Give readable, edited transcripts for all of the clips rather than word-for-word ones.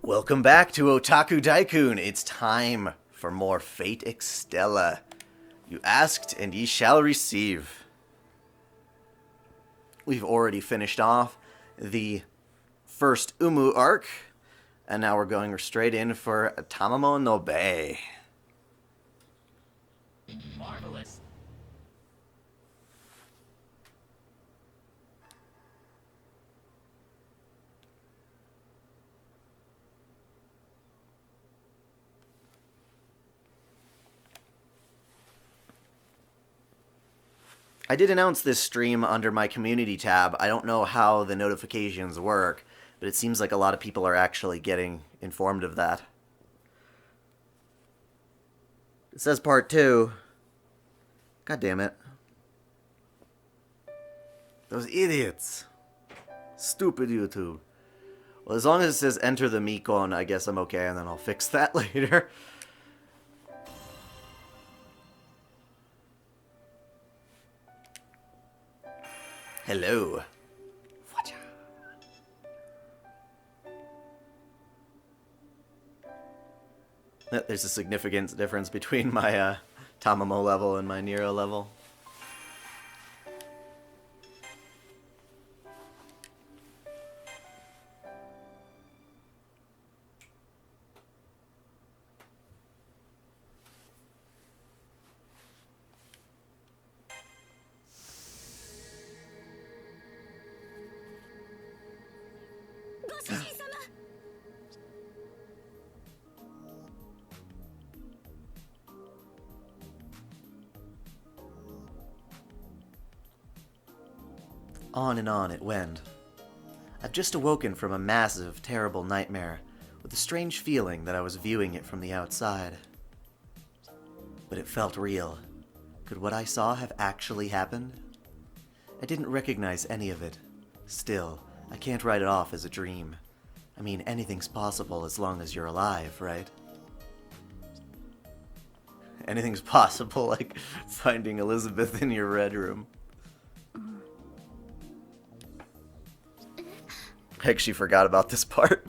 Welcome back to OtakuDaiKun. It's time for more Fate Extella. You asked and ye shall receive. We've already finished off the first Umu arc, and now we're going straight in for Tamamo no Bay. Marvelous. I did announce this stream under my community tab. I don't know how the notifications work, but it seems like a lot of people are actually getting informed of that. It says part 2. God damn it. Those idiots. Stupid YouTube. Well, as long as it says enter the Mikon, I guess I'm okay, and then I'll fix that later. Hello. There's a significant difference between my Tamamo level and my Nero level. On and on it went. I've just awoken from a massive, terrible nightmare, with a strange feeling that I was viewing it from the outside. But it felt real. Could what I saw have actually happened? I didn't recognize any of it. Still, I can't write it off as a dream. I mean, anything's possible as long as you're alive, right? Anything's possible, like finding Elizabeth in your red room. I actually forgot about this part.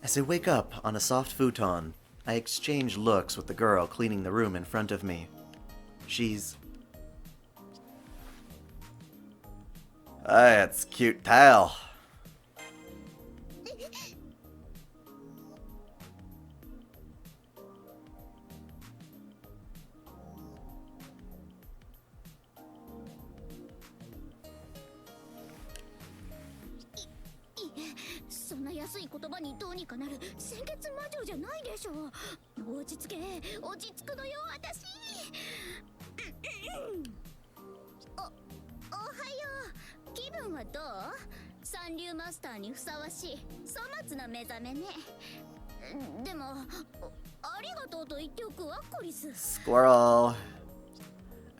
As I wake up on a soft futon, I exchange looks with the girl cleaning the room in front of me. She's... That's cute tile. Squirrel.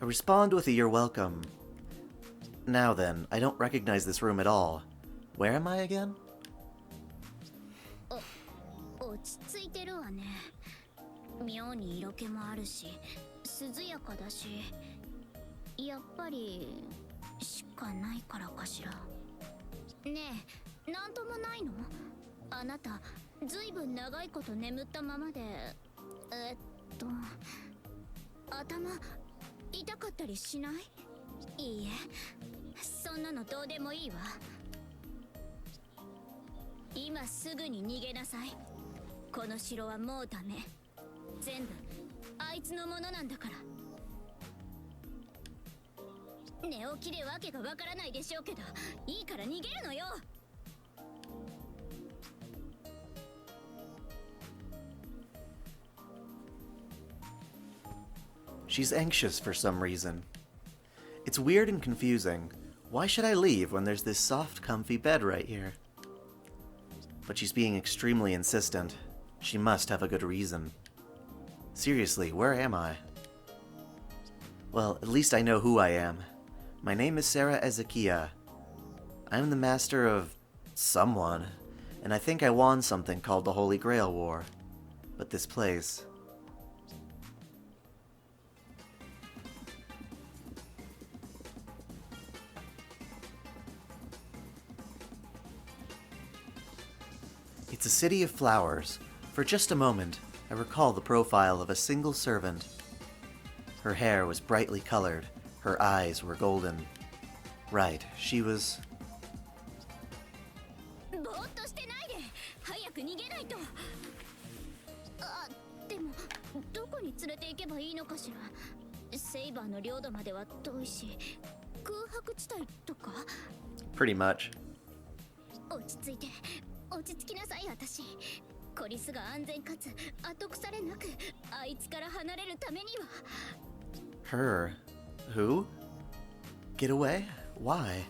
I respond with a "you're welcome." Now then, I don't recognize this room at all. Where am I again? 落ち着いてるわね。妙に色気もあるし、涼やかだし、やっぱりしかないからかしら。ねえ、なんともないの？あなた、ずいぶん長いこと眠ったままで、頭痛かったりしない？いいえ、そんなのどうでもいいわ。今すぐに逃げなさい。この城はもうダメ。全部あいつのものなんだから。寝起きでわけがわからないでしょうけど、いいから逃げるのよ。She's anxious for some reason. It's weird and confusing. Why should I leave when there's this soft, comfy bed right here? But she's being extremely insistent. She must have a good reason. Seriously, where am I? Well, at least I know who I am. My name is Sarah Ezekiah. I'm the master of... someone, and I think I won something called the Holy Grail War. But this place... It's a city of flowers. For just a moment, I recall the profile of a single servant. Her hair was brightly colored. Her eyes were golden. Right, she was... ぼーっとしてないで早く逃げないと。あ、でもどこに連れて行けばいいのかしら。セイバーの領土までは遠いし、空白地帯とか。 Pretty much. 落ち着いて、落ち着きなさい私。コリスが安全かつ後腐れなくあいつから離れるためには。 Her? Who? Get away? Why?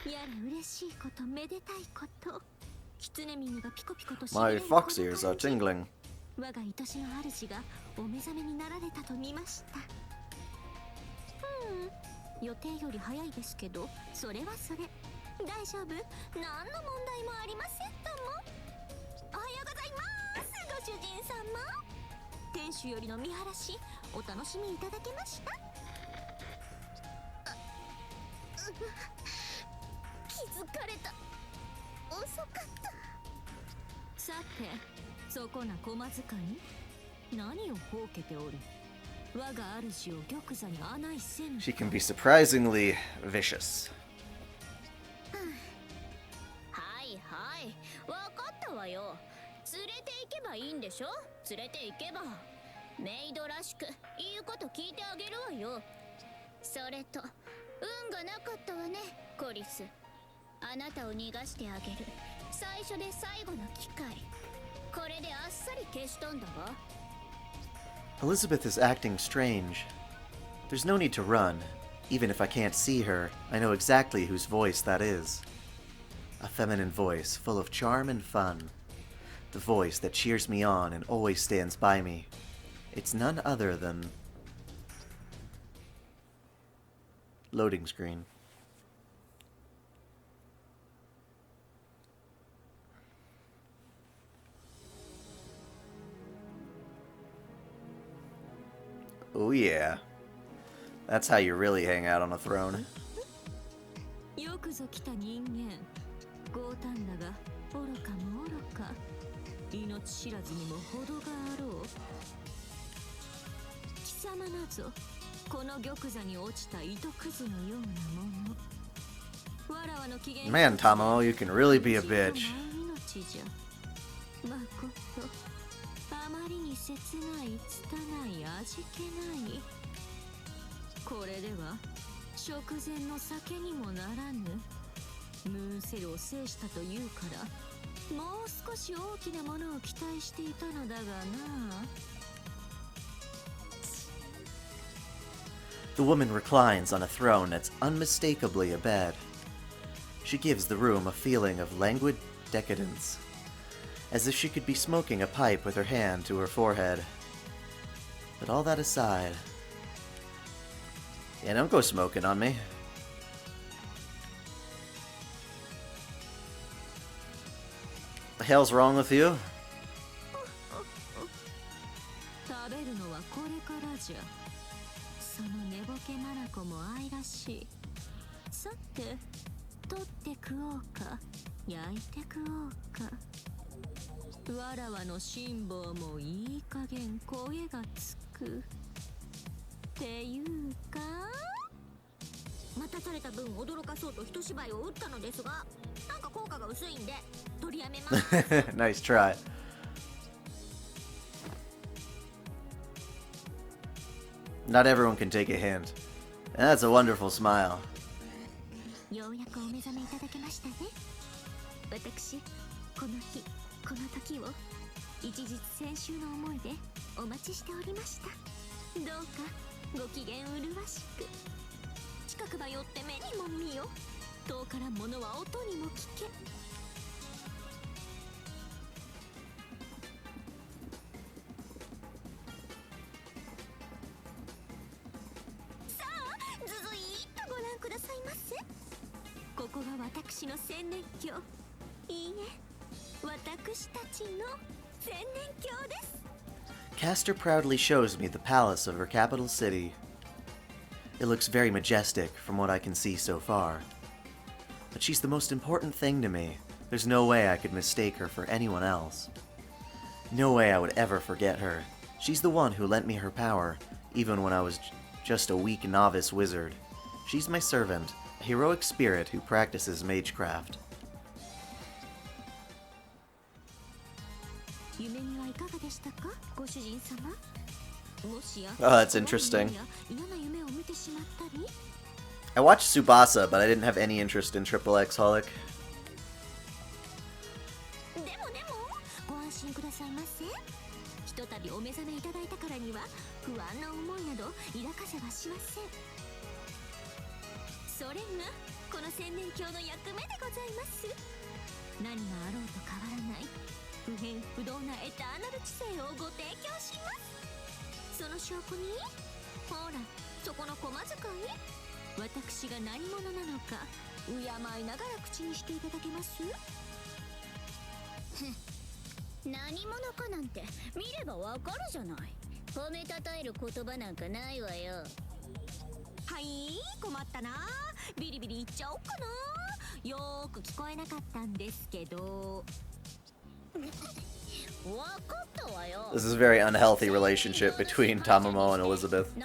やれ嬉しいことめでたいこと。狐耳がピコピコとし My fox ears are tingling. 我が愛しの主がお目覚めになられたと見ました。予定より早いですけど、それはそれ。大丈夫、何の問題もありませんとも。おはようございますご主人様。店主よりの見晴らしお楽しみいただけました？気づかれた。遅かった。さて、そこな駒使い、何をほうけておる。我が主を玉座に穴一線。 She can be surprisingly vicious. はいはい、わかったわよ。連れて行けばいいんでしょ。連れて行けばメイドらしく言うこと聞いてあげるわよ。それと運がなかったわねコリス。あなたを逃がしてあげる最初で最後の機会。これであっさり消し飛んだわ。 Elizabeth is acting strange. There's no need to run. Even if I can't see her, I know exactly whose voice that is. A feminine voice full of charm and fun. The voice that cheers me on and always stands by me. It's none other than... Loading screen. Oh yeah. That's how you really hang out on a throne. よくぞ来た人間。強胆だが愚かも愚か。命知らずにも程があろう。貴様なぞこの玉座に落ちた糸くずのようなもの。わらわの機嫌。 Man, Tamo, you can really be a bitch. 命じゃ。まことあまりに切ない拙い味気ない。これでは食前の酒にもならぬ。ムーンセルを制したというからもう少し大きなものを期待していたのだがな。 The woman reclines on a throne that's unmistakably a bed. She gives the room a feeling of languid decadence, as if she could be smoking a pipe with her hand to her forehead. But all that aside... Yeah, don't go smoking on me. The hell's wrong with you? 食べるのはこれからじゃ。その寝ぼけ眼も愛らしい。さて、取って食おうか、焼いて食おうか。わらわの辛抱もいい加減声がつく。っていうか、待たされた分驚かそうと一芝居を打ったのですが、なんか効果が薄いんで取りやめます。 Nice try. Not everyone can take a hint. That's a wonderful smile. ようやくお目覚めいただけましたね。私、この日、この時を一日先週の思いでお待ちしておりました。どうかご機嫌麗しく。近くば寄って目にも見よ。遠から物は音にも聞け。さあ、ずずいっとご覧くださいませ。ここが私の千年鏡。いいえ、私たちの千年鏡です。 Castor proudly shows me the palace of her capital city. It looks very majestic from what I can see so far. but she's the most important thing to me. There's no way I could mistake her for anyone else. No way I would ever forget her. She's the one who lent me her power, even when I was just a weak novice wizard. She's my servant, a heroic spirit who practices magecraft. Oh, that's interesting. I watched Tsubasa, but I didn't have any interest in Triple X Holic. This is a very unhealthy relationship between Tamamo and Elizabeth.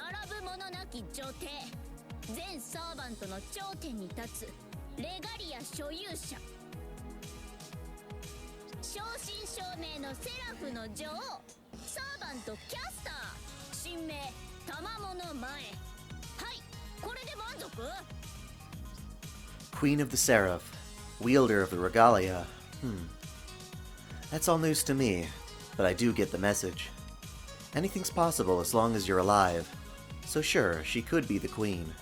Queen of the Seraph, wielder of the regalia. That's all news to me, but I do get the message. Anything's possible as long as you're alive. So sure, she could be the queen.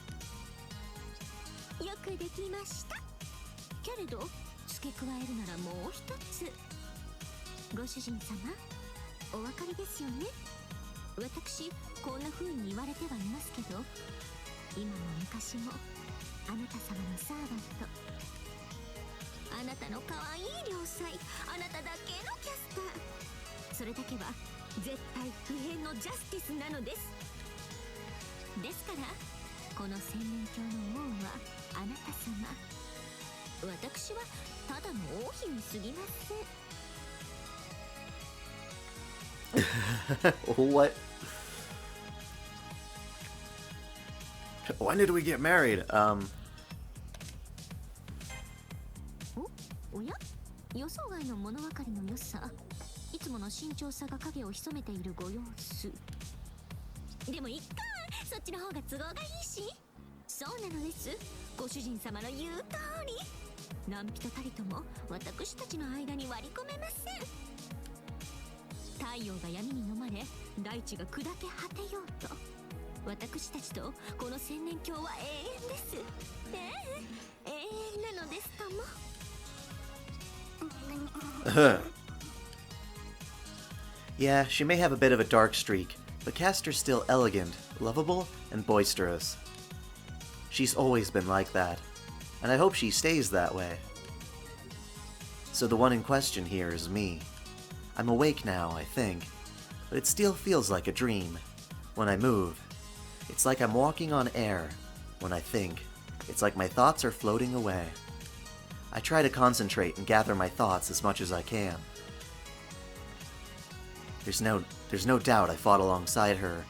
What? When did we get married? Yeah, she may have a bit of a dark streak, but Castor's still elegant, lovable, and boisterous. She's always been like that, and I hope she stays that way. So the one in question here is me. I'm awake now, I think, but it still feels like a dream. When I move, it's like I'm walking on air. When I think, it's like my thoughts are floating away. I try to concentrate and gather my thoughts as much as I can. There's no doubt I fought alongside her.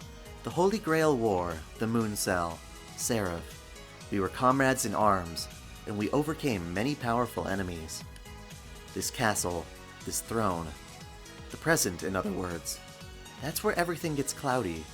The Holy Grail War, the Moon Cell, Seraph. We were comrades in arms, and we overcame many powerful enemies. This castle, this throne, the present, in other words. That's where everything gets cloudy.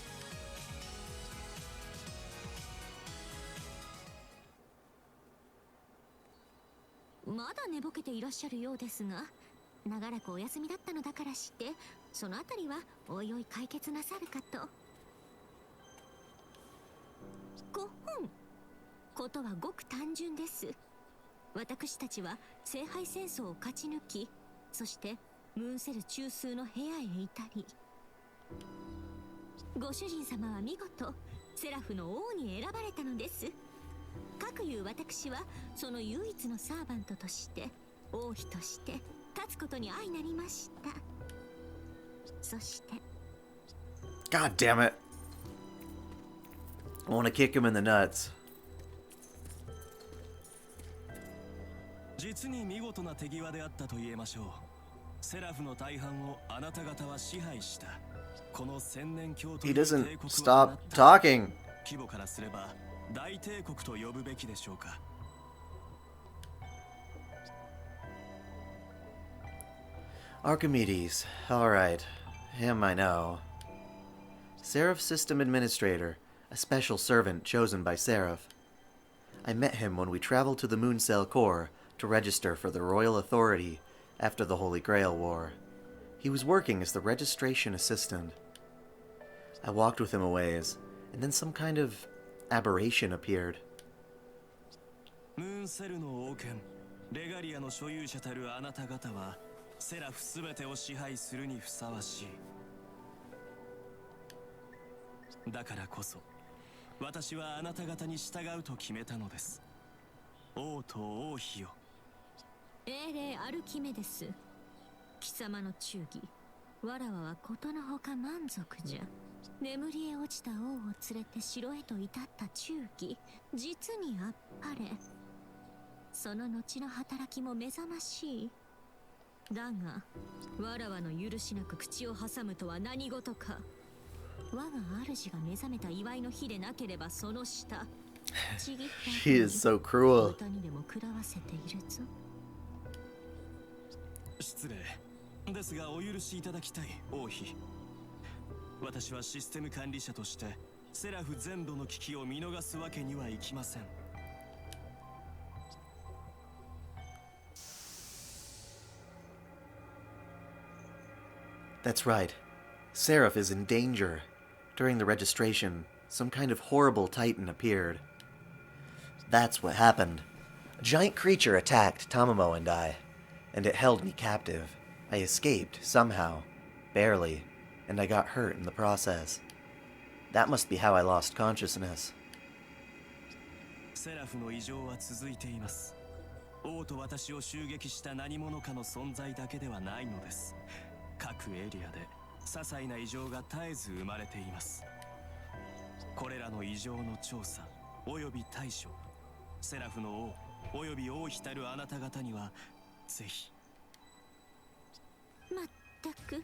God damn it. I want to kick him in the nuts. 実に見事な手際であったと言えましょう。セラフの大半をあなた方は支配した。この千年教とい He う帝 doesn't 国は stop talking. 規模からすれば大帝国と呼ぶべきでしょうか。Archimedes. Alright. Him I know. Seraph System Administrator, a special servant chosen by Seraph. I met him when we traveled to the Mooncell Core to register for the Royal Authority after the Holy Grail War. He was working as the registration assistant. I walked with him a ways, and then some kind of aberration appeared. ムーンセルの王権、レガリアの所有者たるあなた方はセラフすべてを支配するにふさわしい。だからこそ私はあなた方に従うと決めたのです。王と王妃よ。英霊アルキメデス、貴様の忠義、わらわはことのほか満足じゃ。眠りへ落ちた王を連れて城へと至った忠義、実にあっぱれ。その後の働きも目覚ましい。だがわらわの許しなく口を挟むとは何事か。我が主が目覚めた祝いの日でなければその下ちぎった She is so cruel. 歌にでも食らわせているぞ。失礼ですがお許しいただきたい王妃。私はシステム管理者としてセラフ全土の危機を見逃すわけにはいきません。That's right. Seraph is in danger. During the registration, some kind of horrible titan appeared. That's what happened. A giant creature attacked Tamamo and I, and it held me captive. I escaped, somehow. Barely. And I got hurt in the process. That must be how I lost consciousness. セラフの異常は続いています。王と私を襲撃した何者かの存在だけではないのです。各エリアで些細な異常が絶えず生まれています。これらの異常の調査および対処、セラフの王および王妃たるあなた方にはぜひ。まったく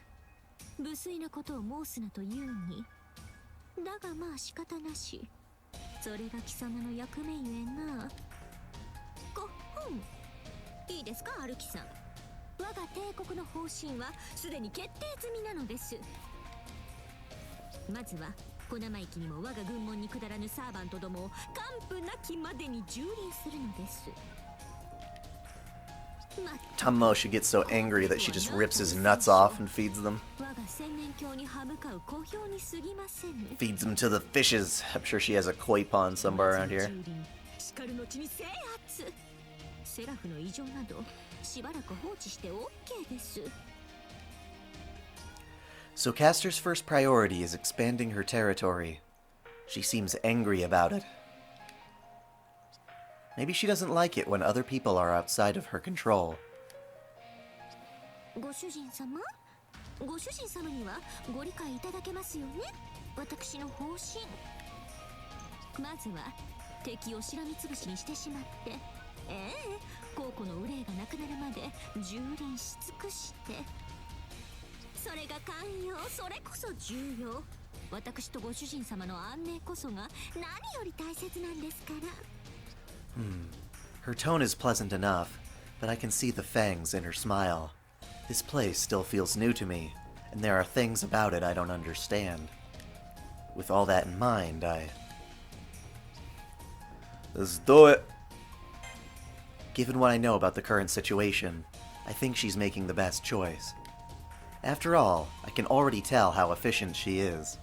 無粋なことを申すなと言うに。だがまあ仕方なし。それが貴様の役目ゆえな。ごほん。いいですかアルキさん。我が帝国の方針はすでに決定済みなのです。まずは小生意気にも我が軍門に下らぬサーバントどもを完膚なきまでに蹂躙するのです。Tamamo should get so angry that she just rips his nuts off and feeds them. Feeds them to the fishes. I'm sure she has a koi pond somewhere around here. So Castor's first priority is expanding her territory. She seems angry about it. Maybe she doesn't like it when other people are outside of her control. ご主人様にはご理解いただけますよね。私の方針。まずは敵をしらみつぶしにしてしまって、皇庫の憂いがなくなるまで蹂躙し尽くして。それが寛容、それこそ重要。私とご主人様の安寧こそが何より大切なんですから。Her tone is pleasant enough, but I can see the fangs in her smile. This place still feels new to me, and there are things about it I don't understand. With all that in mind, Let's do it! Given what I know about the current situation, I think she's making the best choice. After all, I can already tell how efficient she is.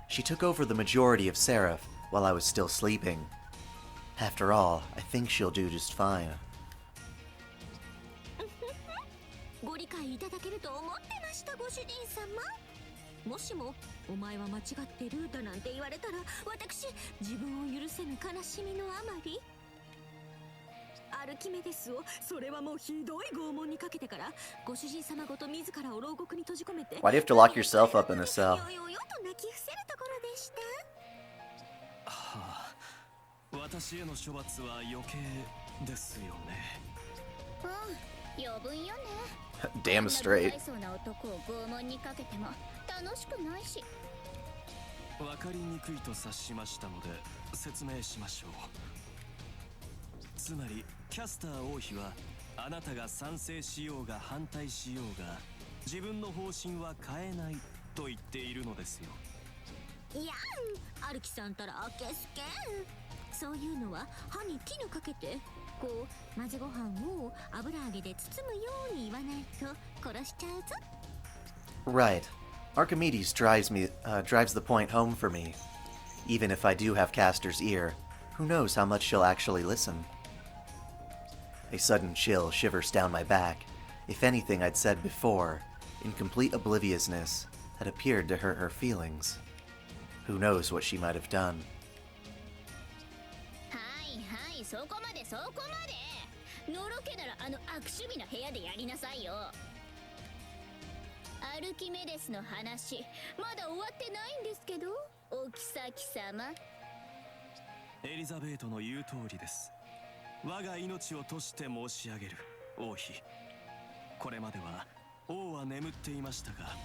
She took over the majority of Seraph while I was still sleeping. After all, I think she'll do just fine. ご理解いただけると思ってました、ご主人様。もしもお前は間違ってるだなんて言われたら、私自分を許せぬ悲しみのあまり、アルキメデスをそれはもうひどい拷問にかけてから、ご主人様ごと自らを牢獄に閉じ込めて。Why do you have to lock yourself up in a cell? よよよと泣き伏せるところでした。私への処罰は余計ですよね。うん、余分よね。 Damn straight. そうな男を拷問にかけても楽しくないし。分かりにくいと察しましたので説明しましょう。つまりキャスター王妃はあなたが賛成しようが反対しようが自分の方針は変えないと言っているのですよ。いやん、アルキさんたらあけすけん。そういうのは歯に絹かけてこう混ぜご飯を油揚げで包むように言わないと殺しちゃうぞ。 Right. Archimedes drives the point home for me. Even if I do have Castor's ear, who knows how much she'll actually listen? A sudden chill shivers down my back. If anything I'd said before, in complete obliviousness, had appeared to hurt her feelings. Who knows what she might have done? はいはい、そこまでそこまで。のろけならあの悪趣味な部屋でやりなさいよ。アルキメデスの話まだ終わってないんですけど、お妃様。エリザベートの言う通りです。我が命を賭して申し上げる王妃。これまでは王は眠っていましたが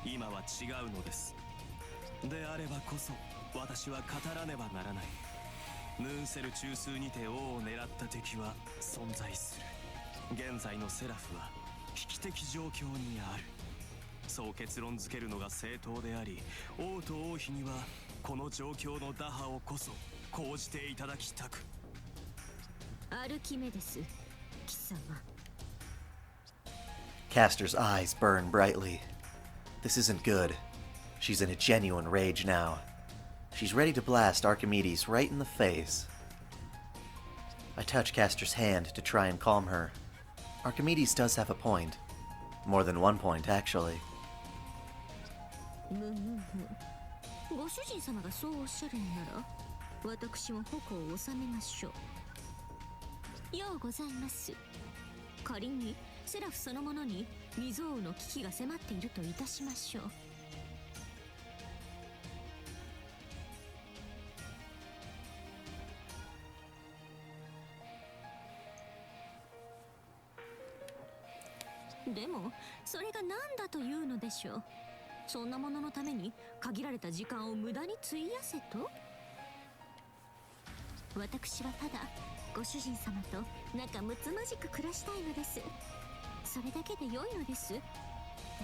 今は違うのです。であればこそ私は語らねばならない。ムーンセル中枢にて王を狙った敵は存在する。現在のセラフは危機的状況にある。そう結論付けるのが正当であり、王と王妃にはこの状況の打破をこそ講じていただきたく。アルキメデス貴様。 Castor's eyes burn brightly. This isn't good. She's in a genuine rage now. She's ready to blast Archimedes right in the face. I touch Castor's hand to try and calm her. Archimedes does have a point. More than one point, actually. むむむ。ご主人様がそうおっしゃるんなら私も矛を収めましょう。ようございます。仮にセラフそのものに未曾有の危機が迫っているといたしましょう。でもそれが何だというのでしょう。そんなもののために限られた時間を無駄に費やせと。私はただご主人様と仲睦まじく暮らしたいのです。それだけで良いのです。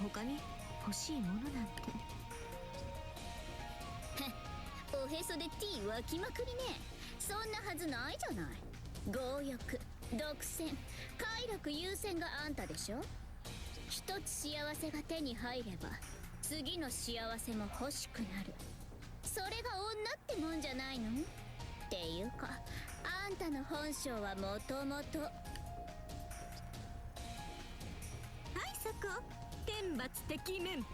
他に欲しいものなんて。おへそで T 湧きまくりね。そんなはずないじゃない。強欲、独占、快楽優先があんたでしょ。一つ幸せが手に入れば次の幸せも欲しくなる。それが女ってもんじゃないのっていうか、あんたの本性はもともと。はいそこ、天罰敵面。ビ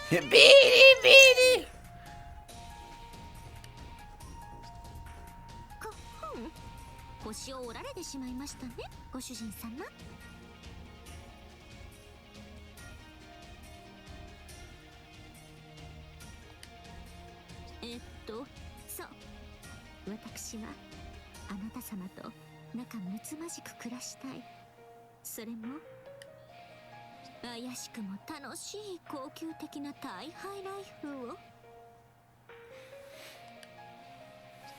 リビリズ。ビリビリ。こほん、腰を折られてしまいましたね、ご主人様。そう、私はあなた様と仲睦まじく暮らしたい。それも怪しくも楽しい高級的な大ハイライフを。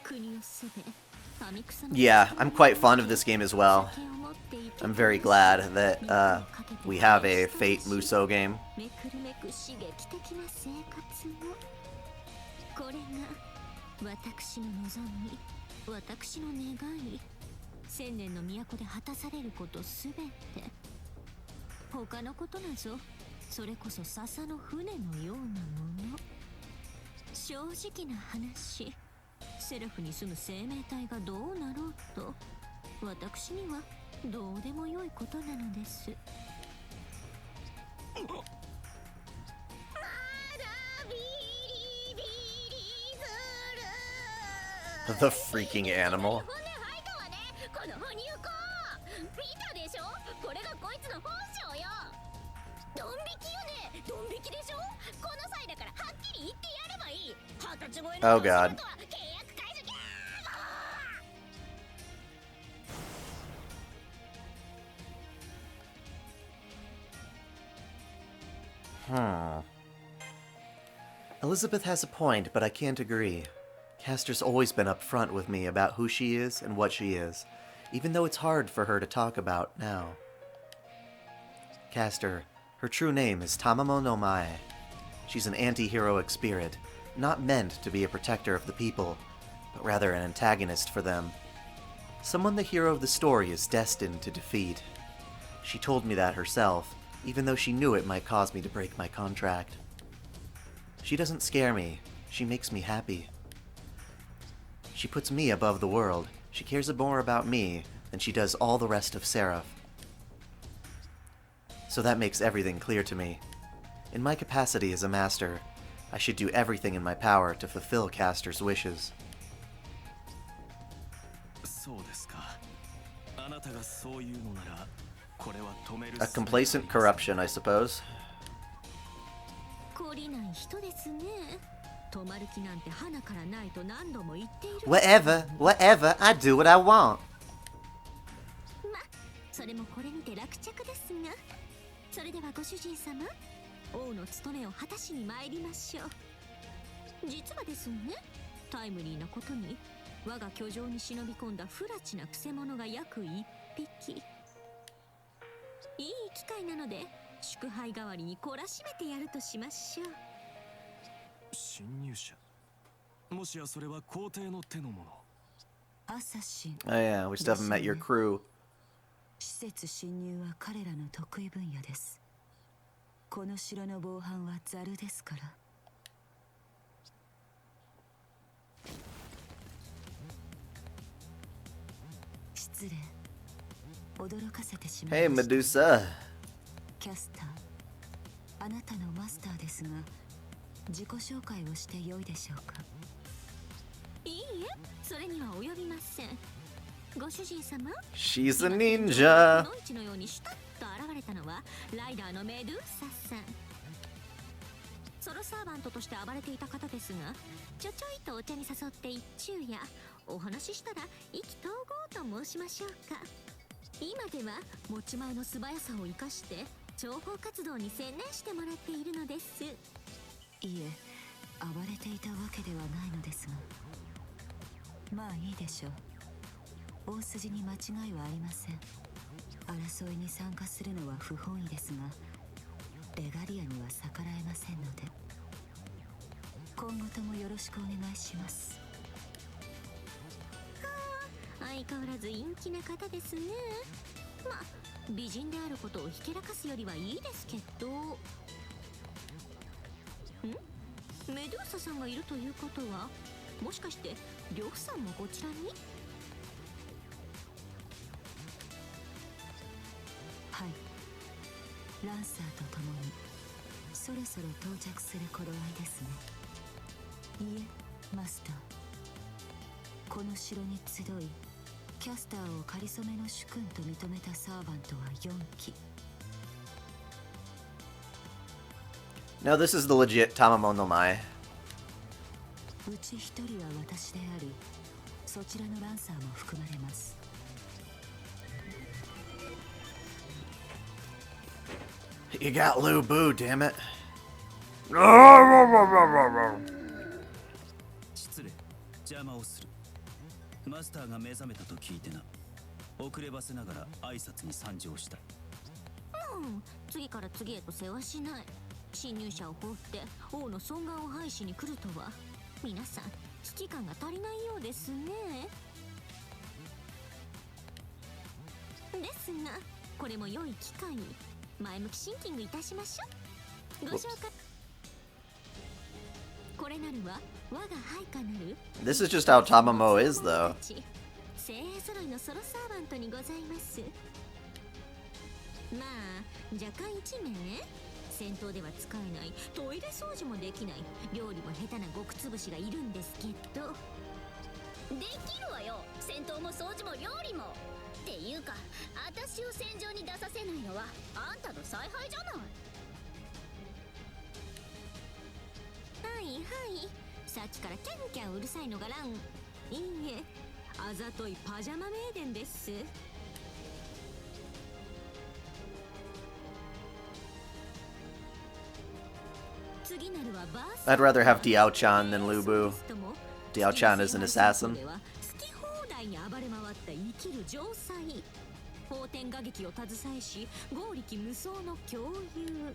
国をすべ Yeah, I'm quite fond of this game as well. I'm very glad that we have a Fate Musou game. めくるめく刺激的な生活を。これが私の望み、私の願い。千年の都で果たされることすべて。他のことなぞ、それこそ笹の船のようなもの。正直な話、セラフに住む生命体がどうなろうと、私にはどうでもよいことなのです。The freaking animal. この哺乳口見たでしょ。これがこいつの本性よ。ドン引きよね。ドン引きでしょ。この際だからはっきり言ってやればいい。Oh god. Elizabeth has a point, but I can't agree. Castor's always been upfront with me about who she is and what she is, even though it's hard for her to talk about now. Castor, her true name is Tamamo no Mae. She's an anti-heroic spirit, not meant to be a protector of the people, but rather an antagonist for them. Someone the hero of the story is destined to defeat. She told me that herself, even though she knew it might cause me to break my contract. She doesn't scare me, she makes me happy. She puts me above the world. She cares more about me than she does all the rest of Seraph. So that makes everything clear to me. In my capacity as a master, I should do everything in my power to fulfill Castor's wishes. A complacent corruption, I suppose. Whatever, I do what I want. それもこれにて落着ですが、それではご主人様、王の務めを果たしに参りましょう。実はですね、タイムリーなことに我が居城に忍び込んだ不埒なくせ者が約1匹。いい機会なので祝杯代わりに懲らしめてやるとしましょう。侵入者、もしやそれは皇帝の手のもの。アサシン。Oh yeah, we still haven't met your crew. 施設侵入は彼らの得意分野です。この城の防犯はザルですから。失礼。驚かせてしまい Hey, ました。Medusa. キャスター、あなたのマスターですが、自己紹介をしてよいでしょうか。いいえ、それには及びません。ご主人様、 She's a ninja. の市のようにシュタッと現れたのはライダーのメドゥーサさん。ソロサーバントとして暴れていた方ですが、ちょいとお茶に誘って一昼夜お話ししたら意気投合と申しましょうか。今では持ち前の素早さを生かして諜報活動に専念してもらっているのです。いえ、暴れていたわけではないのですが。まあいいでしょう。大筋に間違いはありません。争いに参加するのは不本意ですが、レガリアには逆らえませんので、今後ともよろしくお願いします。相変わらず陰気な方ですね。まあ美人であることをひけらかすよりはいいですけど。メドゥーサさんがいるということは、もしかして呂布さんもこちらに？はい、ランサーと共にそろそろ到着する頃合いですね。いえ、マスター、この城に集いキャスターを仮初めの主君と認めたサーバントは4機。 No, this is the legit Tamamo no Mae. うち1人は私であり、そちらのランサーも含まれます。You got Lu Boo, damn it. 失礼、邪魔をする。マスターが目覚めたと聞いてな。遅ればせながら挨拶に参上した。次から次へと世話しない。侵入者を放って王の尊厳を廃しに来るとは、皆さん危機感が足りないようですね。ですがこれも良い機会に前向きシンキングいたしましょう。ご紹介。これなるは我が配下なる This is just how Tamamo is, though. 精鋭揃いのソロサーバントにございます。まあ若干1名戦闘では使えない、トイレ掃除もできない、料理も下手な極つぶしがいるんですけど。できるわよ、戦闘も掃除も料理も。っていうか、私を戦場に出させないのはあんたの采配じゃない。はいはい、さっきからキャンキャンうるさいのがラン。いいえ、あざといパジャマメイデンです。次なるはバース I'd rather have Diao-chan than Lubu. Diao-chan is an assassin. 好き放題に暴れ回った生きる城塞。法天画劇を携えし、剛力無双の共有。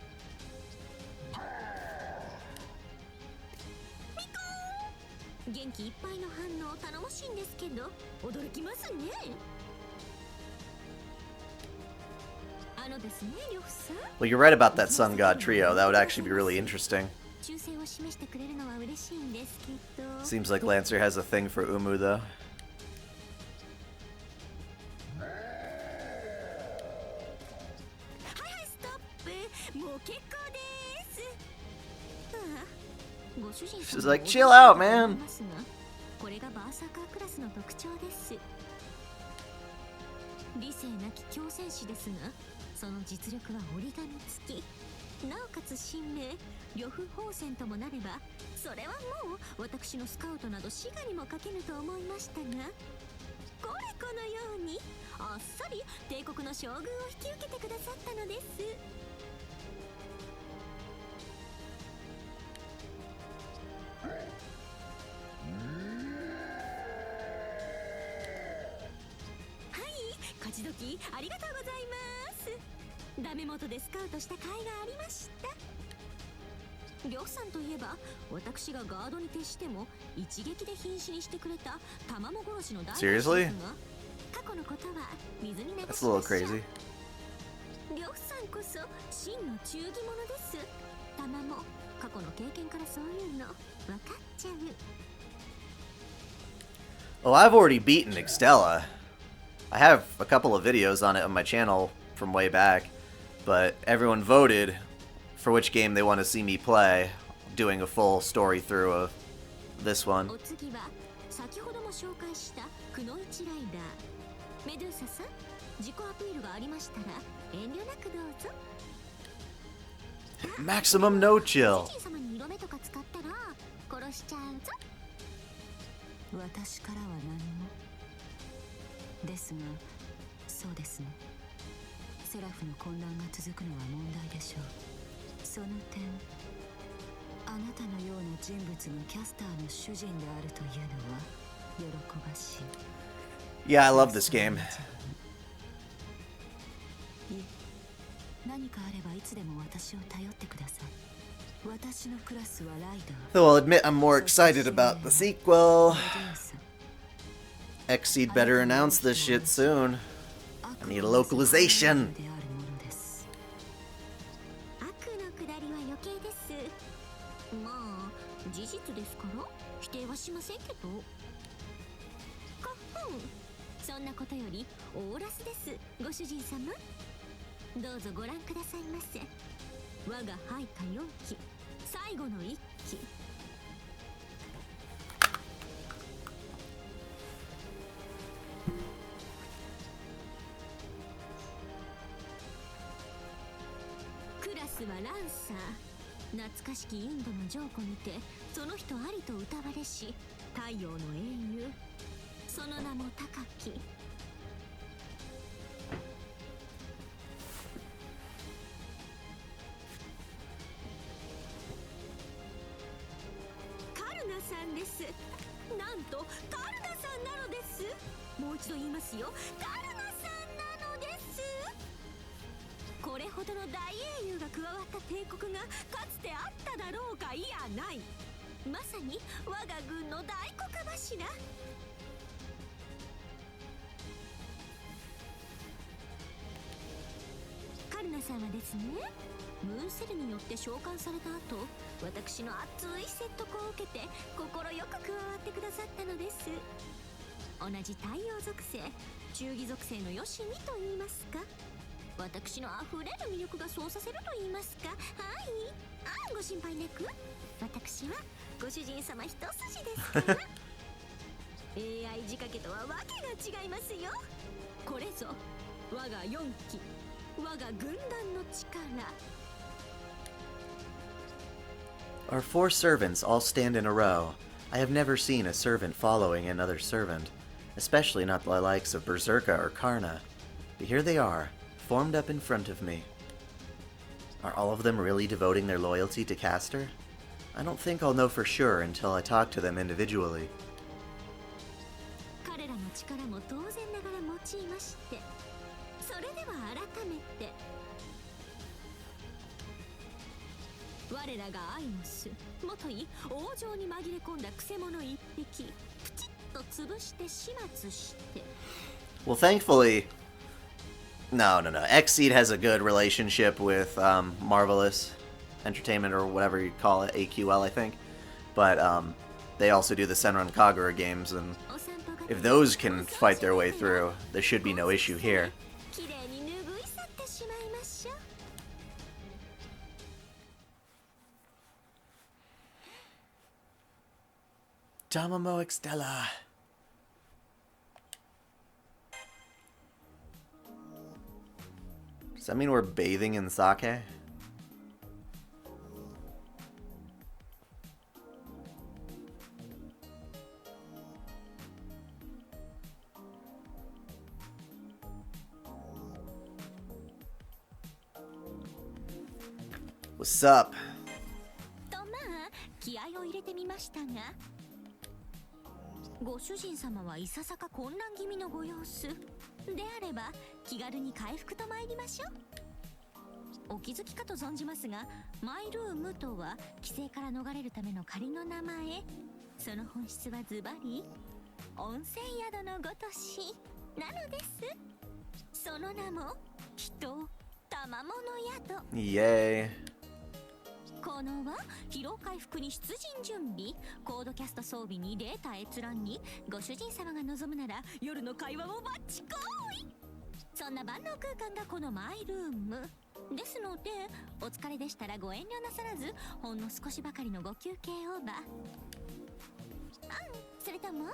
元気いっぱいの反応頼もしいんですけど、驚きますね。あのですね、呂布さん。 Well, you're right about that Sun God trio. That would actually be really interesting. 忠誠を示してくれるのは嬉しいんですけど。 Seems like Lancer has a thing for Umu, though. はいはい、ストップ。もう結構です。ああ、ご主人様 She's like, chill out, man. これがバーサーカークラスの特徴です。理性なき強戦士ですが、その実力は折り紙付き。なおかつ神明、呂布宝泉ともなれば、それはもう私のスカウトなど滋賀にもかけぬと思いましたが、これこのようにあっさり帝国の将軍を引き受けてくださったのです。はい、勝ち時ありがとうございます。ダメ元でスカウトした甲斐がありました。呂布さんといえば、私がガードに徹しても一撃で瀕死にしてくれた卵殺しの大臣ですが、過去のことは水に流しましょう。 That's a little crazy. 呂布さんこそ真の忠義者です。玉も過去の経験からそういうの分かっちゃう。 Oh, I've already beaten Extella. I have a couple of videos on it on my channel from way back, but everyone voted for which game they want to see me play, doing a full story through of this one. お次は先ほども紹介したくのいちライダー。メドゥーサさん、自己アピールがありましたら遠慮なくどうぞ。 Maximum no chill. 主人様に色目とか使ったら殺しちゃうぞ。私からは何もですが、そうですね、セラフの混乱が続くのは問題でしょう。その点、あなたのような人物がキャスターの主人であるというのは喜ばしい。 Yeah, I love this game. いえ、何かあればいつでも私を頼ってください。私のクラスはライダー。 Though I'll admit I'm more excited about the sequel. Xseed better announce this shit soon. I need a localization. 悪のくだりは余計です。まあ事実ですから否定はしませんけど。こっほん、そんなことよりオーラスです、ご主人様。どうぞご覧くださいませ。我が配下4機、最後の1機。クラスはランサー。懐かしきインドのジョーコにて、その人ありと歌われし太陽の英雄、その名も高き。カルナさんです。なんとカルナさんなのです。もう一度言いますよ、カルナさんなのです。これほどの大英雄が加わった帝国がかつてあっただろうか、いやない。まさに我が軍の大黒柱。カルナさんはですね、ムーンセルによって召喚された後、私の熱い説得を受けて快く加わってくださったのです。同じ太陽属性、忠義属性のよしみと言いますか、私のあふれる魅力がそうさせると言いますか。はい、ご心配なく、私はご主人様一筋ですから。AI 仕掛けとはわけが違いますよ。これぞ我が4機、我が軍団の力。 Our 4 servants all stand in a row. I have never seen a servant following another servant, especially not the likes of Berserka or Karna. But here they are, formed up in front of me. Are all of them really devoting their loyalty to Castor? I don't think I'll know for sure until I talk to them individually. 彼らの力も当然ながら用いまして、それでは改めて我らがアイノス、もとい王城に紛れ込んだクセ者一匹、プチッと潰して始末して。 Well, thankfully, no. Exceed has a good relationship with Marvelous Entertainment, or whatever you call it, AQL, I think. But they also do the Senran Kagura games, and if those can fight their way through, there should be no issue here. きれいに拭い去ってしまいましょう。 Tamamo Extella. Does that mean we're bathing in sake? What's up? とまあ気合を入れてみましたが、ご主人様はいささか混乱気味のご様子であれば気軽に回復と参りましょう。お気づきかと存じますが、マイルームとは規制から逃れるための仮の名前。その本質はズバリ温泉宿のごとしなのです。その名も人玉物宿。 Yay. このは疲労回復に出陣準備、コードキャスト装備にデータ閲覧に、ご主人様が望むなら夜の会話もバッチコーイ。そんな万能空間がこのマイルームですので、お疲れでしたらご遠慮なさらず、ほんの少しばかりのご休憩をば。それとも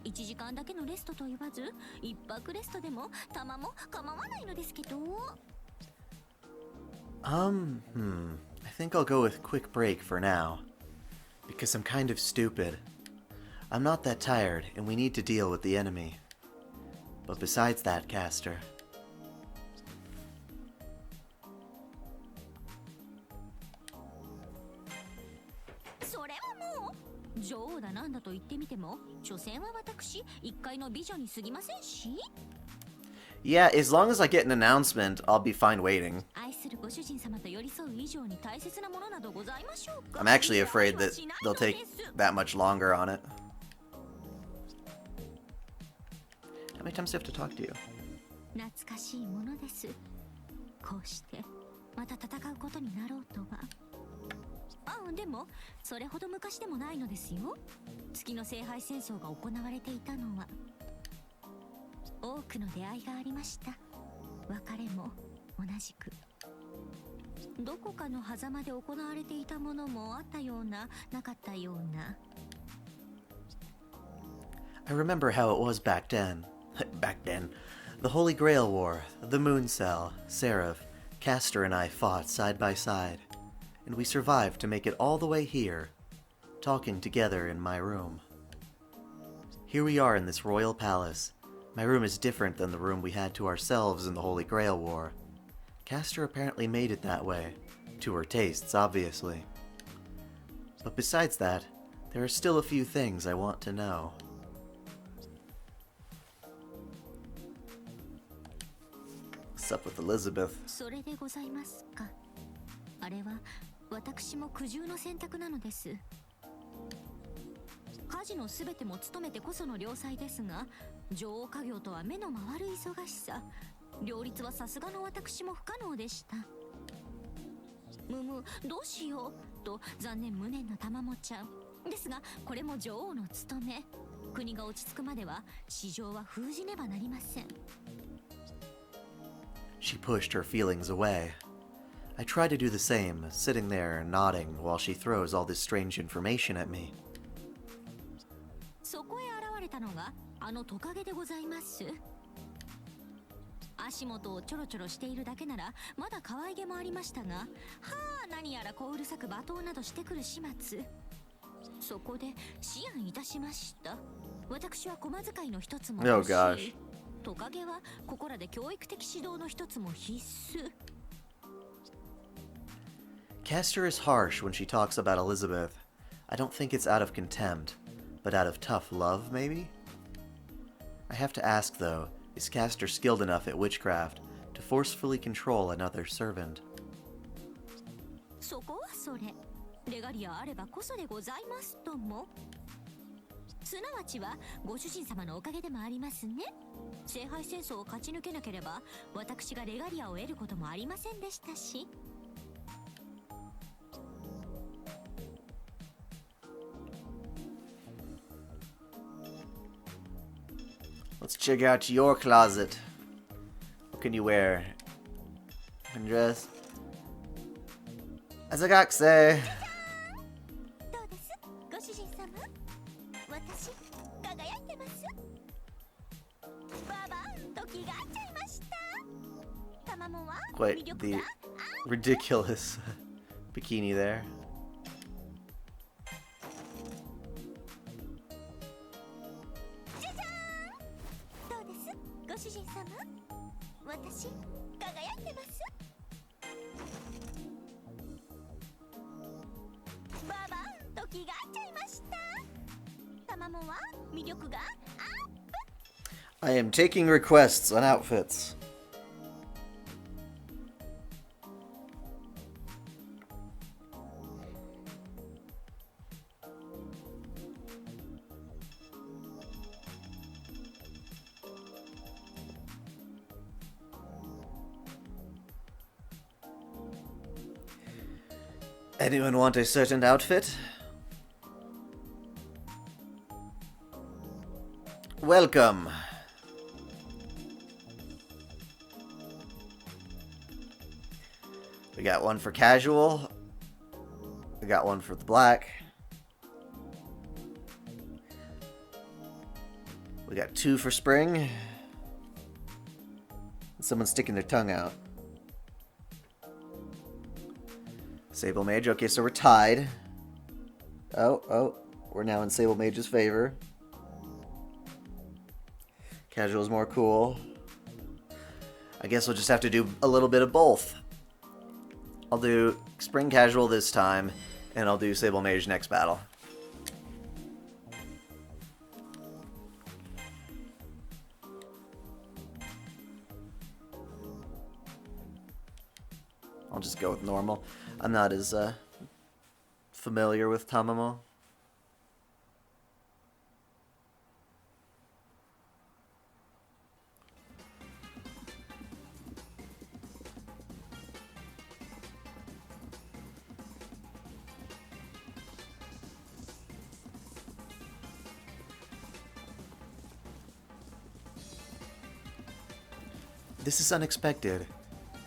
1時間だけのレストと言わず1泊レストでも玉も構わないのですけど。I think I'll go with quick break for now. Because I'm kind of stupid. I'm not that tired, and we need to deal with the enemy. But besides that, Castor. それはもう女王だなんだと言ってみても、所詮は私一階の美女に過ぎませんし。 Yeah, as long as I get an announcement, I'll be fine waiting. 愛するご主人様と寄り添う以上に大切なものなどございましょうか。 I'm actually afraid that they'll take that much longer on it. How many times do I have to talk to you? 懐かしいものです。こうしてまた戦うことになろうとは。でもそれほど昔でもないのですよ。月の聖杯戦争が行われていたのは。多くの出会いがありました。別れも同じく。どこかの狭間で行われていたものもあったような、なかったような。 I remember how it was back then. Back then. The Holy Grail War, the Moon Cell, Seraph, Castor and I fought side by side. And we survived to make it all the way here, talking together in my room. Here we are in this royal palace. My room is different than the room we had to ourselves in the Holy Grail War. Castor apparently made it that way, to her tastes, obviously. But besides that, there are still a few things I want to know. What's up with Elizabeth? それでございますか。あれは私も苦渋の選択なのです。家事のすべても務めてこその良妻ですが、女王家業とは目の回る忙しさ、両立はさすがの私も不可能でした。どうしようと残念無念な玉もちゃんですが、これも女王の務め。国が落ち着くまでは市場は封じねばなりません。 She pushed her feelings away. I try to do the same, sitting there nodding while she throws all this strange information at me. そこへ現れたのがあのトカゲでございます。足元をちょろちょろしているだけならまだ可愛げもありましたが、何やらこううるさく罵倒などしてくる始末。そこで思案いたしました。私は駒使いの一つも Oh gosh. トカゲはここらで教育的指導の一つも必須。Castor is harsh when she talks about Elizabeth. I don't think it's out of contempt, but out of tough love, maybe? I have to ask, though, is Castor skilled enough at witchcraft to forcefully control another servant? そこはそれ。レガリアあればこそでございますとも。すなわちはご主人様のおかげでもありますね。聖杯戦争を勝ち抜けなければ私がレガリアを得ることもありませんでしたし。Let's check out your closet. What can you wear? Undress. Azagakse. どうです、ご主人様。私輝いてます。ババンと気が合っちゃいました。たまもは Quite the ridiculous bikini there. じゃじゃーん。どうです、ご主人様。私輝いてます。ババンと気が合っちゃいました。たまもは魅力がアップ。 I am taking requests on outfits. Anyone want a certain outfit? Welcome. We got one for casual. We got one for the black. We got two for spring. Someone's sticking their tongue out. Sable Mage. Okay, so we're tied. Oh, we're now in Sable Mage's favor. Casual's more cool. I guess we'll just have to do a little bit of both. I'll do Spring Casual this time, and I'll do Sable Mage next battle. I'll just go with normal. I'm not as familiar with Tamamo. This is unexpected.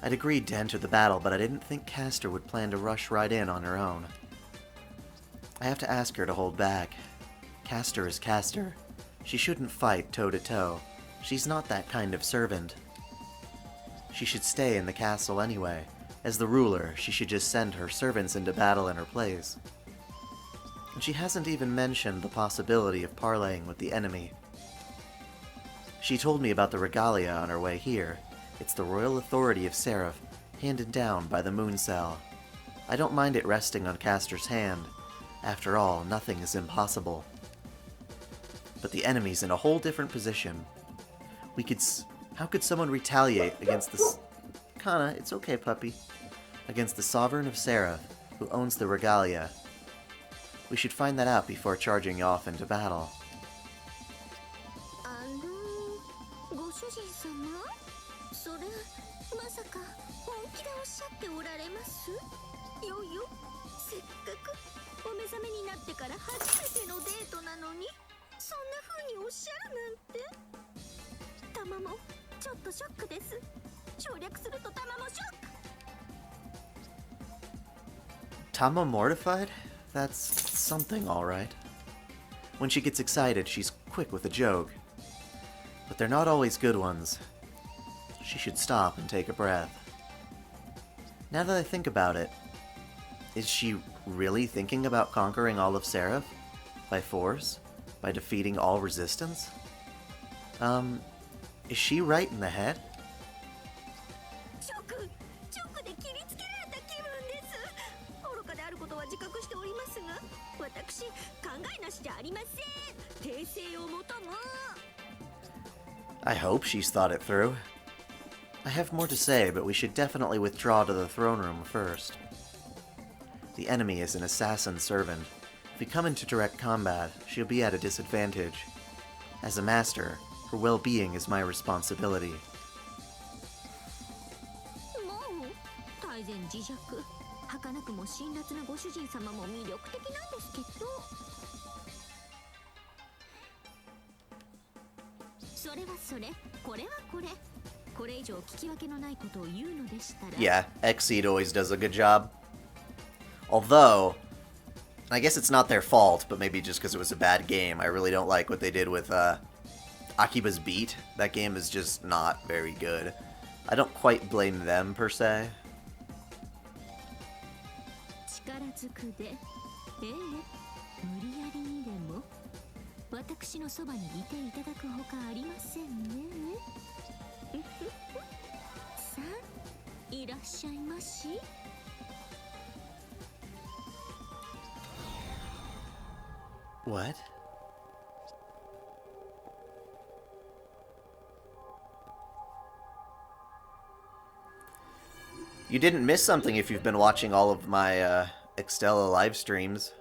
I'd agreed to enter the battle, but I didn't think Castor would plan to rush right in on her own. I have to ask her to hold back. Castor is Castor. She shouldn't fight toe-to-toe. She's not that kind of servant. She should stay in the castle anyway. As the ruler, she should just send her servants into battle in her place. And she hasn't even mentioned the possibility of parleying with the enemy. She told me about the regalia on her way here. It's the royal authority of Seraph, handed down by the Moon Cell. I don't mind it resting on Castor's hand. After all, nothing is impossible. But the enemy's in a whole different position. How could someone retaliate against this? Kana, it's okay, puppy. Against the sovereign of Seraph, who owns the regalia. We should find that out before charging off into battle. ご主人様、それまさか本気でおっしゃっておられます？よよ、せっかくお目覚めになってから初めてのデートなのに、そんな風におっしゃるなんて。タマもちょっとショックです。省略するとタマもショック。Tama mortified? That's something, alright. When she gets excited, she's quick with a joke. But they're not always good ones. She should stop and take a breath. Now that I think about it, is she really thinking about conquering all of Seraph? By force? By defeating all resistance? Is she right in the head? 直で切りつけられた気分です。愚かであることは自覚しておりますが、私考えなしじゃありません。訂正を求む。I hope she's thought it through. I have more to say, but we should definitely withdraw to the throne room first. The enemy is an assassin servant. If we come into direct combat, she'll be at a disadvantage. As a master, her well-being is my responsibility. もう大前自弱。儚くも辛辣なご主人様も魅力的なんですけど。それはそれ、これはこれ。これ以上聞き分けのないことを言うのでしたら。Yeah, Exceed always does a good job. Although, I guess it's not their fault, but maybe just because it was a bad game. I really don't like what they did with Akiba's Beat. That game is just not very good. I don't quite blame them, per se. 力ずくで、無理やりにでも私のそばにいていただくほかありませんね。さあ、いらっしゃいまし。What? You didn't miss something if you've been watching all of my Extella live streams.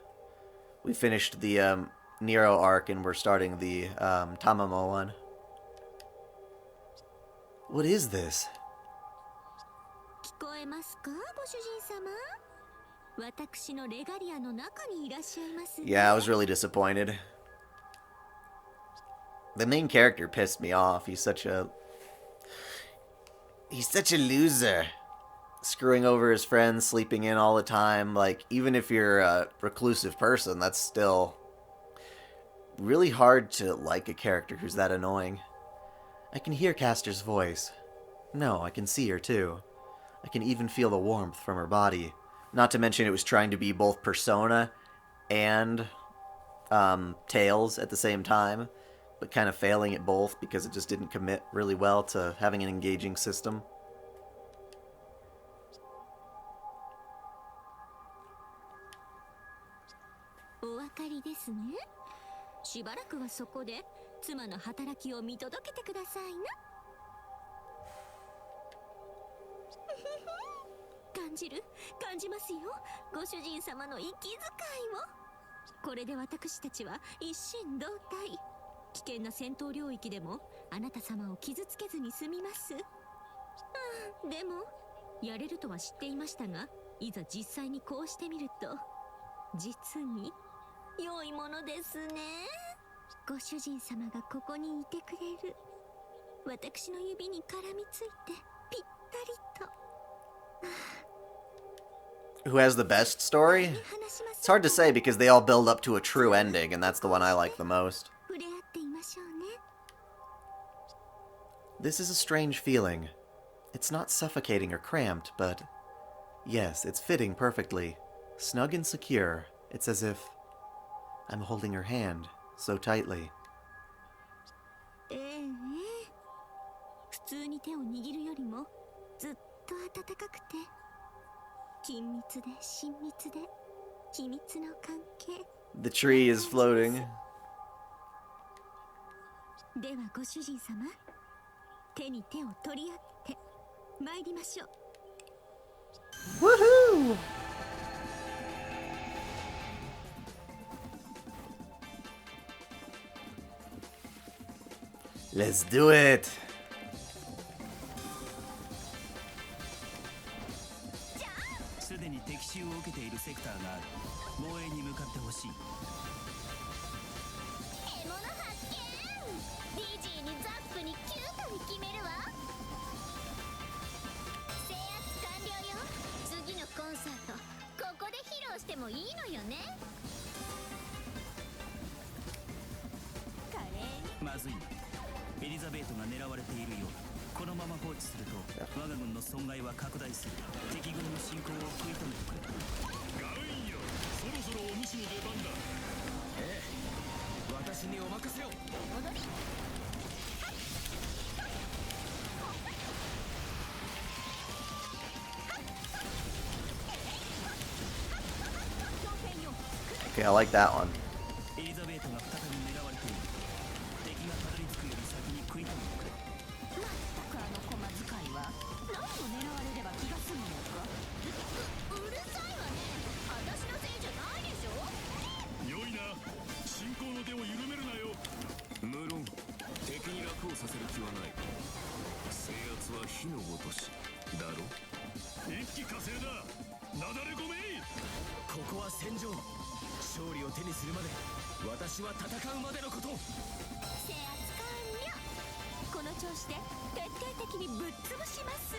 We finished the Nero arc and we're starting the Tamamo one. What is this? 聞こえますか、ご主人様。私のレガリアの中にいらっしゃいますね。Yeah, I was really disappointed. The main character pissed me off. He's such a loser. Screwing over his friends, sleeping in all the time. Like, even if you're a reclusive person, that's still really hard to like a character who's that annoying. I can hear Castor's voice. No, I can see her too. I can even feel the warmth from her body. Not to mention it was trying to be both Persona and Tails at the same time, but kind of failing at both because it just didn't commit really well to having an engaging system. お分かりですね。しばらくはそこで妻の働きを見届けてくださいな。感じますよ、ご主人様の息遣いを。これで私たちは一心同体。危険な戦闘領域でもあなた様を傷つけずに済みます。でもやれるとは知っていましたが、いざ実際にこうしてみると実に良いものですね。ご主人様がここにいてくれる。私の指に絡みついてぴったりと。Who has the best story? It's hard to say because they all build up to a true ending, and that's the one I like the most. This is a strange feeling. It's not suffocating or cramped, but yes, it's fitting perfectly. Snug and secure. It's as if I'm holding her hand so tightly. 普通に手を握るよりもずっと温かくて緊密で親密で秘密の関係。 The tree is floating. ではご主人様、手に手を取り合って参りましょう。 Woohoo! Let's do it! すでに敵襲を受けているセクターがある。防衛に向かってほしい。獲物発見。ディジーにザップにキュートに決めるわ。制圧完了よ。次のコンサートここで披露してもいいのよね。華麗に。まずいな。エリザベートが狙われているようだ。このまま放置すると我が軍の損害は拡大する。敵軍の進行を食い止めてくれ。ガウンよ、Okay, I like that one. エリザベートが再び狙われている。敵がたどり着くより先に食い止めてくれ。まったくあの小遣いは何を狙われれば気が済むのか。うるさいわね。私のせいじゃないでしょ。良いな。進行の手を緩めるなよ。無論敵に楽をさせる気はない。制圧は火のごとしだろ。一気火星だ。なだれ込め。ここは戦場。勝利を手にするまで私は戦うまでのこと。制圧完了。この調子で徹底的にぶっ潰します。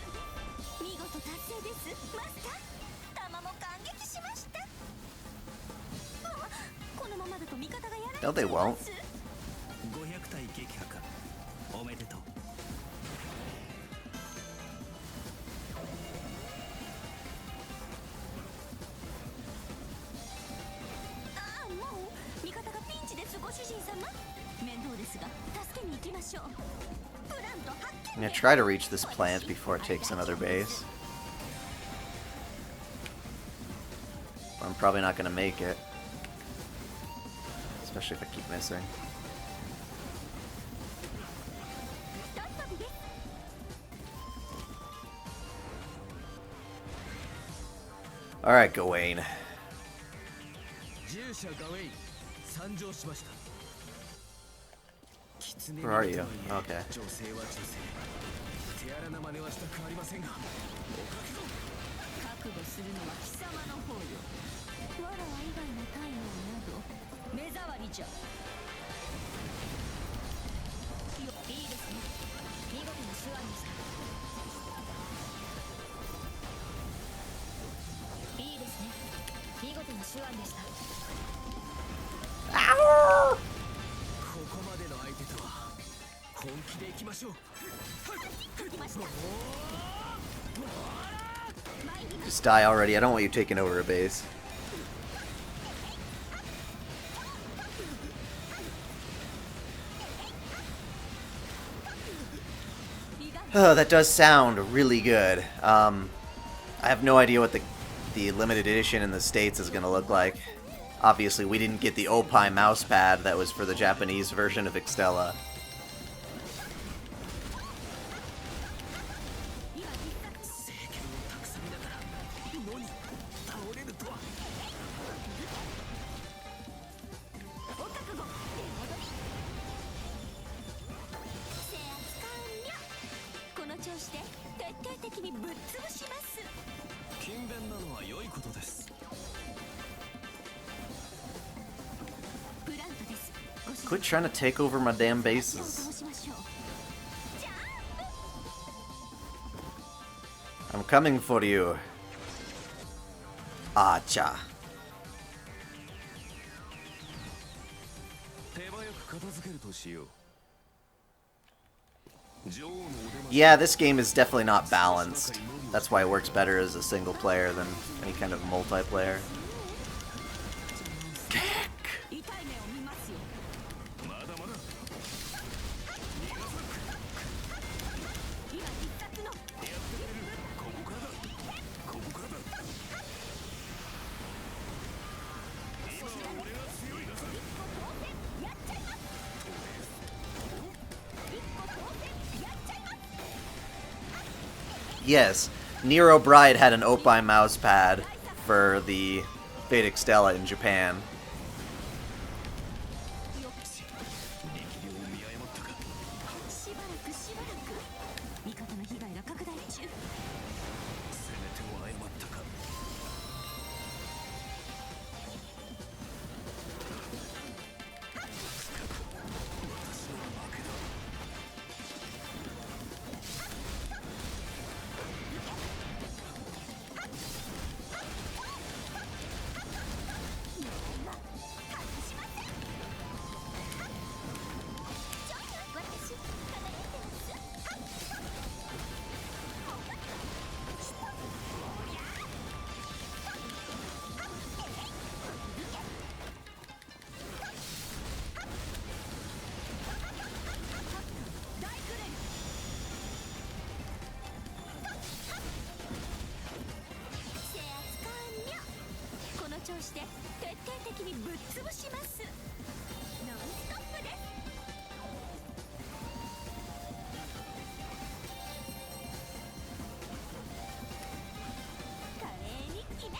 見事達成です、マスター。弾も感激しました。このままだと味方がやられちゃ No, they いま won't. す。500体撃破か。おめでとう。ああ、もう味方がピンチです、ご主人様。面倒ですが助けに行きましょう。プラント発 I'm 見。 gonna try to reach this plant before it takes another base. But I'm probably not gonna make it. Especially if I keep missing. Alright, Gawain. 従者ガウェイ参上しました。狐 Where are you? とはいえ Okay. 女性は女性。手荒な真似はしたくありませんが。覚悟するのは貴様の方よ。わらわ以外の太陽など目障りじゃ。いいですね。見事な手腕でした。いいですね。見事な手腕でした。ここまでの相手とは本気でいきましょう。来ました。 Just die already. I don't want you taking over a base. Oh, that does sound really good. I have no idea what the limited edition in the States is going to look like. Obviously, we didn't get the Opie mousepad that was for the Japanese version of Extella. Quit trying to take over my damn bases. I'm coming for you. Acha. Yeah, this game is definitely not balanced. That's why it works better as a single player than any kind of multiplayer. Yes, Nero Bride had an Opie mousepad for the Fate Extella in Japan. して徹底的にぶっ潰します。ノンストップです。華麗に決め。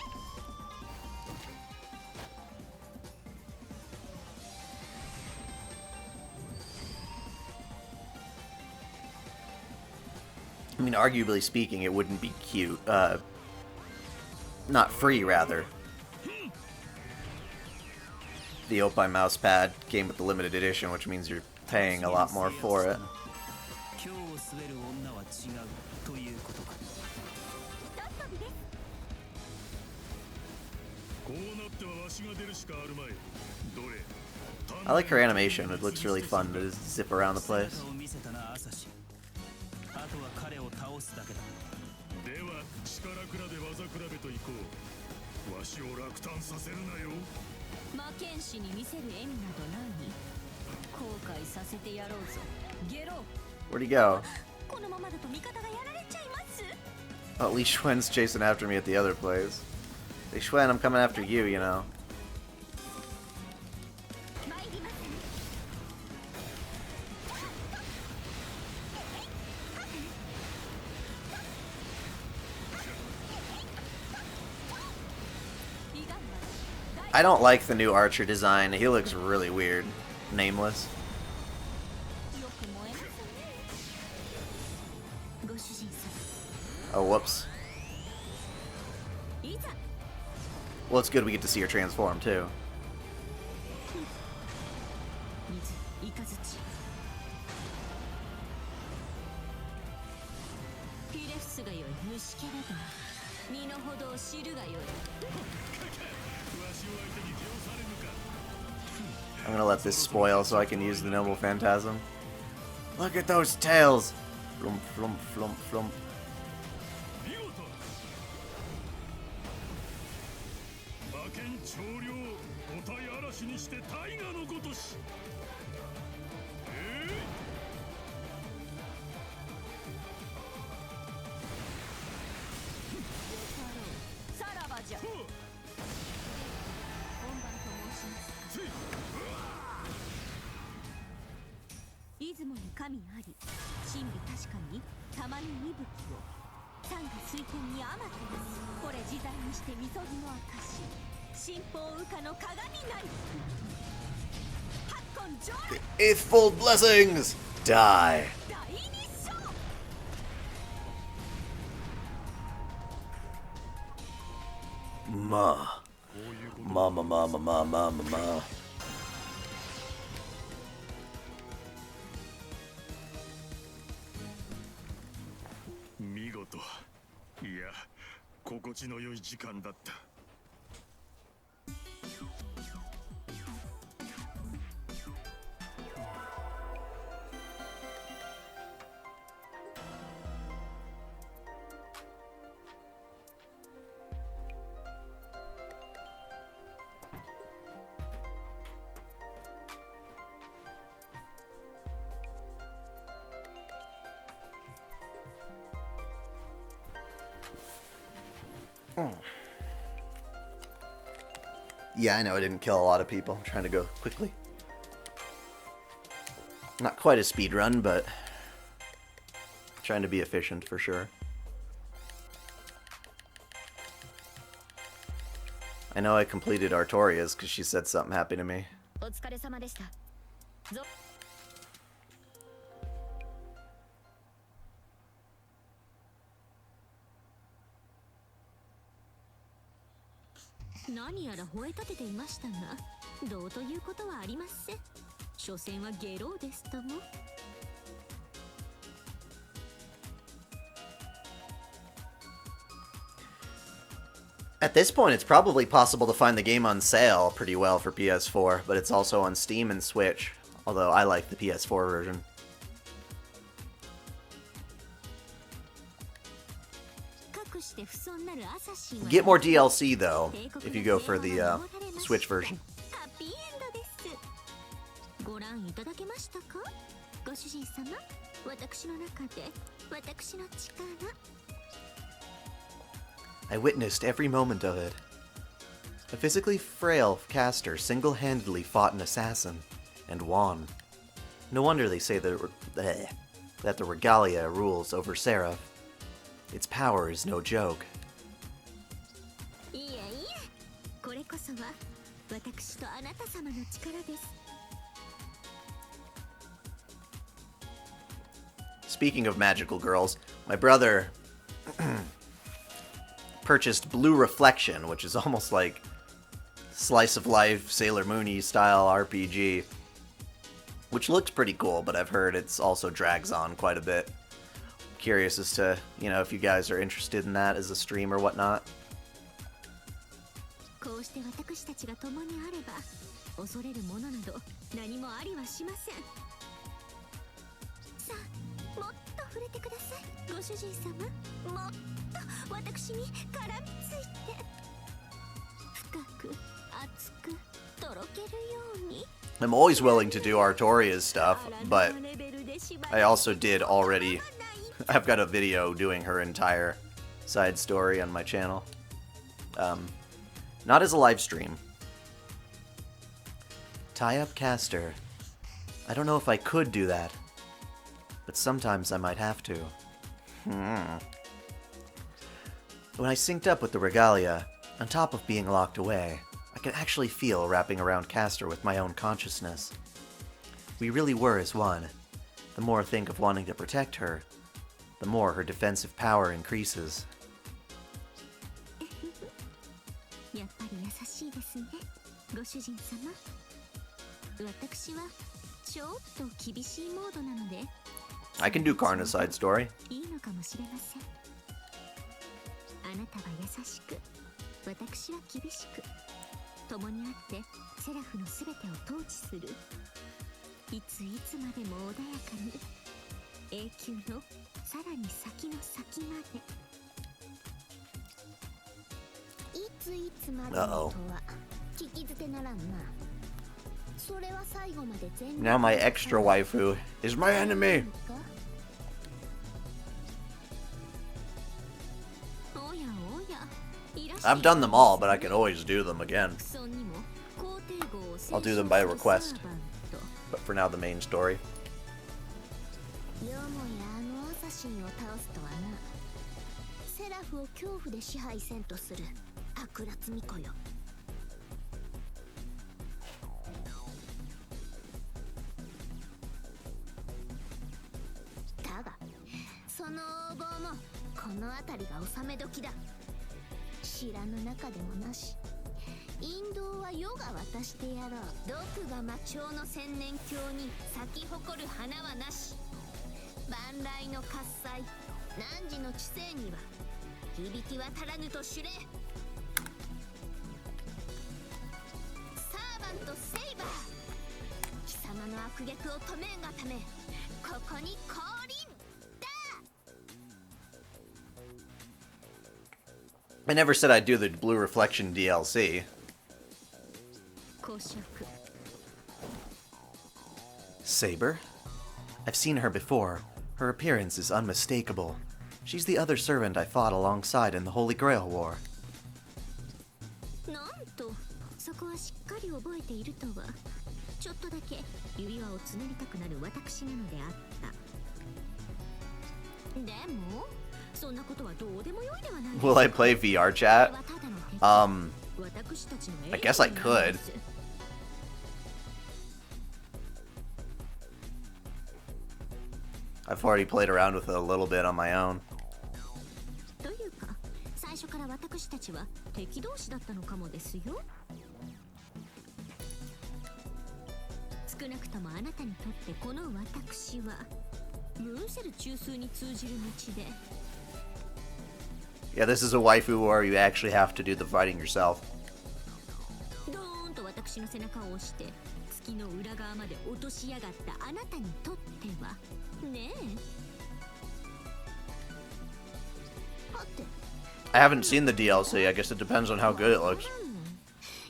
I mean, arguably speaking, it wouldn't be cute. Not free, rather. The Opie mousepad came with the limited edition, which means you're paying a lot more for it. 今日を滑る女は違うということか。こうなってはわしが出るしかあるまい。どれ I like her animation. It looks really fun to zip around the place. 姿を見せたなアサシ。あとは彼を倒すだけだ。では力比べ技比べといこう。わしを落胆させるなよ。魔剣士に見せる笑みなどない。後悔させてやろうぞ。ゲロ。 Where'd he go? このままだと味方がやられちゃいます。 Oh, Li Xuan's chasing after me at the other place. Li Xuan, I'm coming after you, you know. 参ります。 I don't like the new Archer design. He looks really weird. Nameless. よく燃えますね。ご主人様。 Oh, whoops. いざ。 Well, it's good we get to see her transform, too. 水、イカズチ。ピレフスがよい、虫けらだ。身の程を知るがよい。 I'm gonna let this spoil so I can use the Noble Phantasm. Look at those tails! Flump, flump, flump, flump. 魔剣長領五体嵐にして大河のごとし。さらばじゃ。本番と申しますか。出雲に神あり、真理確かにたまに息吹を。山河水天にあまたです。これ自在にしてみそぎの証。信奉羽化の鏡なり。八根上来。 Eighthfold blessings! Die! 大日照。 Ma. Mama, mama, mama, mama, mama. 見事。いや、心地の良い時間だった。Yeah, I know I didn't kill a lot of people. I'm trying to go quickly. Not quite a speed run, but trying to be efficient for sure. I know I completed Artorias because she said something happened to me. お疲れ様でした。ぞ。何やら吠え立てていましたが、どうということはありません。所詮はゲローですとも。 At this point, it's probably possible to find the game on sale pretty well for PS4, but it's also on Steam and Switch, although I like the PS4 version. Get more DLC, though, if you go for the Switch version. ご覧いただけましたか？ご主人様、私の中で私の力。 I witnessed every moment of it. A physically frail caster single-handedly fought an assassin and won. No wonder they say that the regalia rules over Seraph. Its power is no joke. いやいや、これこそは私とあなた様の力です。 Speaking of magical girls, my brother purchased Blue Reflection, which is almost like slice of life Sailor Moon-y style RPG, which looks pretty cool, but I've heard it's also drags on quite a bit. Curious as to, if you guys are interested in that as a stream or whatnot. こうして私たちが共にあれば恐れるものなど何もありはしません。さあ、もっと触れてください、ご主人様。もっと私に絡みついて、深く熱くとろけるように。 I'm always willing to do Artoria's stuff, but I also did already. I've got a video doing her entire side story on my channel. Not as a live stream. Tie up caster. I don't know if I could do that, but sometimes I might have to. When I synced up with the regalia, on top of being locked away, I could actually feel wrapping around Caster with my own consciousness. We really were as one. The more I think of wanting to protect her, the more her defensive power increases. やっぱり優しいですね、ご主人様。私はちょっと厳しいモードなので I can do Karna's side story. いいのかもしれません。あなたは優しく、私は厳しく、共にあってセラフのすべてを統治する。いついつまでも穏やかに、永久のさらに先の先まで。いついつまでのとは聞き捨てならんな。それは最後まで全力 Now my extra waifu is my enemy. おやおや、 I've done them all, but I can always do them again. I'll do them by request. But for now, the main story. よもやあのアサシンを倒すとはな。セラフを恐怖で支配せんとする悪辣巫女よ。だがその横暴もこの辺りが収め時だ。知らぬ中でもなし。引導は世が渡してやろう。毒が魔鳥の千年鏡に咲き誇る花はなし。万来の喝采、汝の知性には響き渡らぬと知れ。サーバントセイバー、貴様の悪逆を止めんがためここに降臨だ。 I never said I'd do the Blue Reflection DLC. Saber? I've seen her before. Her appearance is unmistakable. She's the other servant I fought alongside in the Holy Grail War. なんと、そこはしっかり覚えているとは。ちょっとだけ指輪をつねりたくなる私なのであった。でも、そんなことはどうでもよいではない。 Will I play VR chat? I guess I could. I've already played around with it a little bit on my own. というか、最初から私たちは敵同士だったのかもですよ。少なくともあなたにとってこの私はムーンセル中枢に通じる道で。 Yeah, this is a waifu where you actually have to do the fighting yourself. ドーンと私の背中を押して月の裏側まで落としやがったあなたにとってはねえ。 I haven't seen the DLC. I guess it depends on how good it looks.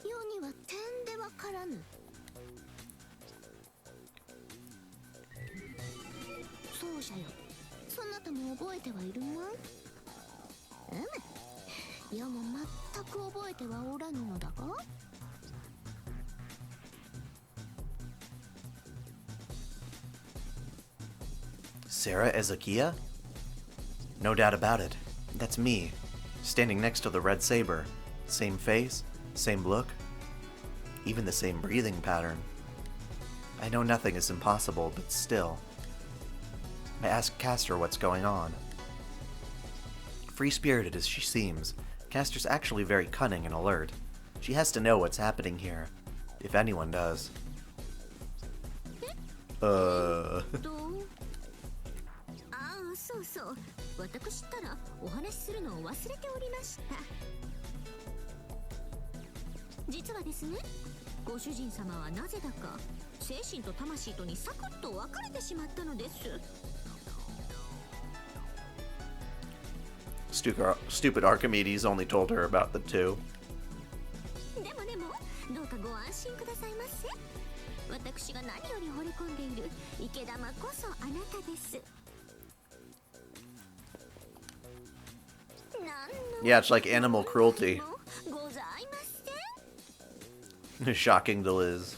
世には点でわからぬ。そうじゃよ。そなたも覚えてはいるまい。いやもう全く覚えてはおらぬのだが。Sarah Ezekiel? No doubt about it. That's me, standing next to the red saber. Same face, same look, even the same breathing pattern. I know nothing is impossible, but still. I ask Castor what's going on. Free-spirited as she seems, Castor's actually very cunning and alert. She has to know what's happening here, if anyone does. そうそう、私ったらお話しするのを忘れておりました。実はですね、ご主人様はなぜだか精神と魂とにサクッと分かれてしまったのです。Stupid Archimedes only told her about the two. でも、どうかご安心くださいませ。私が何より惚れ込んでいる池玉こそあなたです。Yeah, it's like animal cruelty. Shocking to Liz.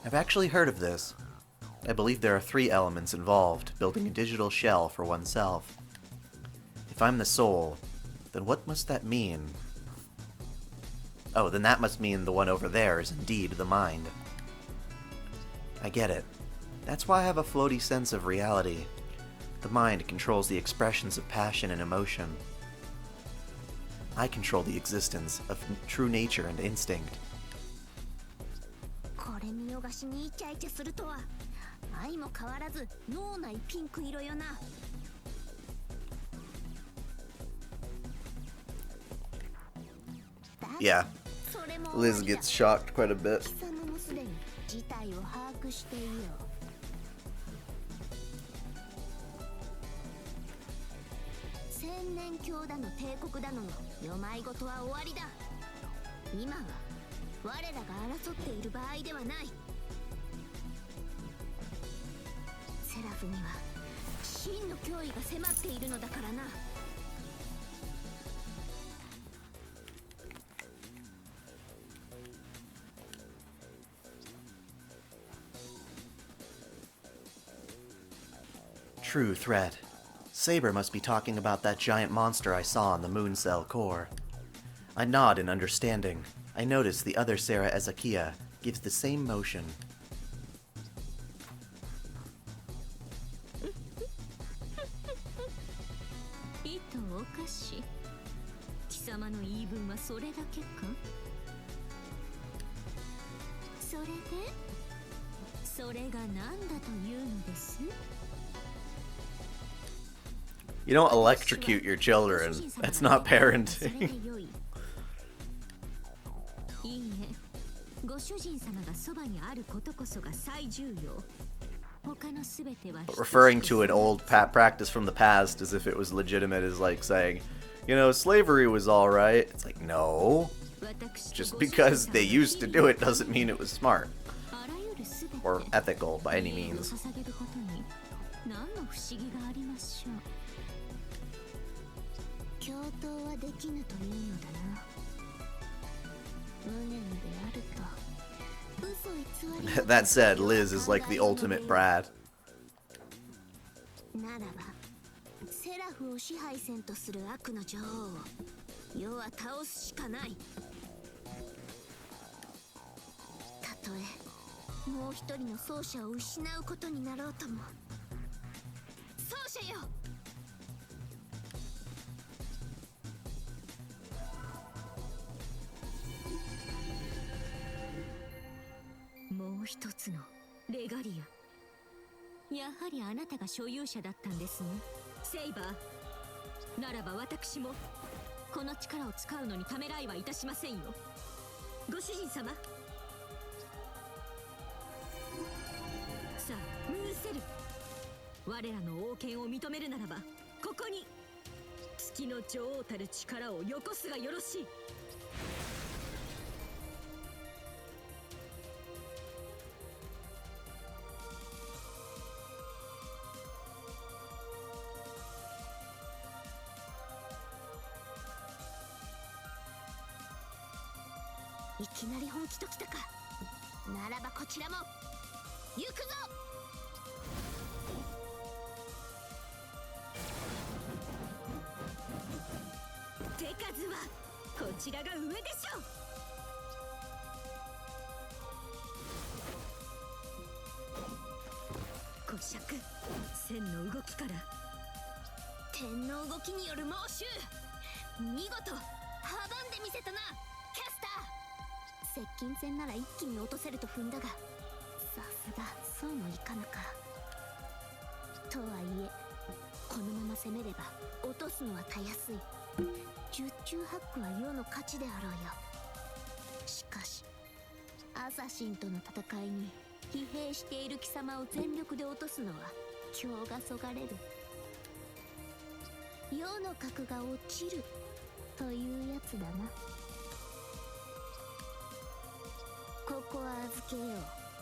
I've actually heard of this. I believe there are 3 elements involved, building a digital shell for oneself. If I'm the soul, then what must that mean? Oh, then that must mean the one over there is indeed the mind. I get it. That's why I have a floaty sense of reality. The mind controls the expressions of passion and emotion. I control the existence of true nature and instinct. これ見よがしにイチャイチャするとは、愛も変わらず脳内ピンク色よな。Yeah, Liz gets shocked quite a bit. 貴様もすでに事態を把握していよう。千年教だの帝国だのの世まいごとは終わりだ。今は我らが争っている場合ではない。セラフには真の脅威が迫っているのだからな。True threat. Saber must be talking about that giant monster I saw on the moon cell core. I nod in understanding. I notice the other Sarah Ezekiel gives the same motion. いとおかし。貴様の言い分はそれだけか。それで、それが何だというのです？ You don't electrocute your children. That's not parenting. いいえ、ご主人様がそばにあることこそが最重要。他のすべては Referring to an old practice from the past as if it was legitimate is like saying, you know, slavery was alright. It's like, no. Just because they used to do it doesn't mean it was smart. Or ethical by any means. 共闘はできぬというのだな。無念であると嘘偽り That said, Liz is like the ultimate brat. ならばセラフを支配せんとする悪の女王を世は倒すしかない。たとえもう一人の奏者を失うことになろうとも。奏者よ、もう一つのレガリア。やはりあなたが所有者だったんですね、セイバー。ならば私もこの力を使うのにためらいはいたしませんよ、ご主人様。さあムーンセル、我らの王権を認めるならばここに月の女王たる力をよこすがよろしい。いきなり本気ときたか。ならばこちらも行くぞ。手数はこちらが上でしょう。古尺線の動きから天の動きによる猛襲、見事阻んでみせたなキャスター。接近戦なら一気に落とせると踏んだが、さすがそうもいかぬか。とはいえこのまま攻めれば落とすのはたやすい。十中八九は世の勝ちであろうよ。しかしアサシンとの戦いに疲弊している貴様を全力で落とすのは今日がそがれる。世の格が落ちるというやつだな。ここは預けよう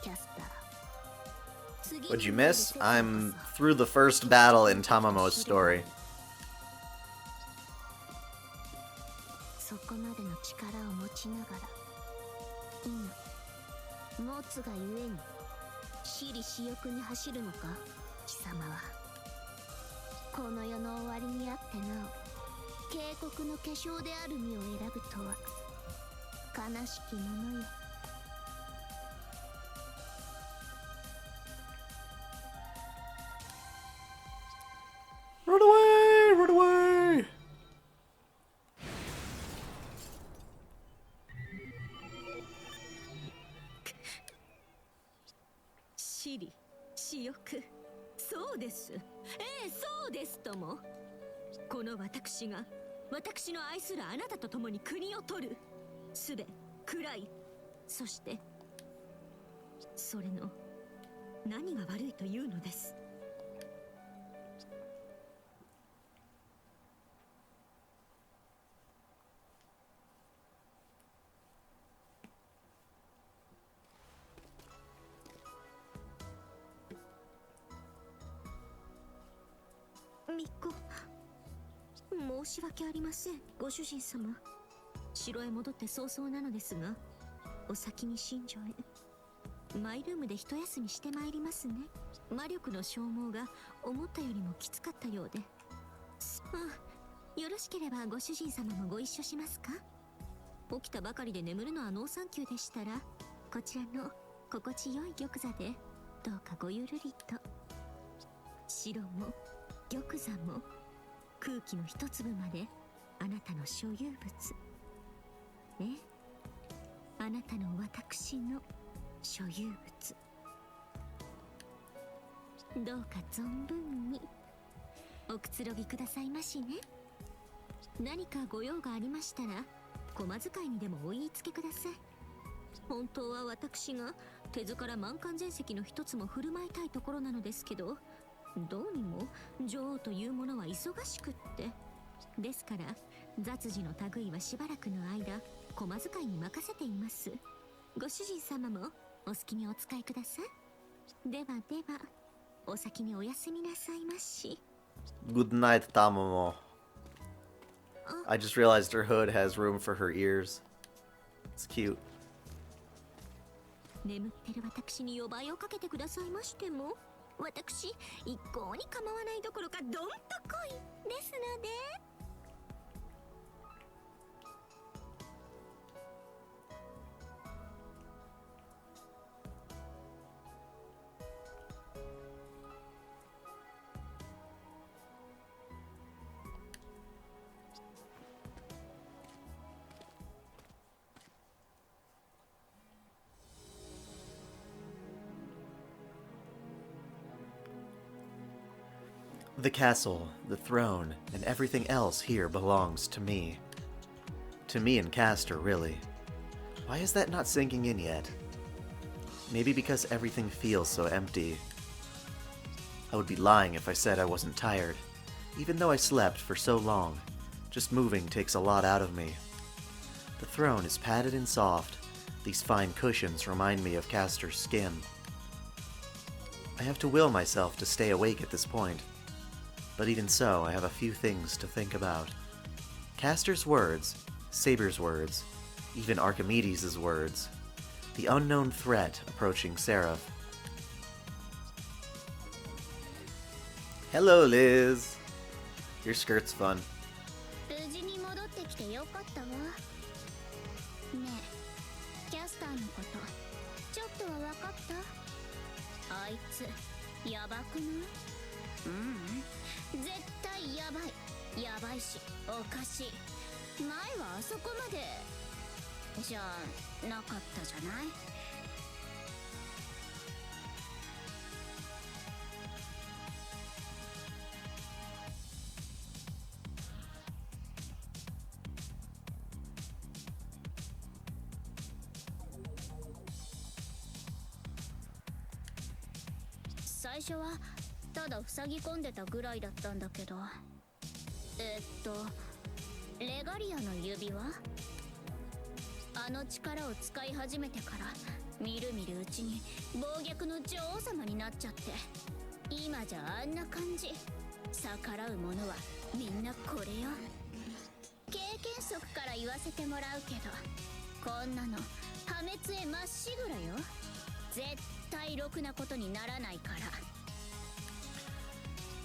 キャスター。 What'd you miss? I'm through the first battle in Tamamo's story. そこまでの力を持ちながら今持つがゆえに私利私欲に走るのか貴様は。この世の終わりにあってなお警告の化粧である身を選ぶとは悲しきものよ。Run away! Run away! 私利私欲、そうです。そうですとも。この私が私の愛するあなたと共に国を取る。すべ暗い、そしてそれの何が悪いというのです。ミコ、申し訳ありませんご主人様。城へ戻って早々なのですが、お先に寝所へ。マイルームで一休みしてまいりますね。魔力の消耗が思ったよりもきつかったようで。よろしければご主人様もご一緒しますか。起きたばかりで眠るのはノーサンキューでしたら、こちらの心地よい玉座でどうかごゆるりと。城も玉座も空気の一粒まであなたの所有物。あなたの私の所有物。どうか存分におくつろぎくださいましね。何かご用がありましたら駒遣いにでもお言いつけください。本当は私が手ずから満漢全席の一つも振る舞いたいところなのですけど、どうにも女王というものは忙しくって。ですから雑事の類はしばらくの間駒遣いに任せています。ご主人様もお好きにお使いください。ではではお先にお休みなさいまし。 Good night, Tamamo. I just realized her hood has room for her ears. It's cute. 眠ってる私に呼ばいをかけてくださいましても、私一向に構わないどころかどんと来いですので。The castle, the throne, and everything else here belongs to me. To me and Castor, really. Why is that not sinking in yet? Maybe because everything feels so empty. I would be lying if I said I wasn't tired, even though I slept for so long. Just moving takes a lot out of me. The throne is padded and soft. These fine cushions remind me of Castor's skin. I have to will myself to stay awake at this point. But even so, I have a few things to think about. Castor's words, Saber's words, even Archimedes' words. The unknown threat approaching Seraph. Hello, Liz. Your skirt's fun. 無事に戻ってきてよかったわ。ねえ、キャスターのことちょっとは分かった？あいつやばくない？絶対やばい。やばいしおかしい。前はあそこまでじゃなかったじゃない？最初はただ塞ぎ込んでたぐらいだったんだけど、レガリアの指輪？あの力を使い始めてからみるみるうちに暴虐の女王様になっちゃって、今じゃあんな感じ。逆らう者はみんなこれよ。経験則から言わせてもらうけど、こんなの破滅へまっしぐらよ。絶対ろくなことにならないから。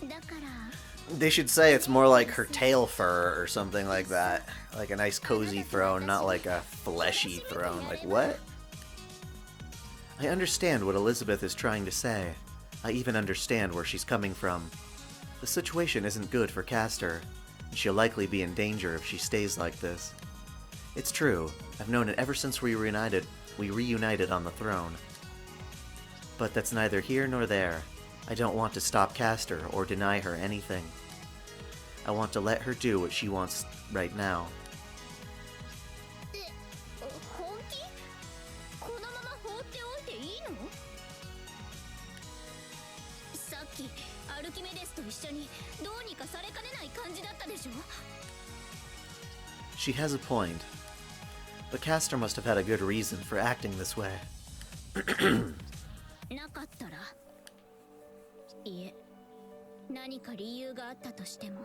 だから They should say it's more like her tail fur or something like that. Like a nice cozy throne, not like a fleshy throne. Like, what? I understand what Elizabeth is trying to say. I even understand where she's coming from. The situation isn't good for Castor, and she'll likely be in danger if she stays like this. It's true, I've known it ever since we reunited on the throne. But that's neither here nor there. I don't want to stop Castor or deny her anything. I want to let her do what she wants right now. 本気？このまま放っておいていいの？さっきアルキメデスと一緒にどうにかされかねない感じだったでしょ？ She has a point. But Castor must have had a good reason for acting this way. なかったら？いえ、何か理由があったとしても、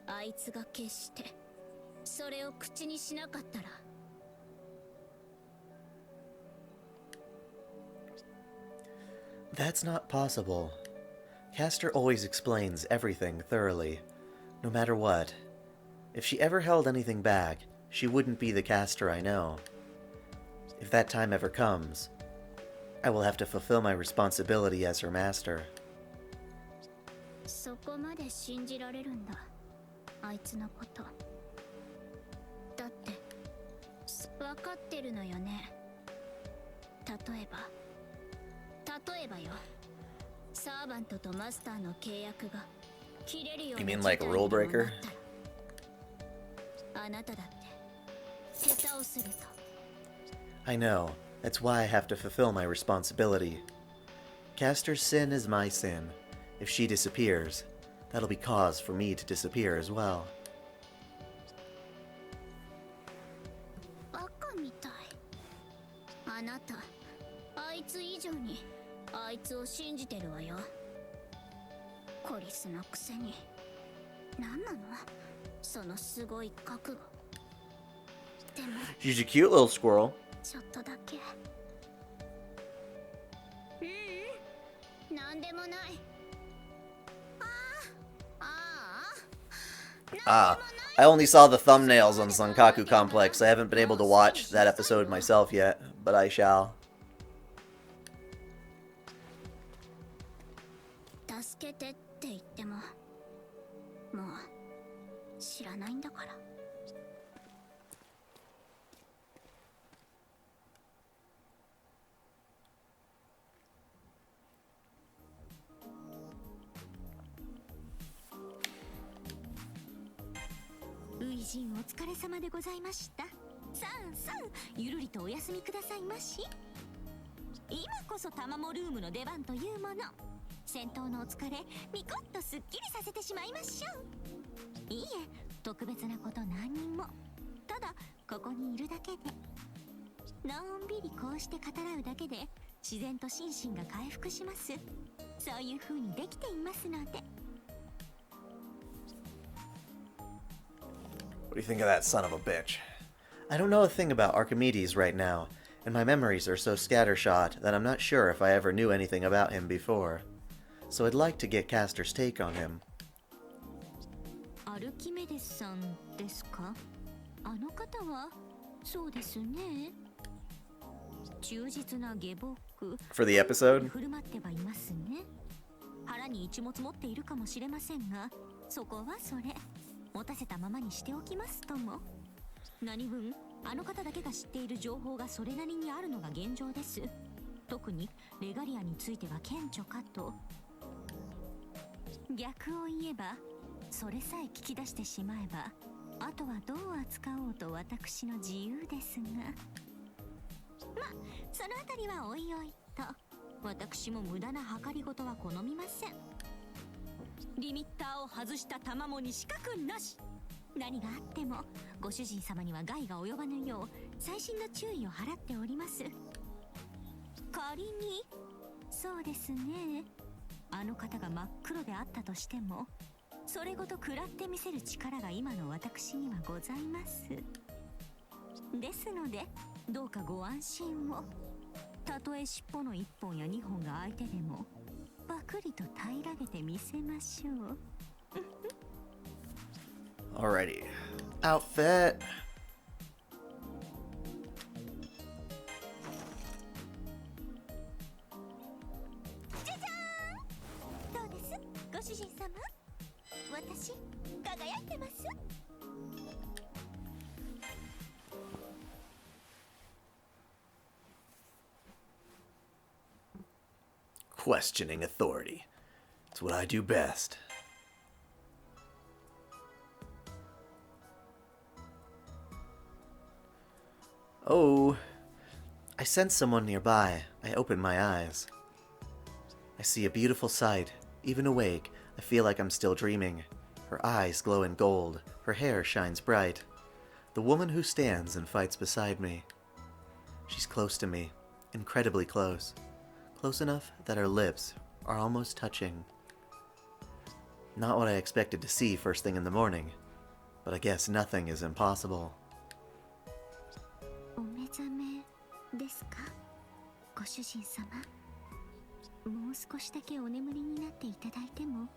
あいつが決してそれを口にしなかったら。That's not possible. Castor always explains everything thoroughly, no matter what. If she ever held anything back, she wouldn't be the Castor I know. If that time ever comes, I will have to fulfill my responsibility as her master. そこまで信じられるんだ、あいつのこと。だって分かってるのよね。例えばよ、サーバントとマスターの契約が切れるような You mean 事 like 態 a に rule でもな breaker? ったら、あなただって下手をすると。 I know. That's why I have to fulfill my responsibility. Castor's sin is my sin. If she disappears, that'll be cause for me to disappear as well. バカみたい。あなた、あいつ以上にあいつを信じてるわよ。コリスのくせに。何なの？そのすごい覚悟。でも She's a cute little squirrel. ちょっとだけ。なんでもない。Ah, I only saw the thumbnails on Sankaku Complex. I haven't been able to watch that episode myself yet, but I shall. 助けてって言っても、もう知らないんだから。初陣お疲れ様でございました。さあゆるりとお休みくださいまし。今こそタマモルームの出番というもの。戦闘のお疲れニコッとすっきりさせてしまいましょう。いいえ、特別なこと何にも。ただここにいるだけで、のんびりこうして語らうだけで自然と心身が回復します。そういう風にできていますので。What do you think of that son of a bitch? I don't know a thing about Archimedes right now, and my memories are so scattershot that I'm not sure if I ever knew anything about him before. So I'd like to get Castor's take on him. アルキメデスさんですか？あの方はそうですね。忠実な下僕 For the episode? 振る舞ってはいますね。腹に一物持っているかもしれませんが、そこはそれ持たせたままにしておきますとも。何分あの方だけが知っている情報がそれなりにあるのが現状です。特にレガリアについては顕著かと。逆を言えばそれさえ聞き出してしまえば、あとはどう扱おうと私の自由ですが、まあそのあたりはおいおいと。私も無駄な計りごとは好みません。リミッターを外した玉もに死角なし。何があってもご主人様には害が及ばぬよう細心の注意を払っております。仮にそうですね、あの方が真っ黒であったとしても、それごと食らってみせる力が今の私にはございます。ですのでどうかご安心を。たとえ尻尾の1本や2本が相手でもバクリと平らげてみせましょう。Alrighty. Outfit. どうです、ご主人様。私輝いてます。Questioning authority. It's what I do best. Oh, I sense someone nearby. I open my eyes. I see a beautiful sight. Even awake, I feel like I'm still dreaming. Her eyes glow in gold. Her hair shines bright. The woman who stands and fights beside me. She's close to me, incredibly close. Close enough that our lips are almost touching. Not what I expected to see first thing in the morning, but I guess nothing is impossible. お目覚めですか、ご主人様。もう少しだけお眠りになっていただいても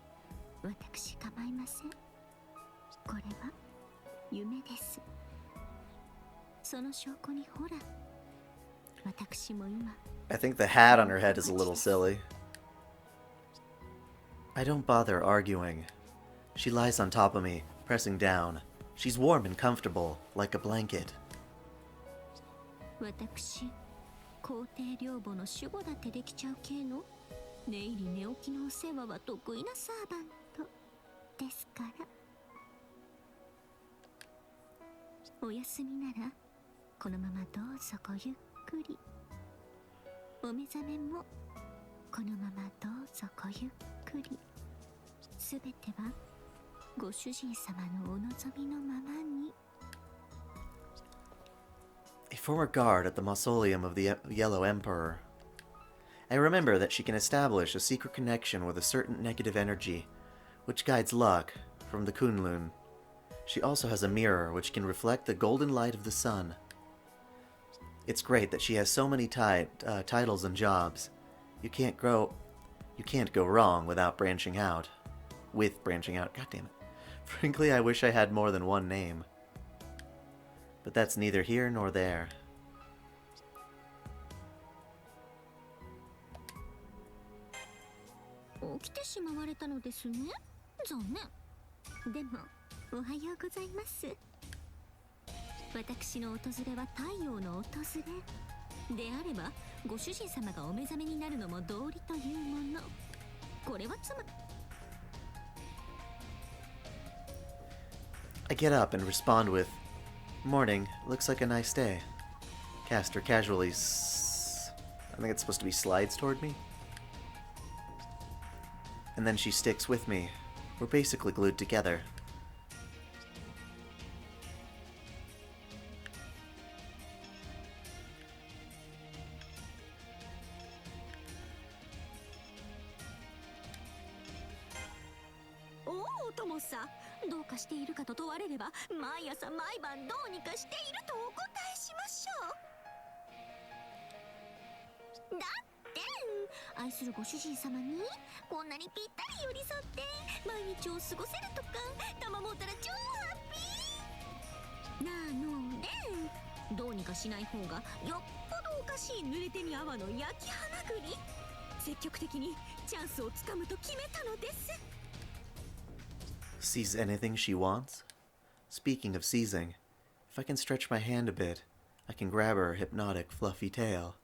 私構いません。これは夢です。その証拠にほら、私も今 I think the hat on her head is a little silly. I don't bother arguing. She lies on top of me, pressing down. She's warm and comfortable, like a blanket. 私、皇帝寮母の守護だってできちゃう系の寝入り寝起きのお世話は得意なサーバントですから。お休みならこのままどうぞごゆっくり。お目覚めもこのままどうぞごゆっくり。すべてはご主人様のお望みのままに。A former guard at the mausoleum of the Yellow Emperor. I remember that she can establish a secret connection with a certain negative energy, which guides luck from the Kunlun. She also has a mirror which can reflect the golden light of the sun. It's great that she has so many titles and jobs. You can't go wrong without branching out. With branching out, god damn it. Frankly, I wish I had more than one name. But that's neither here nor there. 起きてしまわれたのですね。残念。でもおはようございます。私の訪れは太陽の訪れであれば、ご主人様がお目覚めになるのも道理というもの。これはつまり I get up and respond with, "Morning, looks like a nice day." Castor casually I think it's supposed to be slides toward me. And then she sticks with me. We're basically glued together. もさ、どうかしているかと問われれば、毎朝毎晩どうにかしているとお答えしましょう。だって愛するご主人様にこんなにぴったり寄り添って毎日を過ごせるとか賜もったら超ハッピーなので、どうにかしない方がよっぽどおかしい濡れ手に泡の焼き花栗、積極的にチャンスをつかむと決めたのです。 Seize anything she wants? Speaking of seizing, if I can stretch my hand a bit, I can grab her hypnotic, fluffy tail.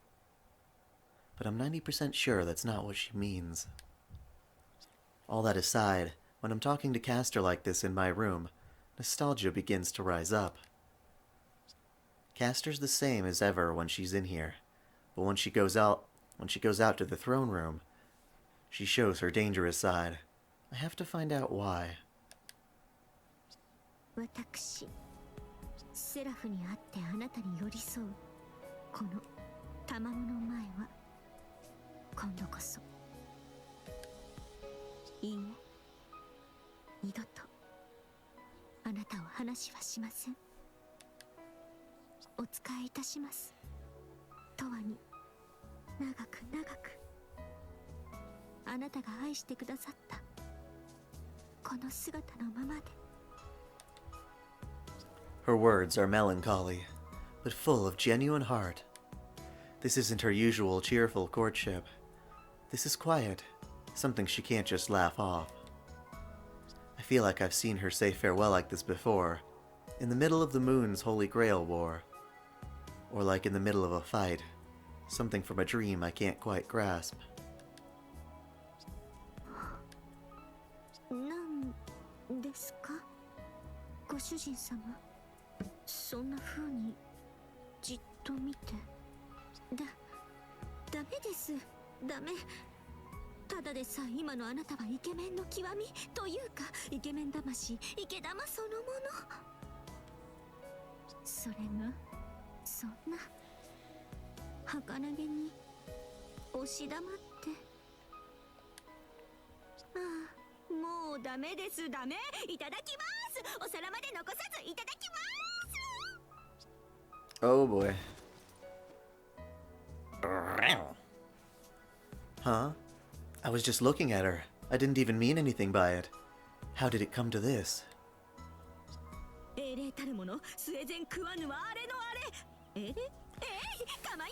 But I'm 90% sure that's not what she means. All that aside, when I'm talking to Castor like this in my room, nostalgia begins to rise up. Castor's the same as ever when she's in here, but when she goes out to the throne room, she shows her dangerous side. I have to find out why. 私、セラフに会ってあなたに寄り添うこの賜物の前は今度こそ、いいえ、二度とあなたを話はしません。お仕えいたします。永遠に長く長くあなたが愛してくださったこの姿のままで。 Her words are melancholy, but full of genuine heart. This isn't her usual cheerful courtship. This is quiet, something she can't just laugh off. I feel like I've seen her say farewell like this before, in the middle of the moon's Holy Grail war. Or like in the middle of a fight, something from a dream I can't quite grasp. なんですか、ご主人様。そんな風にじっと見て。ダメです。ダメ。ただでさえ今のあなたはイケメンの極みというか、イケメン魂、イケ玉そのもの。それがそんな儚げに押し玉って。ああ、もうダメです。ダメ。いただきます。お皿まで残さずいただきます。 Oh boy. Huh? I was just looking at her. I didn't even mean anything by it. How did it come to this? 英霊たるもの、スエゼン食わぬはあれのあれ。構い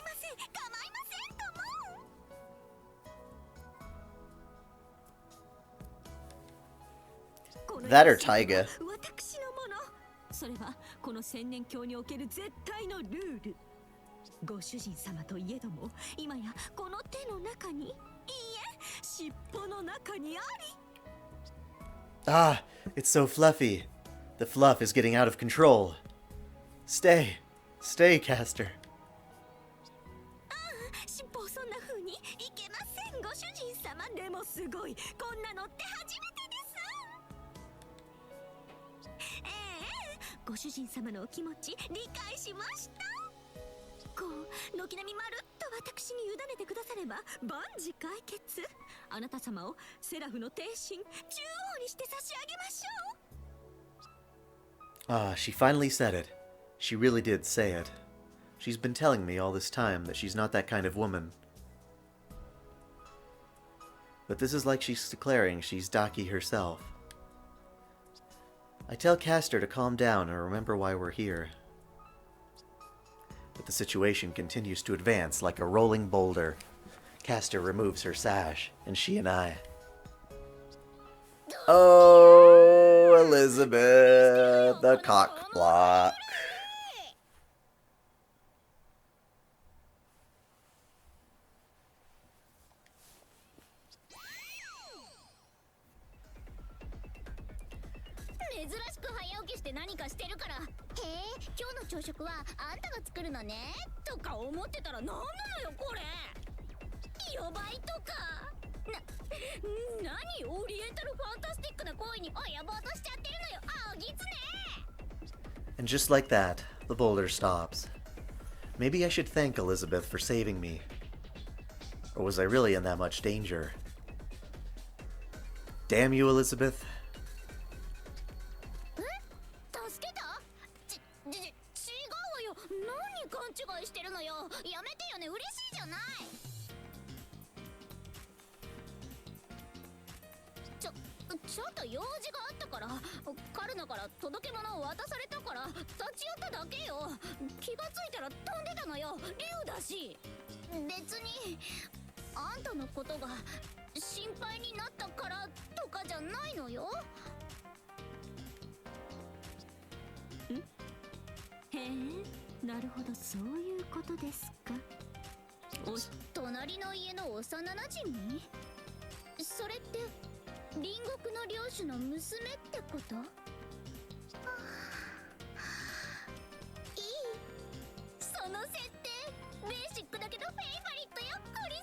ません、構いませんとも。 That or Taiga. 私のもの。それはこの千年教における絶対のルール。ご主人様といえども、今やこの手の中に、いいえ、尻尾の中にあり。 Ah, it's so fluffy. The fluff is getting out of control. Stay, Castor. 尻尾をそんな風にいけません、ご主人様。でもすごい、こんなのって初めてです。ご主人様のお気持ち理解しました。こう軒並みまるっと私に委ねてくだされば万事解決。あなた様をセラフの帝神中央にして差し上げましょう。 Ah, she finally said it. She really did say it. She's been telling me all this time that she's not that kind of woman. But this is like she's declaring she's Daki herself. I tell Castor to calm down and remember why we're here. But the situation continues to advance like a rolling boulder. Castor removes her sash, and she and I... Oh, Elizabeth, the cock block. 珍しく早起きして何かしてるから。へえ、今日の朝食はあんたが作るのねとか思ってたら、なんなのよこれ。呼ばいとか。何オリエンタルファンタスティックな恋に及ぼうとしちゃってるのよ、あぎつね。 And just like that, the boulder stops. Maybe I should thank Elizabeth for saving me. Or was I really in that much danger? Damn you, Elizabeth. 勘違いしてるのよ。やめてよね、嬉しいじゃない。ちょっと用事があったから、カルナから届け物を渡されたから立ち寄っただけよ。気がついたら飛んでたのよ。竜だし。別にあんたのことが心配になったからとかじゃないのよ。へえ、なるほど、そういうことですか。隣の家の幼なじみ？それって隣国の領主の娘ってこと？いい、その設定ベーシックだけどフェイバリットよ、クリ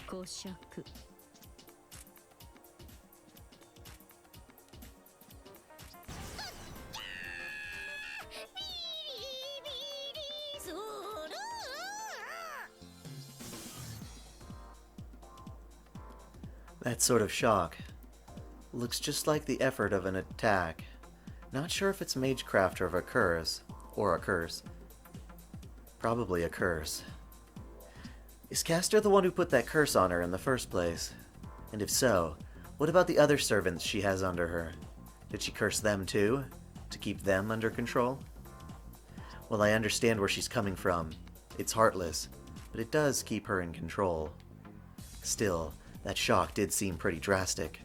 ス。公爵。That sort of shock looks just like the effort of an attack. Not sure if it's magecraft or a curse. Probably a curse. Is Castor the one who put that curse on her in the first place? And if so, what about the other servants she has under her? Did she curse them too? To keep them under control? Well, I understand where she's coming from. It's heartless, but it does keep her in control. Still, that shock did seem pretty drastic.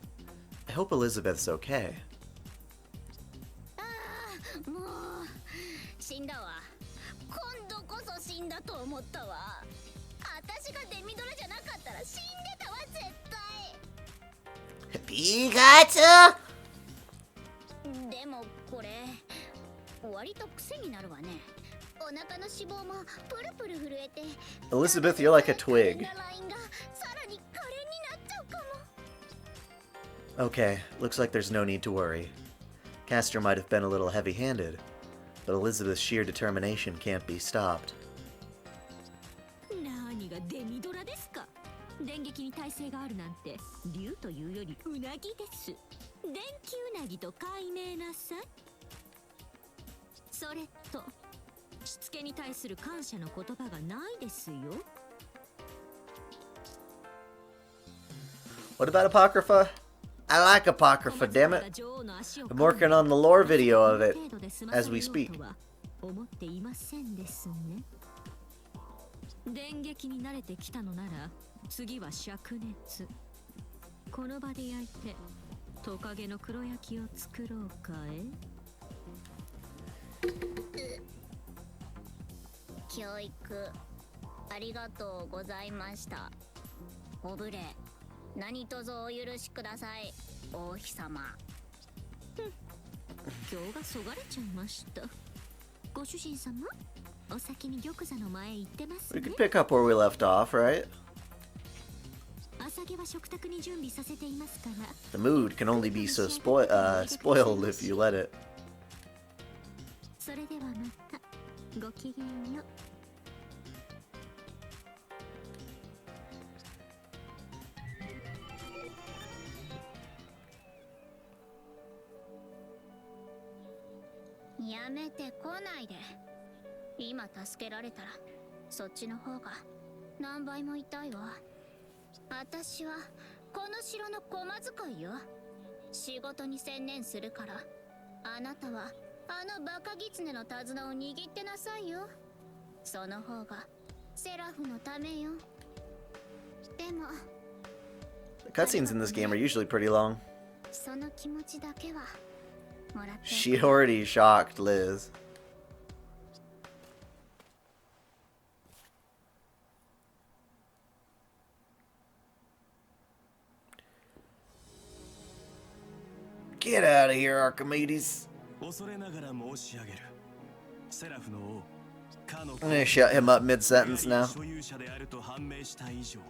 I hope Elizabeth's okay. もう死んだわ。今度こそ死んだと思ったわ。私がデミドラじゃなかったら死んでたわ、絶対。ピカチュウ！でもこれ割と癖になるわね。お腹の脂肪もプルプル震えて。Elizabeth, you're like a twig. Okay, looks like there's no need to worry. Castor might have been a little heavy-handed, but Elizabeth's sheer determination can't be stopped. 何がデミドラですか。電撃に耐性があるなんて竜というよりウナギです。電気ウナギと解明なさい。それとしつけに対する感謝の言葉がないですよ。 What about Apocrypha? I like Apocrypha, damn it. I'm working on the lore video of it as we speak. 思っていませんですね。電撃に慣れてきたのなら次は灼熱。この場で焼いてトカゲの黒焼きを作ろうかえ。教育ありがとうございました。お無礼何卒お許しください、王妃様。今日がそがれちゃいました。ご主人様、お先に玉座の前へ行ってますね。 We could pick up where we left off, right? 朝毛は食卓に準備させていますから。 The mood can only be so spoiled if you let it. それではまたごきげんよう。やめてこないで。今助けられたらそっちの方が何倍も痛いわ。私はこの城の駒使いよ。仕事に専念するから。あなたはあのバカギツネの手綱を握ってなさいよ。その方がセラフのためよ。でも The cutscenes in this game are usually pretty long. その気持ちだけはもらって。 She already shocked Liz. Get out of here, Archimedes. 恐れながら申し上げる。セラフの王、かの I'm gonna shut him up mid-sentence now. 所有者であると判明した以上、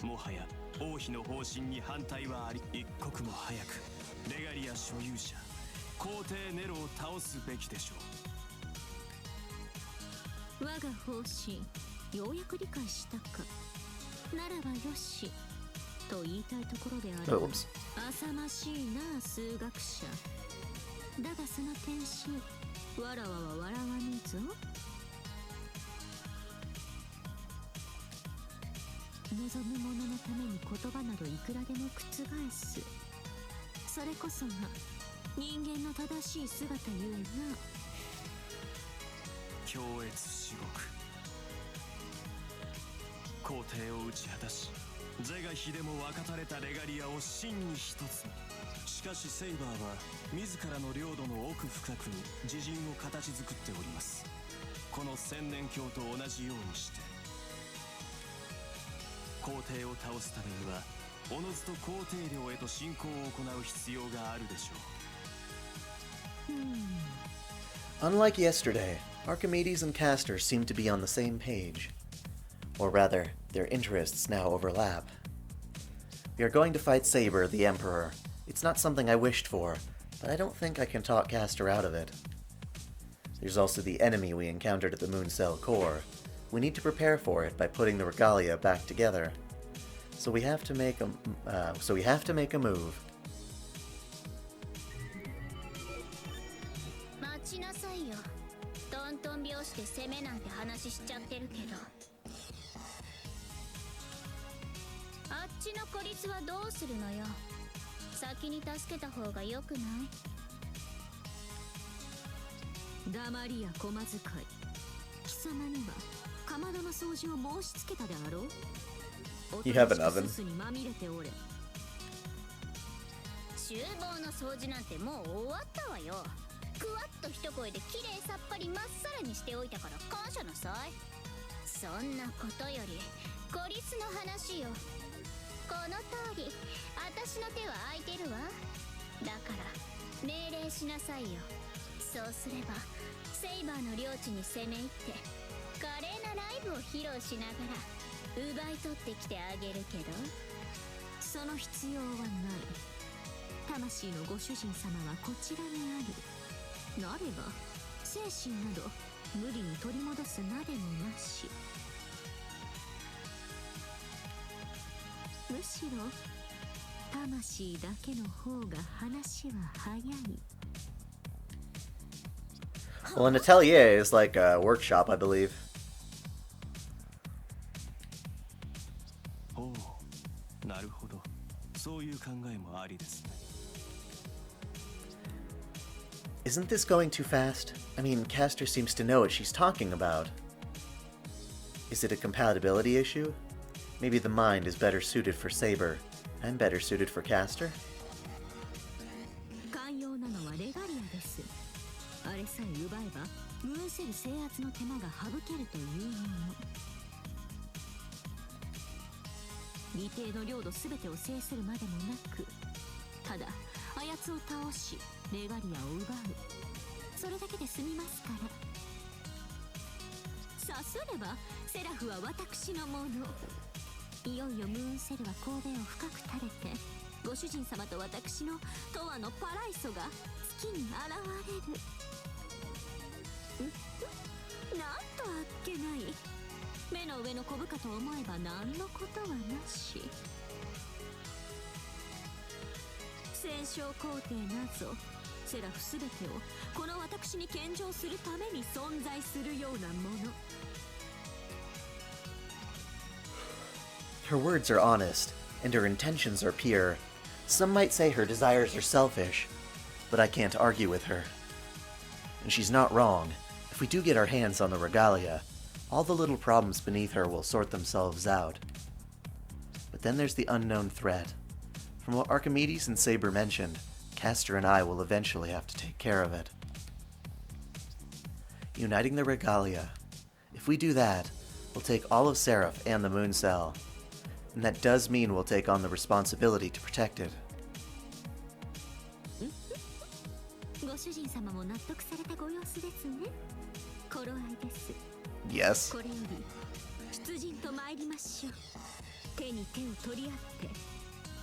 もはや王妃の方針に反対はあり、一刻も早くレガリア所有者、皇帝ネロを倒すべきでしょ我が方針、ようやく理解したか。ならばよしと言いたいところである。Oops. 浅ましいな数学者。だがその天真わらわは笑わぬぞ。望む者のために言葉などいくらでも覆す、それこそが人間の正しい姿ゆえな。強越至極、皇帝を打ち果たし是が非でも分かたれたレガリアを真に一つに。しかしセイバーは自らの領土の奥深くに自陣を形作っております。この千年鏡と同じようにして皇帝を倒すためにはおのずと皇帝領へと侵攻を行う必要があるでしょう。Unlike yesterday, Archimedes and Castor seem to be on the same page. Or rather, their interests now overlap. We are going to fight Saber, the Emperor. It's not something I wished for, but I don't think I can talk Castor out of it. There's also the enemy we encountered at the Moon Cell core. We need to prepare for it by putting the regalia back together. So we have to make a move. 待ちなさいよ。トントン拍子で攻めなんて話しちゃってるけど。あっちの孤立はどうするのよ。先に助けた方がよくない？黙りや小間使い。貴様にはかまどの掃除を申し付けたであろう。 You have an oven. 厨房の掃除なんてもう終わったわよ。クワッと一声できれいさっぱりまっさらにしておいたから感謝なさい。そんなことより孤立の話よ。この通り私の手は空いてるわ。だから命令しなさいよ。そうすればセイバーの領地に攻め入って華麗なライブを披露しながら奪い取ってきてあげるけど。その必要はない。魂のご主人様はこちらにある。なれば精神など無理に取り戻すまでもなし。むしろ魂だけの方が話は早い。 Well, an atelier is like a workshop, I believe. おお、なるほど。そういう考えもありですね。Isn't this going too fast? I mean, Castor seems to know what she's talking about. Is it a compatibility issue? Maybe the mind is better suited for Saber. I'm better suited for Castor? 寛容なのはレガリアです。あれさえ奪えばムーンセル制圧の手間が省けるというもの。未定の領土すべてを制するまでもなく、ただあやつを倒しレガリアを奪う、それだけで済みますから。さすればセラフは私のもの。いよいよムーンセルは神戸を深く垂れて、ご主人様と私の永遠のパライソが月に現れる。なんとあっけない。目の上の小部下と思えば何のことはなし。戦勝皇帝なぞセラフすべてをこの私に献上するために存在するようなもの。Her words are honest, and her intentions are pure. Some might say her desires are selfish, but I can't argue with her. And she's not wrong. If we do get our hands on the regalia, all the little problems beneath her will sort themselves out. But then there's the unknown threat. From what Archimedes and Saber mentioned, Castor and I will eventually have to take care of it. Uniting the regalia. If we do that, we'll take all of Seraph and the Moon Cell. And that does mean we'll take on the responsibility to protect it. ご主人様も納得されたご様子ですね。頃合いです。Yes. これより出陣と参りましょう。手に手を取り合って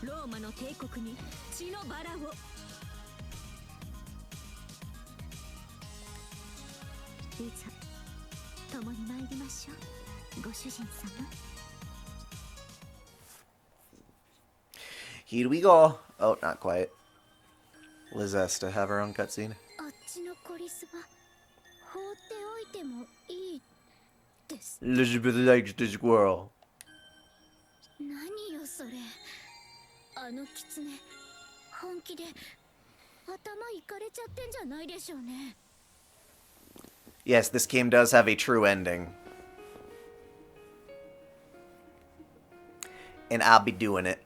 ローマの帝国に血のバラを。いざ共に参りましょう、ご主人様。Here we go. Oh, not quite. Lizeste to have her own cutscene. あっちのコリスは放っておいてもいいです。 Elizabeth likes the squirrel. 何よそれ。あのキツネ本気で頭いかれちゃってんじゃないでしょうね。 Yes, this game does have a true ending. And I'll be doing it.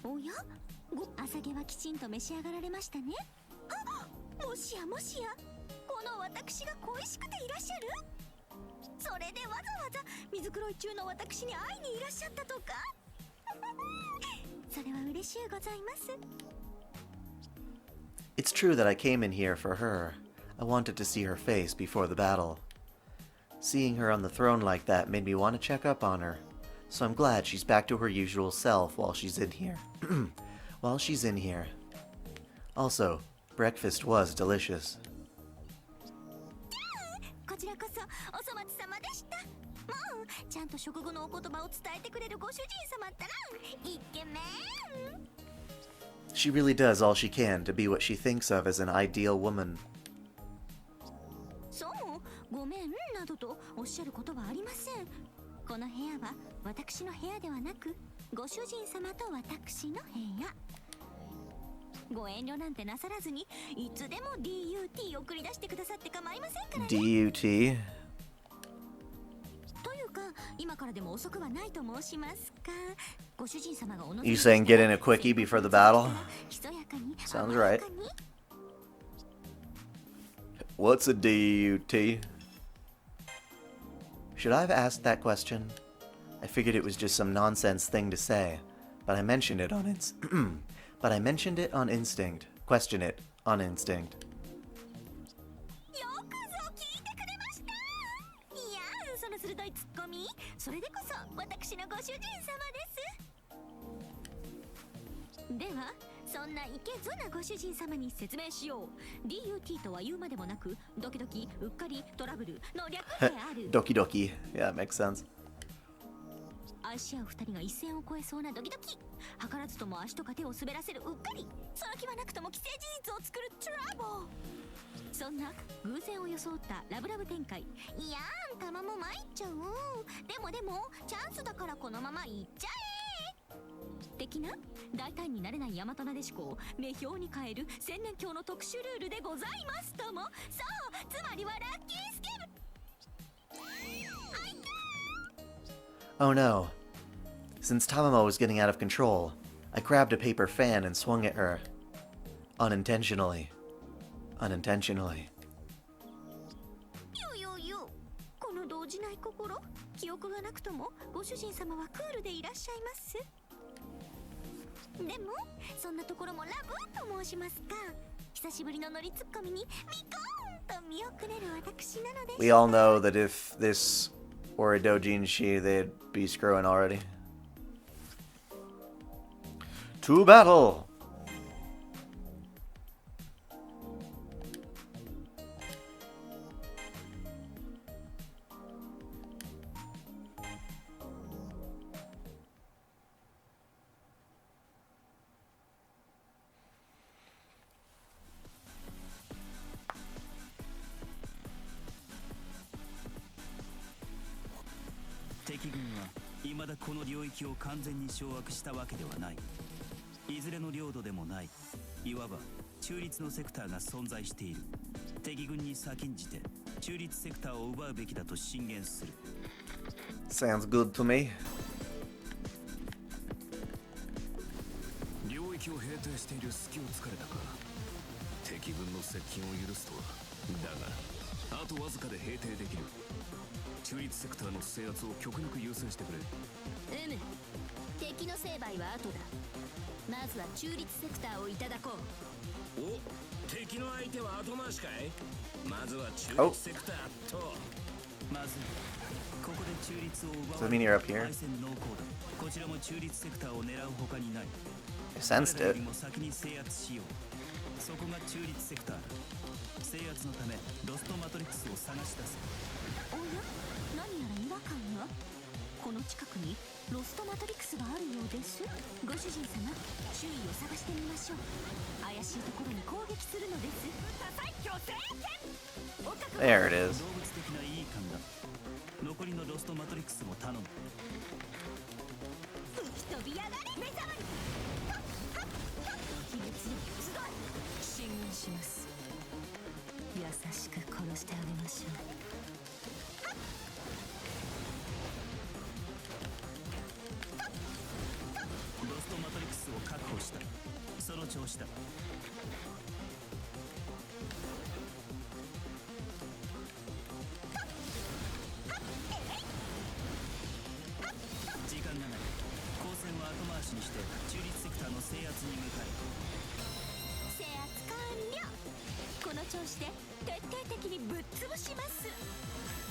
Oh yeah? 朝毛はきちんと召し上がられましたね。あ、もしやもしや、この私が恋しくていらっしゃる？それでわざわざ水黒い中の私に会いにいらっしゃったとか？それは嬉しゅうございます。 It's true that I came in here for her. I wanted to see her face before the battle. Seeing her on the throne like that made me want to check up on her. So I'm glad she's back to her usual self while she's in here. While she's in here. Also, breakfast was delicious. こちらこそお粗末様でした。もうちゃんと食後のお言葉を伝えてくれるご主人様ったらイケメン。 She really does all she can to be what she thinks of as an ideal woman. そう、ごめんなどとおっしゃることはありません。この部屋は私の部屋ではなく、ご主人様と私の部屋。ご遠慮なんてなさらずに、いつでも DUT を繰り出してくださって構いませんからね。 DUT? というか、今からでも遅くはないと申しますか。ご主人様がお望み You saying get in a quickie before the battle? ひそやかに Sounds 甘や right. かに。 What's a DUT? Should I have asked that question? I figured it was just some nonsense thing to say, but I mentioned it on but I mentioned it on instinct. Question it on instinct. よくぞ聞いてくれました。いやー、その鋭いツッコミ、それでこそ私のご主人様です。では、そんないけずなご主人様に説明しよう。 DUT とは言うまでもなく、ドキドキ、うっかり、トラブルの略である。 Doki doki. Yeah, makes sense. 愛し合う二人が一線を越えそうなドキドキ、図らずとも足とか手を滑らせるうっかり、その気はなくとも既成事実を作るトラボ。そんな偶然を装ったラブラブ展開。いやーん、玉も参っちゃう。でもチャンスだからこのままいっちゃえ的な大胆になれない大和なでしこを目標に変える千年教の特殊ルールでございますとも。そう、つまりはラッキースケブ。 Oh no. Since Tamamo was getting out of control, I grabbed a paper fan and swung at her. Unintentionally. よ、この動じない心、記憶がなくともご主人様はクールでいらっしゃいます。でもそんなところもラブと申しますか。久しぶりのノリツッコミにミコーンと見送れる私なので。 We all know that if this were a doujinshi, they'd be screwing already. To battle!敵軍は未だこの領域を完全に掌握したわけではない。いずれの領土でもない、いわば中立のセクターが存在している。敵軍に先んじて中立セクターを奪うべきだと進言する。 Sounds good to me. 領域を平定している隙を突かれたか。敵軍の接近を許すとは。だがあとわずかで平定できる。中立セクターの制圧を極力優先してくれ。敵の成敗は後だ。まずは中立セクターをいただこう。お、敵の相手は後回しかい。まずは中立セクターと。まずここで中立を奪 So わ I mean you're up here? 敗戦濃厚だ。こちらも中立セクターを狙う他にない。 I sensed 彼らよ it. りも先に制圧しよう。そこが中立セクターだ。制圧のためロストマトリックスを探し出せ。おや、何やら違和感が。この近くにロストマトリックスがあるようです。ご主人様、周囲を探してみましょう。怪しいところに攻撃するのです。多彩巨聖剣。 There it is. 動物的ないい感だ。残りのロストマトリックスも頼む。吹き飛び上がれ目覚まり。秘密に集い。進軍します。優しく殺してあげましょう。ロストマトリックスを確保した。その調子だ。時間がない。光線は後回しにして中立セクターの制圧に向かえ。制圧完了。この調子で徹底的にぶっ潰します。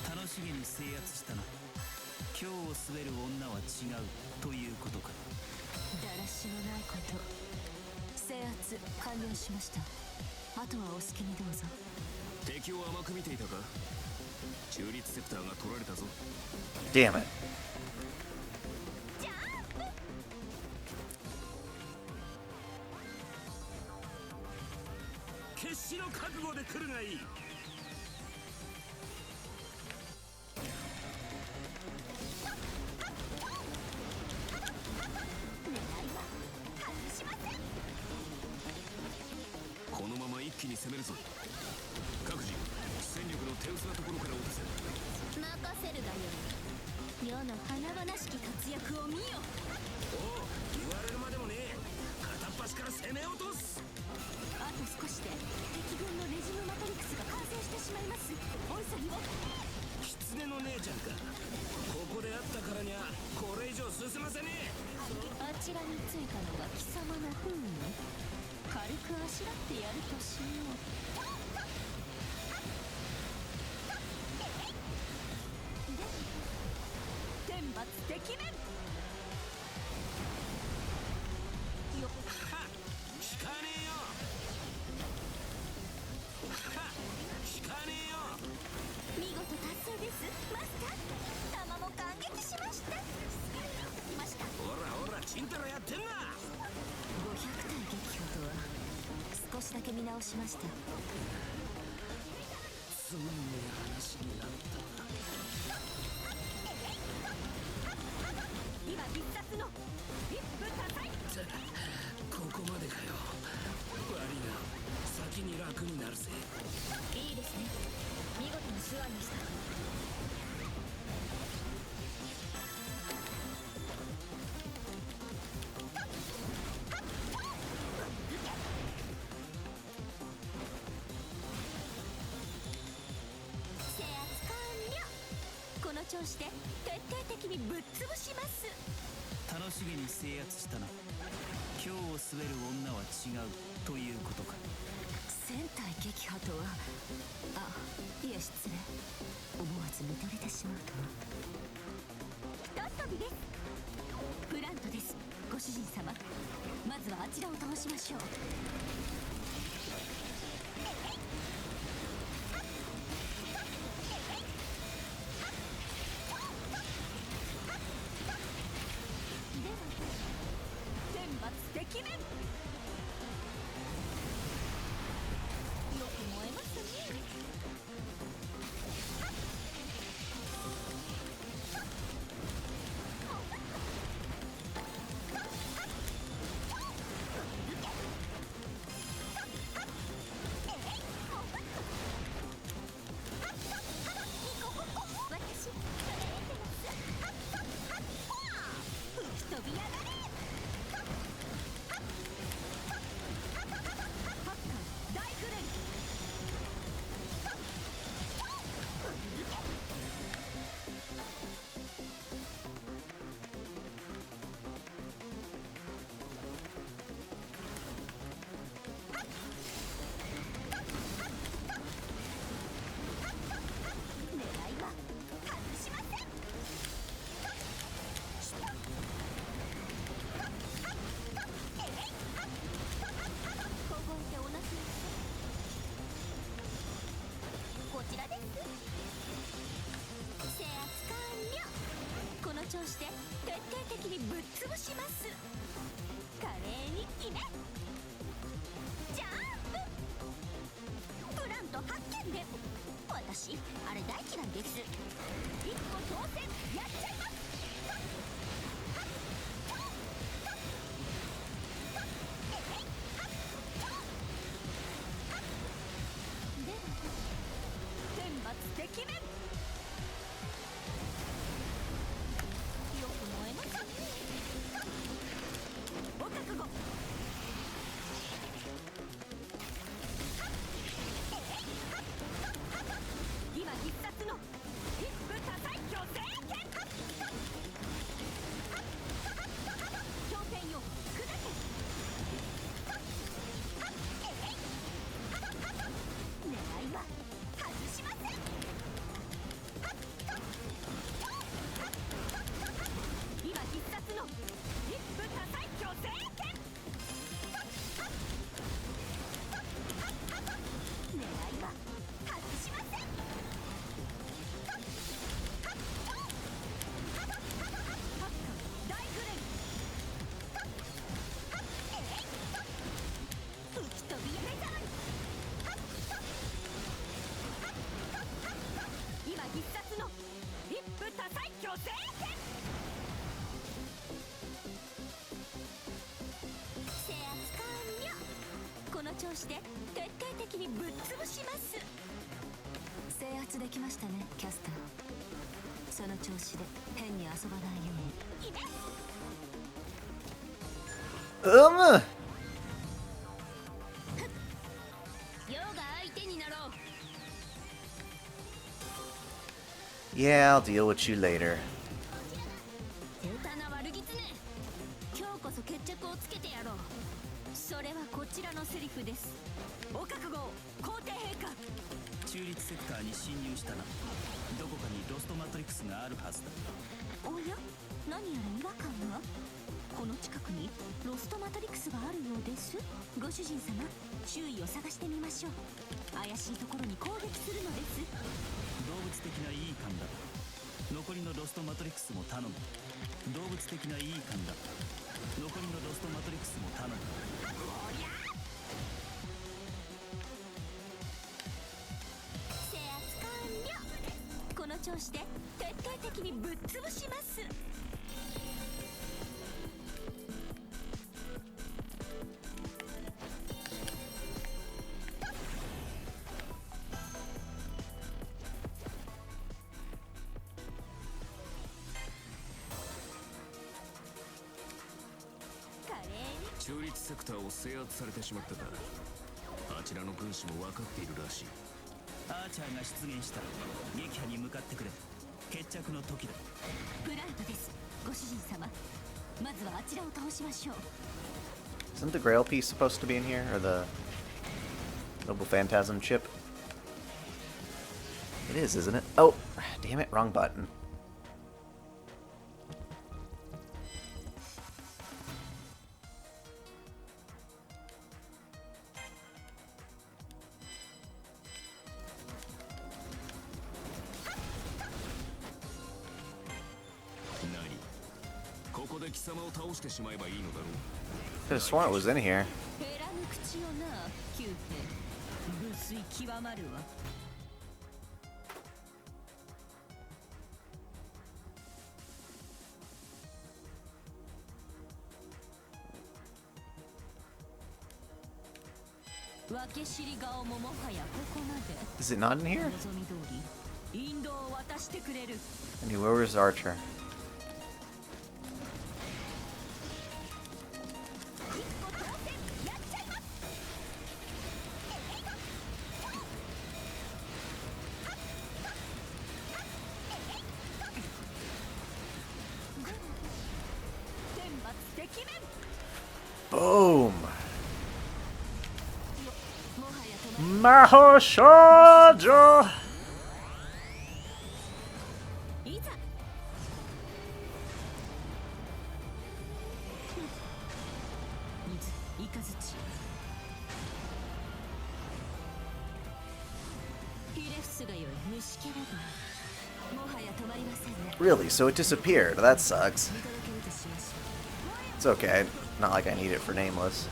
楽しげに制圧したな。今日を滑る女は違うということか。だらしのないこと。制圧完了しました。あとはお好きにどうぞ。敵を甘く見ていたか。中立セクターが取られたぞ。 Damn it. 決死の覚悟で来るがいい。このまま一気に攻めるぞ。各自戦力の手薄なところから落とせ。任せるがよい。世の華々しき活躍を見よ。おお、言われるまでもねえ。片っ端から攻め落とす。あと少しで敵軍のレジムマトリックスが完成してしまいます。お急ぎを。狐の姉ちゃんか。ここであったからにゃこれ以上進ませねえ。あちらについたのが貴様の不運ね。軽くあしらってやるとしよう。天罰敵面。よっ。はっ、聞かねえよ。はっ、聞かねえよ。見事達成です。マスター、弾も感激しました。ました。ほらほら、チンタラやってんな。500体撃破とは少しだけ見直しました。すまんねえ話になった。今必殺の一夫多妻。ここまでかよ。悪いが先に楽になるぜ。いいですね。見事な手腕でした。制圧完了。この調子で徹底的にぶっ潰します。楽しげに制圧したな。今日を滑る女は違うということか。1000体撃破とは。あ、いえ失礼。思わず見とれてしまうとは。ひとっ飛びです。プラントです。ご主人様、まずはあちらを倒しましょう。では天罰敵面。よく燃えますね。して徹底的にぶっ潰します。華麗に決めジャンププラント発見で私あれ大嫌いです。一歩当選やっちゃいます。で天末てきめんよく燃えます。お覚悟。今必殺の一夫多妻強制権。強点よ砕け。狙いは外しません。今必殺の一夫多妻強制権。狙いは外しません。大グレン吹き飛びやめたい。今必殺の一夫多妻強制権。制圧完了。この調子で徹底的にぶっ潰します。制圧できましたね、キャスター。その調子で変に遊ばないように。決めヨガ相手になろう。 Yeah, I'll deal with you later. 手棚悪ぎつね。今日こそ決着をつけてやろう。それはこちらのセリフです。お覚悟を皇帝陛下。中立セクターに侵入したな。どこかにロストマトリックスがあるはずだ。おや何やら違和感が。この近くにロストマトリックスがあるようです。ご主人様、周囲を探してみましょう。怪しいところに攻撃するのです。動物的ないい感だ。残りのロストマトリックスも頼む。動物的ないい感だ。残りのロストマトリックスも頼む。制圧完了。この調子で徹底的にぶっ潰します。中立セクターを制圧されてしまったか。あちらの軍師も分かっているらしい。アーチャーが出現した。撃破に向かってくれ。決着の時だ。プラントです。ご主人様、まずはあちらを倒しましょう。 Isn't the Grail piece supposed to be in here? Or the Noble Phantasm chip? It is, isn't it? Oh, damn it, wrong button. Could have sworn it was in here. 減らぬ口よな、宮兵。無粋極まるわ。分け知り顔ももはやここまで。 Is it not in here? 望み通り引導を渡してくれる。 And where was Archer? 天末てきめん。 Boom! もはや止まり Maho Shoujo! いざ。水イカズチ。ひれ伏すがよい虫けらが。もはや止まりませんね。Really? So it disappeared. That sucks. It's okay. Not like I need it for Nameless.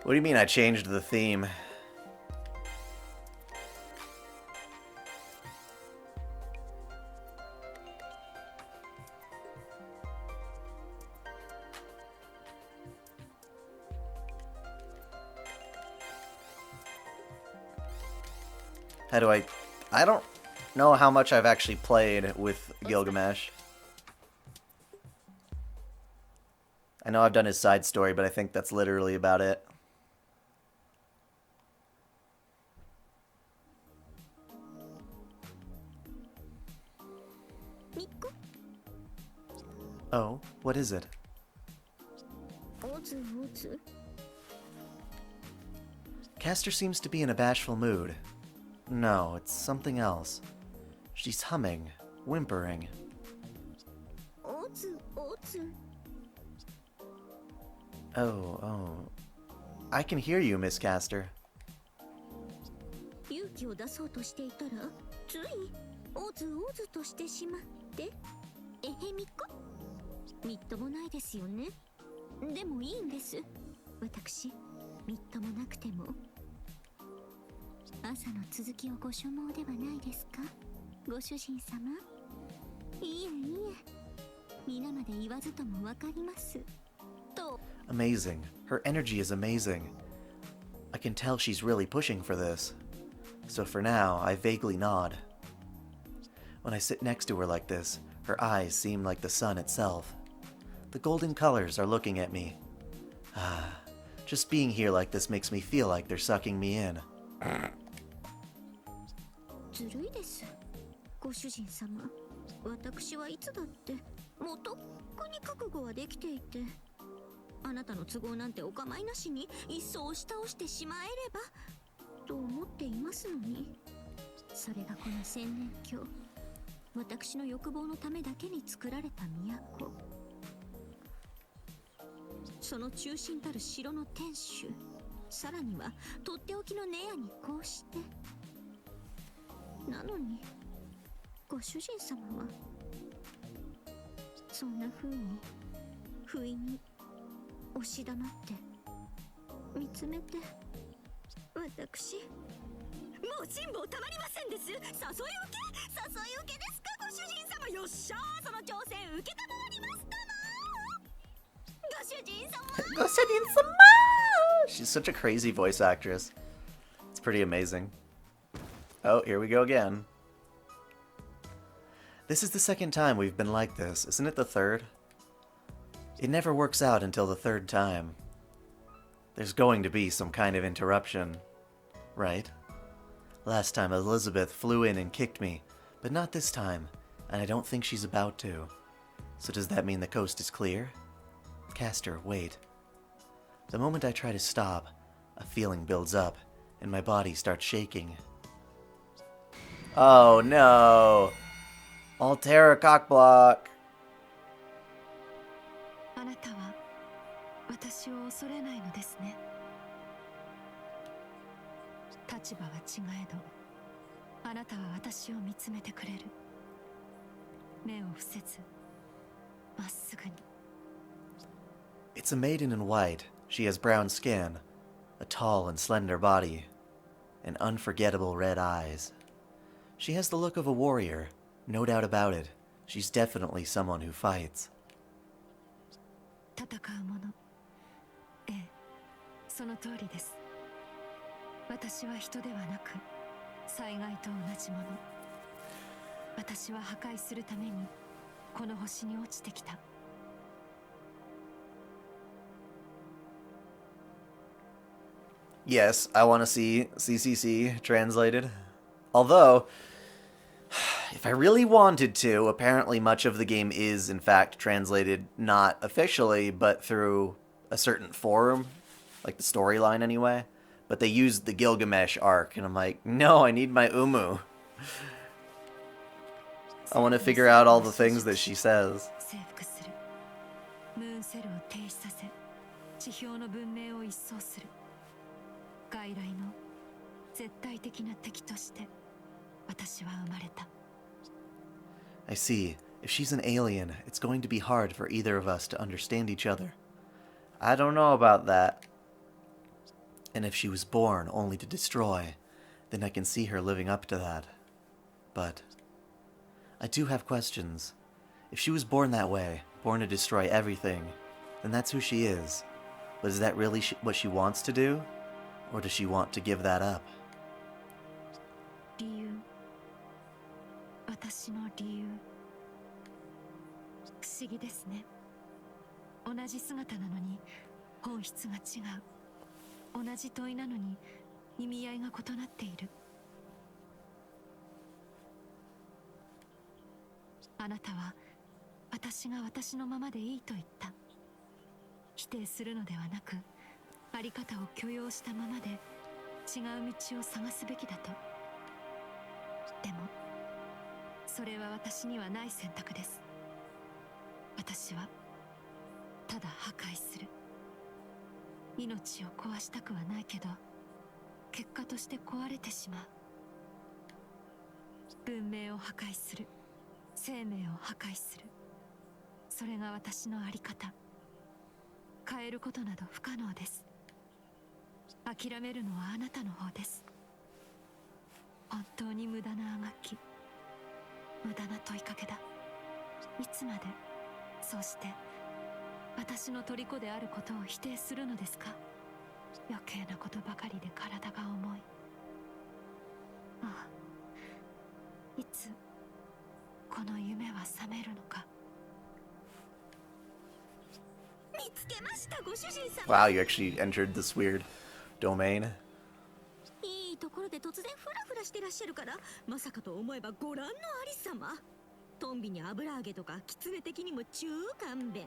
What do you mean I changed the theme? How do I don't know how much I've actually played with Gilgamesh. I know I've done his side story, but I think that's literally about it. Mikon? Oh, what is it? Ozu. Castor seems to be in a bashful mood. No, it's something else. She's humming, whimpering. Ozu. Oh. I can hear you, Miss Castor. 勇気を出そうとしていたらついオズとしてしまってえへみこみっともないですよね。でもいいんです。私みっともなくても朝の続きをご所望ではないですか、ご主人様。いえ皆まで言わずともわかりますと。 Amazing. Her energy is amazing. I can tell she's really pushing for this. So for now, I vaguely nod. When I sit next to her like this, her eyes seem like the sun itself. The golden colors are looking at me. Just being here like this makes me feel like they're sucking me in. ずるいです、ご主人様。私はいつだってもうとっくに覚悟はできていて、あなたの都合なんてお構いなしにいっそ押し倒してしまえればと思っていますのに、それがこの千年鏡、私の欲望のためだけに作られた都、その中心たる城の天守、さらにはとっておきのネアにこうして。なのにご主人様はそんな風に不意に押し黙って見つめて、私もう辛抱たまりませんです。誘い受けですか、ご主人様。よっしゃー、その挑戦受けたまわりますかな、ご主人様。ご主人様! She's such a crazy voice actress. It's pretty amazing. Oh, here we go again. This is the second time we've been like this. Isn't it the third? It never works out until the third time. There's going to be some kind of interruption, right? Last time Elizabeth flew in and kicked me, but not this time, and I don't think she's about to. So does that mean the coast is clear? Castor, wait. The moment I try to stop, a feeling builds up, and my body starts shaking. Oh no! Altera cockblock! あなたは私を恐れないのですね。立場は違えど、あなたは私を見つめてくれる。目を伏せず、まっすぐに。It's a maiden in white. She has brown skin, a tall and slender body, and unforgettable red eyes. She has the look of a warrior, no doubt about it. She's definitely someone who fights. 戦う者。ええ、その通りです。私は人ではなく、災害と同じもの。私は破壊するために、この星に落ちてきた。Yes, I want to see CCC translated. Although, if I really wanted to, apparently much of the game is, in fact, translated not officially, but through a certain forum, like the storyline anyway. But they used the Gilgamesh arc, and I'm like, no, I need my Umu. I want to figure out all the things that she says. 征服する。ムーンセルを停止させ、地表の文明を一掃する。外来の絶対的な敵として私は生まれた。I see. If she's an alien, it's going to be hard for either of us to understand each other. I don't know about that. And if she was born only to destroy, then I can see her living up to that. But I do have questions. If she was born that way, born to destroy everything, then that's who she is. But is that really what she wants to do? Or does she want to give that up? 理由。私の理由。不思議ですね。同じ姿なのに本質が違う。同じ問いなのに意味合いが異なっている。あなたは私が私のままでいいと言った。否定するのではなく、あり方を許容したままで違う道を探すべきだと。でもそれは私にはない選択です。私はただ破壊する。命を壊したくはないけど、結果として壊れてしまう。文明を破壊する。生命を破壊する。それが私のあり方。変えることなど不可能です。諦めるのはあなたの方です。本当に無駄なあがき、無駄な問いかけだ。いつまでそうして私の虜であることを否定するのですか。余計なことばかりで体が重い。ああ、いつこの夢は覚めるのか。見つけました、ご主人様。 Wow, you actually entered this weird domain. いいところで突然フラフラしてらっしゃるから、まさかと思えばご覧のありさま。トンビに油揚げとか狐的にも中勘弁。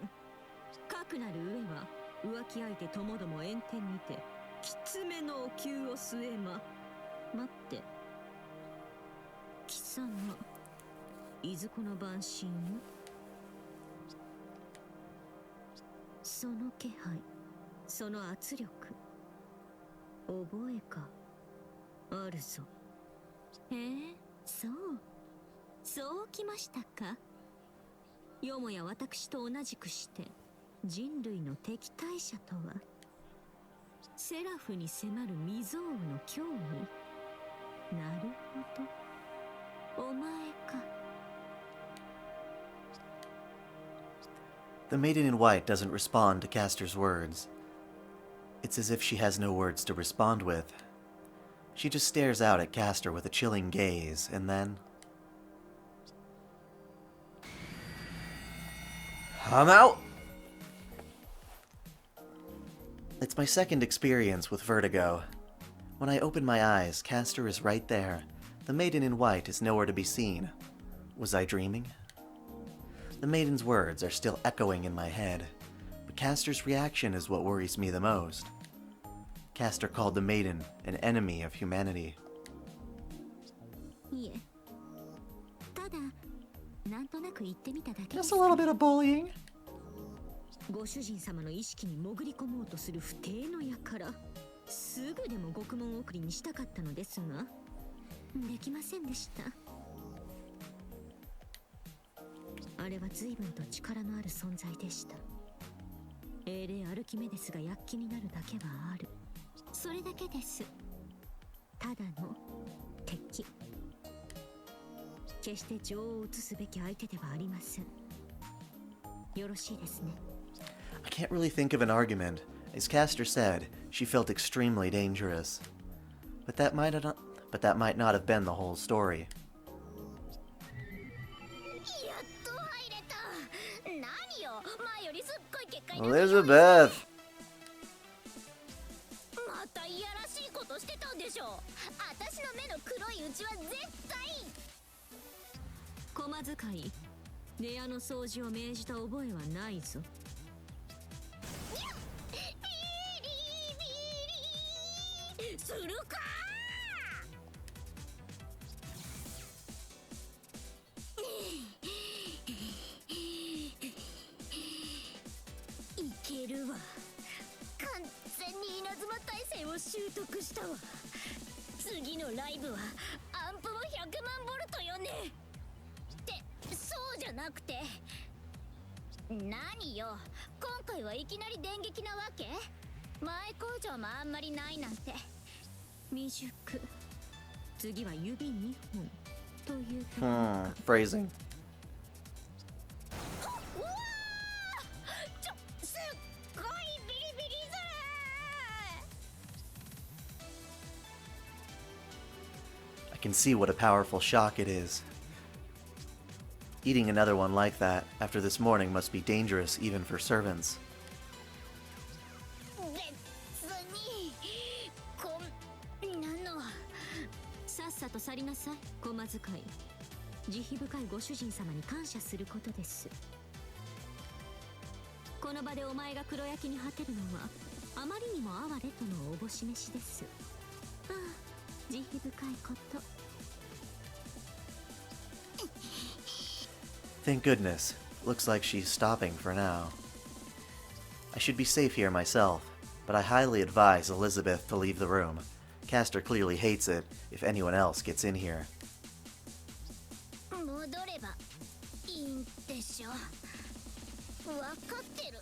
かくなる上は浮気相手ともども炎天にて狐のお灸を据えま。待って、貴様いずこの晩神よ。その気配、その圧力、覚えかあるぞ。そうきましたか。よもや私と同じくして人類の敵対者とは。セラフに迫る未曾有の脅威。なるほど、お前か。The maiden in white doesn't respond to Castor's words. It's as if she has no words to respond with. She just stares out at Castor with a chilling gaze, and then... I'm out! It's my second experience with vertigo. When I open my eyes, Castor is right there. The maiden in white is nowhere to be seen. Was I dreaming? The maiden's words are still echoing in my head, but Castor's reaction is what worries me the most. Castor called the maiden an enemy of humanity. いえ、ただなんとなく言ってみただけです。 Just a little bit of bullying. ご主人様の意識に潜り込もうとする不逞の輩、すぐでも獄門送りにしたかったのですが、できませんでした。あれは随分と力のある存在でした。英霊アルキメデスが躍起になるだけはある。それだけです。ただの敵。決して情を移すべき相手ではありません。よろしいですね。I can't really think of an argument. As Castor said, she felt extremely dangerous. But that might not have been the whole story. やっと入れた。何よ、前よりすっごい結果に。 Elizabeth! またいやらしよ。私の目の黒いうちは絶対。駒使い、部屋の掃除を命じた覚えはないぞ。ビリビリするか。いけるわ。完全に稲妻耐性を習得したわ。次のライブはアンプも100万ボルトよね。ってそうじゃなくて、何よ今回はいきなり電撃なわけ。前工場もあんまりないなんて。未熟。次は指2本というと。Phrasing. うわー、すっごいビリビリずー。 I can see what a powerful shock it is. Eating another one like that after this morning must be dangerous even for servants. 別にこんなの。さっさと去りなさい、駒使い。慈悲深いご主人様に感謝することです。この場でお前が黒焼きに果てるのはあまりにも哀れとのおぼし飯です。ああ、慈悲深いこと。Thank goodness. Looks like she's stopping for now. I should be safe here myself, but I highly advise Elizabeth to leave the room. Castor clearly hates it if anyone else gets in here. 戻ればいいんでしょ。分かってる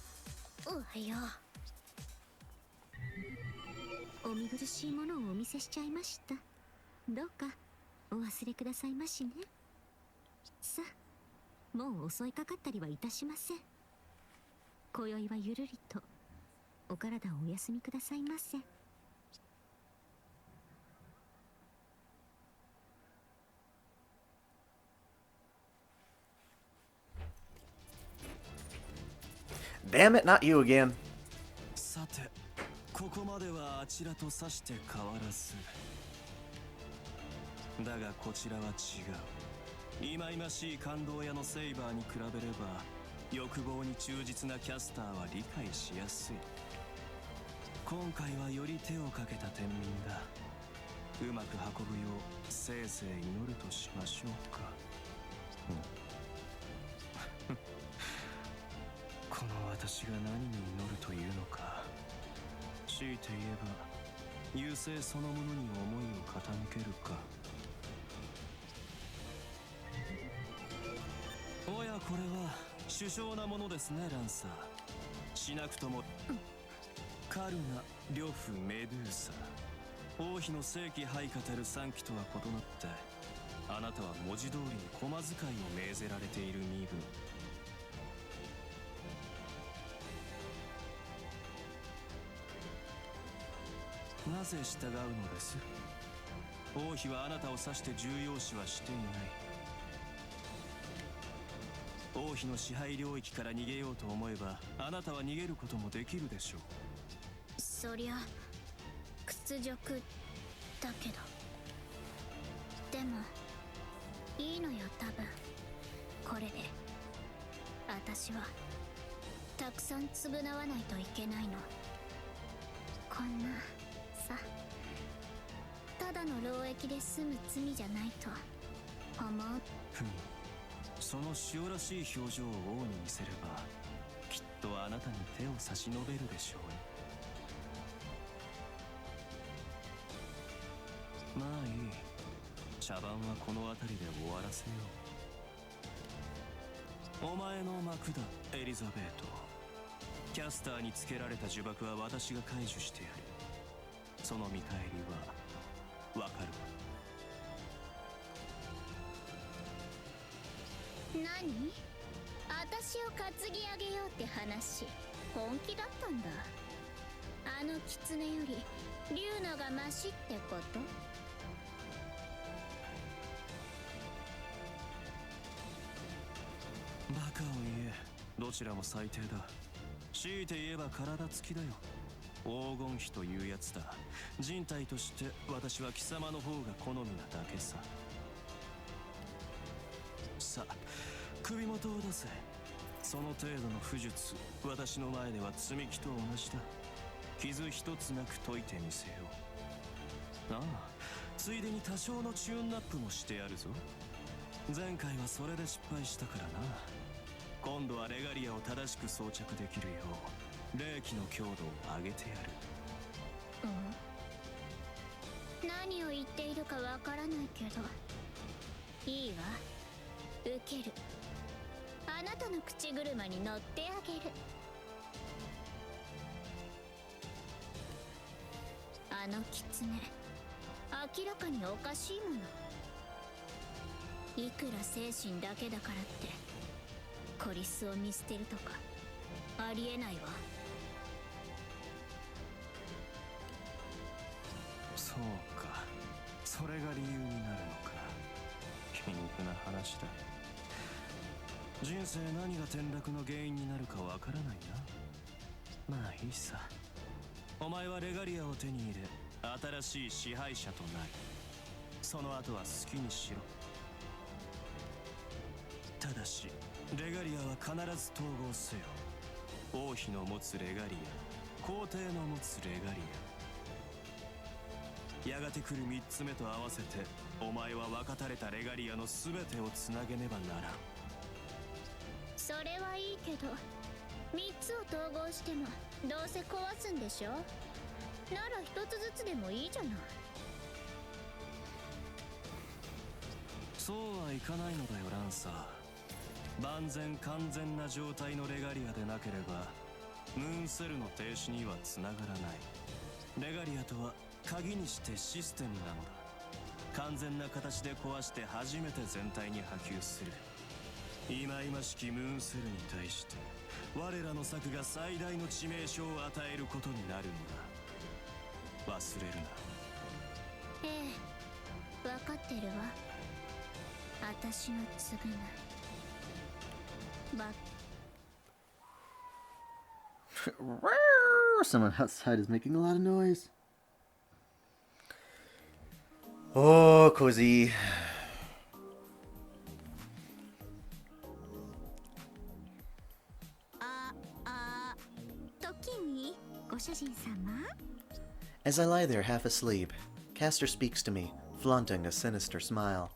わよ。お見苦しいものをお見せしちゃいました。どうかお忘れくださいましね。さあ、もう襲いかかったりはいたしません。今宵はゆるりとお体をお休みくださいませ。Damn it, not you again. さて、ここまではあちらとさして変わらず。だがこちらは違う。忌々しい感動屋のセイバーに比べれば欲望に忠実なキャスターは理解しやすい。今回はより手をかけた天秤だ。うまく運ぶようせいぜい祈るとしましょうか。この私が何に祈るというのか。強いて言えば優勢そのものに思いを傾けるか。おや、これは殊勝なものですね、ランサー。しなくとも、カルナ、リョフ、メドゥーサ、王妃の世紀配下たる3機とは異なって、あなたは文字通りに駒使いを命ぜられている身分。なぜ従うのです？王妃はあなたを指して重要視はしていない。王妃の支配領域から逃げようと思えばあなたは逃げることもできるでしょう。そりゃ屈辱だけど、でもいいのよ。多分これで私はたくさん償わないといけないの。こんなさ、ただの労役で済む罪じゃないと思う。その塩らしい表情を王に見せればきっとあなたに手を差し伸べるでしょう。まあいい、茶番はこの辺りで終わらせよう。お前の幕だ、エリザベート。キャスターにつけられた呪縛は私が解除してやる。その見返りはわかる。何？私を担ぎ上げようって話本気だったんだ。あの狐よりリュウナがマシってこと？バカを言え、どちらも最低だ。強いて言えば体つきだよ。黄金比というやつだ。人体として私は貴様の方が好みなだけさ。さあ、首元を出せ。その程度の武術、私の前では積み木と同じだ。傷一つなく解いてみせよう。ああ、ついでに多少のチューンナップもしてやるぞ。前回はそれで失敗したからな。今度はレガリアを正しく装着できるよう霊気の強度を上げてやる。何を言っているかわからないけど、いいわ、受ける。あなたの口車に乗ってあげる。あの狐、明らかにおかしいもの。いくら精神だけだからってコリスを見捨てるとかありえないわ。そうか、それが理由になるのか。皮肉な話だ。人生何が転落の原因になるかわからないな。まあいいさ。お前はレガリアを手に入れ新しい支配者となり、その後は好きにしろ。ただしレガリアは必ず統合せよ。王妃の持つレガリア、皇帝の持つレガリア、やがて来る3つ目と合わせてお前は分かたれたレガリアの全てをつなげねばならん。それはいいけど、3つを統合してもどうせ壊すんでしょ。なら1つずつでもいいじゃない。そうはいかないのだよランサー。万全完全な状態のレガリアでなければムーンセルの停止にはつながらない。レガリアとは鍵にしてシステムなのだ。完全な形で壊して初めて全体に波及する。忌々しきムーンセルに対して我らの策が最大の致命傷を与えることになるのだ。忘れるな。ええ、分かってるわ。私の償い。Someone outside is making a lot of noise. Oh, cozy. 時にご主人様。 As I lie there half asleep, Castor speaks to me, flaunting a sinister smile.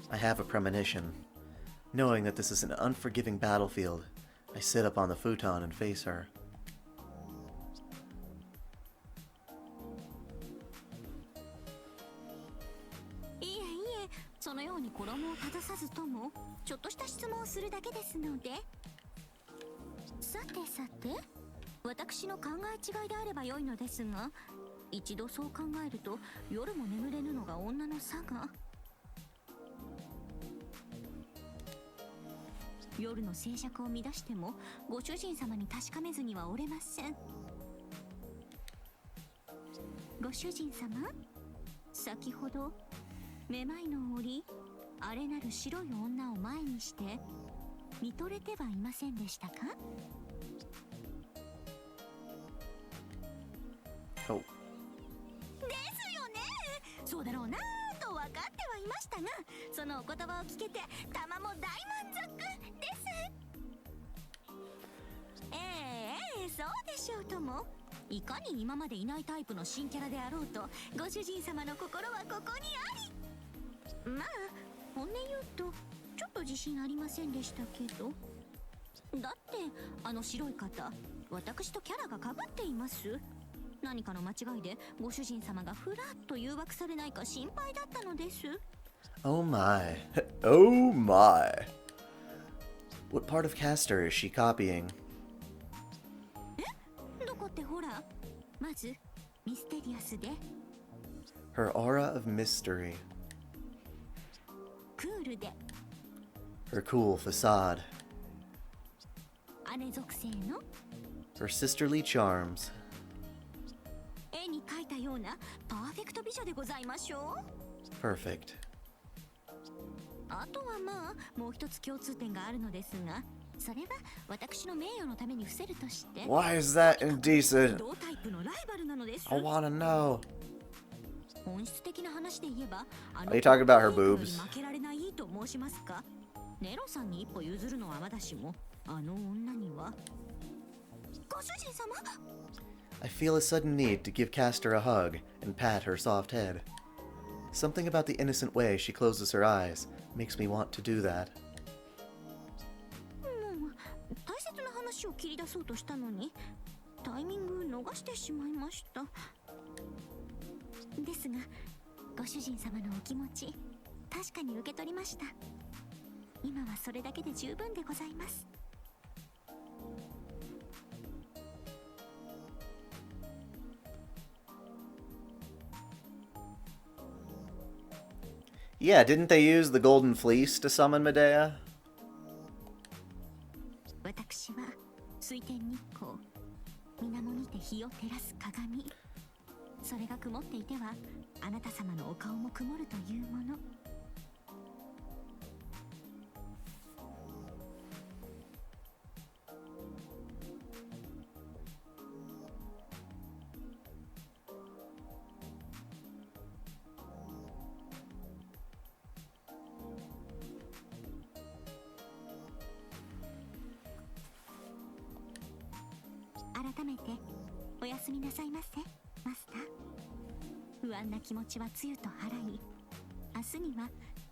I have a premonition. Knowing that this is an unforgiving battlefield, I sit up on the futon and face her. いえいえ、そのように衣を正さずともちょっとした質問をするだけですので。さてさて、私の考え違いであればよいのですが、一度そう考えると夜も眠れぬのが女の差が。夜の静寂を乱してもご主人様に確かめずにはおれません。ご主人様、先ほどめまいの折あれなる白い女を前にして見とれてはいませんでしたか？ Oh. ですよね。そうだろうなと分かってはいましたが、そのお言葉を聞けて玉も大満足です。そうでしょうとも。いかに今までいないタイプの新キャラであろうと、ご主人様の心はここにあり。まあ本音言うとちょっと自信ありませんでしたけど。だってあの白い方、私とキャラがかぶっています。何かの間違いでご主人様がふらっと誘惑されないか心配だったのです。 Oh my. Oh my. What part of Castor is she copying? どこってほら、まずミステリアスで Her aura of mystery. クールで Her cool facade. 姉属性の Her sisterly charms. 絵に描いたようなパーフェクト美女でございましょう。 Perfect. あとはまあもう一つ共通点があるのですが、それは私の名誉のために伏せるとして。 Why is that indecent? 同タイプのライバルなのです。 I wanna know. 本質的な話で言えば、Are you talking about her boobs? 負けられないと申しますか。ネロさんに一歩譲るのはまだしも、あの女には。ご主人様。 I feel a sudden need to give Castor a hug and pat her soft head. Something about the innocent way she closes her eyes makes me want to do that. もう大切な話を切り出そうとしたのに、タイミング逃してしまいました。ですが、ご主人様のお気持ち、確かに受け取りました。今はそれだけで十分でございます。 Yeah, didn't they use the golden fleece to summon Medea? 私は水天日光、水面にて日を照らす鏡。それが曇っていては、あなた様のお顔も曇るというもの。 改めておやすみなさいませ、マスター。不安な気持ちはつゆと払い、明日には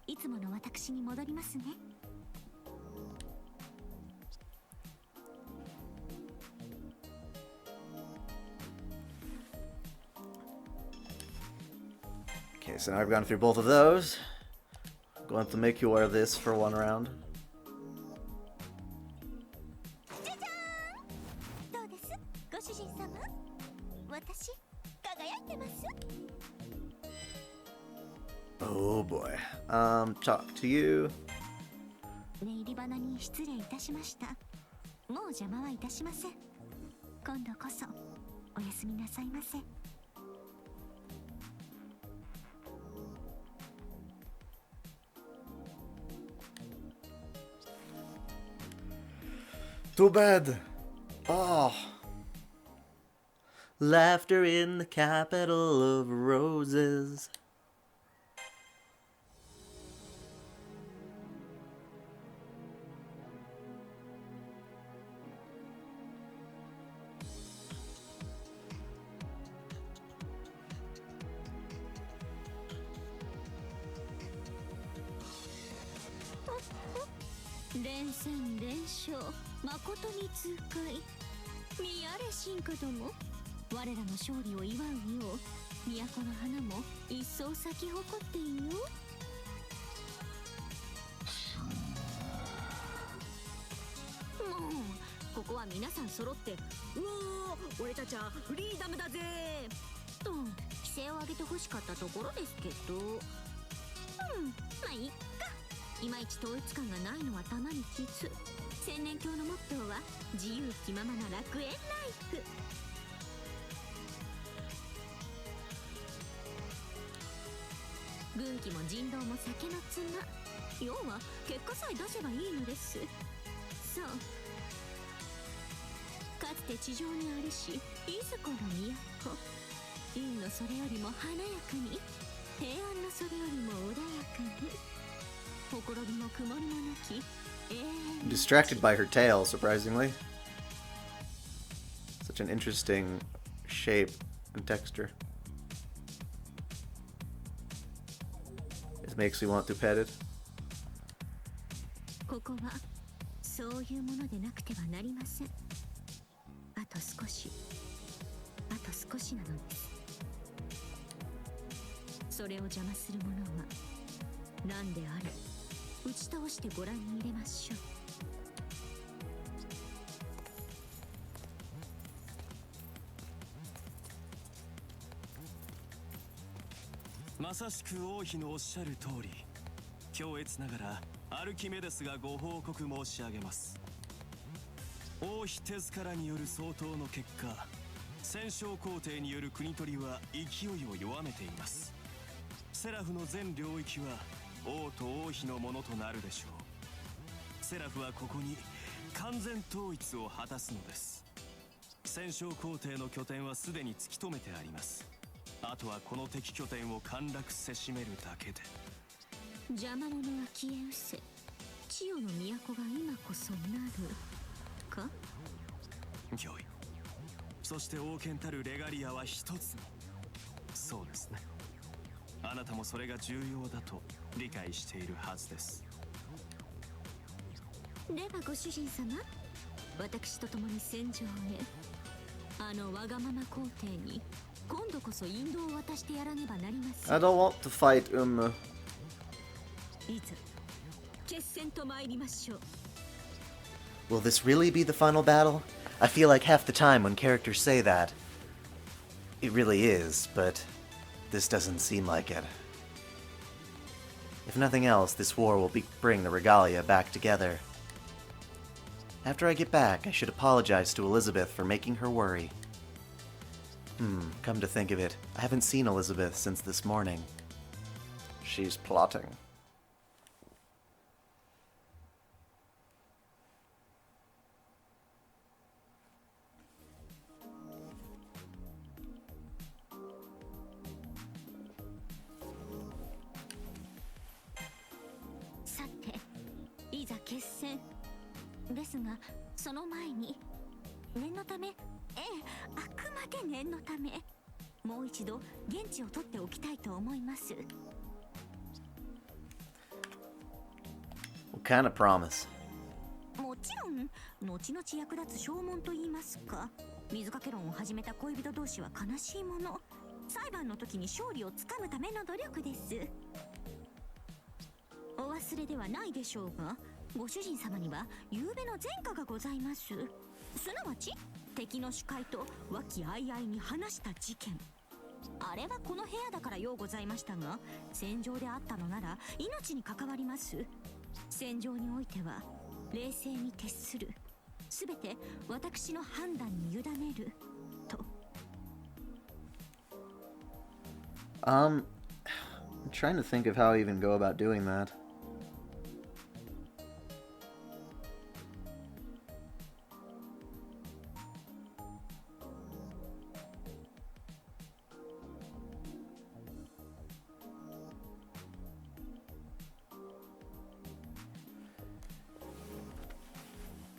いつもの私に戻りますね。 Okay, so now I've gone through both of those. I'm going to make you wear this for one round. じゃじゃーん。どうです、ご主人様。私輝いてます。 Oh boy. Talk to you. 寝入り花に失礼いたしました。もう邪魔はいたしません。今度こそおやすみなさいませ。 Too bad. Oh. Laughter in the capital of roses.「連戦連勝、誠に痛快。見やれ進化ども、我らの勝利を祝うよう、都の花も一層咲き誇っていよう。」もうここは皆さん揃って「うおー、俺たちはフリーダムだぜ!」と規制を上げてほしかったところですけど、まあいっか。いまいち統一感がないのはたまにきつ。千年教のモットーは自由気ままな楽園ライフ。軍旗も人道も酒の妻。要は結果さえ出せばいいのです。そう、かつて地上にあるし、いずこの都。いいのそれよりも華やかに、平安のそれよりも穏やかに。 I'm distracted by her tail, surprisingly. Such an interesting shape and texture. It makes me want to pet it. ここはそういうものでなくてはなりません。あと少し、あと少しなのです。それを邪魔するものは何であれ、打ち倒してご覧に入れましょう。まさしく王妃のおっしゃる通り、強烈ながらアルキメデスがご報告申し上げます。王妃手柄による相当の結果、戦勝皇帝による国取りは勢いを弱めています。セラフの全領域は王と王妃のものとなるでしょう。セラフはここに完全統一を果たすのです。戦勝皇帝の拠点はすでに突き止めてあります。あとはこの敵拠点を陥落せしめるだけで。邪魔者は消え失せ、千代の都が今こそなるか。御意。そして王権たるレガリアは一つの。そうですね。あなたもそれが重要だと理解しているはずです。ではご主人様、私と共に戦場へ。あのわがまま皇帝に今度こそ引導を渡してやらねばなりません。 I don't want to fight いざ決戦と参りましょう。 Will this really be the final battle? I feel like half the time when characters say that, it really is, but this doesn't seem like it. If nothing else, this war will bring the Regalia back together. After I get back, I should apologize to Elizabeth for making her worry. Come to think of it, I haven't seen Elizabeth since this morning. She's plotting.決戦ですが、その前に念のため、あくまで念のため、もう一度現地を取っておきたいと思います。 What kind of promise? もちろん後々役立つ証文と言いますか、水かけ論を始めた恋人同士は悲しいもの。裁判の時に勝利をつかむための努力です。お忘れではないでしょうが、ご主人様には夕べの前科がございます。すなわち敵の主海と和気あいあいに話した事件。あれはこの部屋だからようございましたが、戦場であったのなら命に関わります。戦場においては冷静に徹する、すべて私の判断に委ねると。I'm trying to think of how I even go about doing that.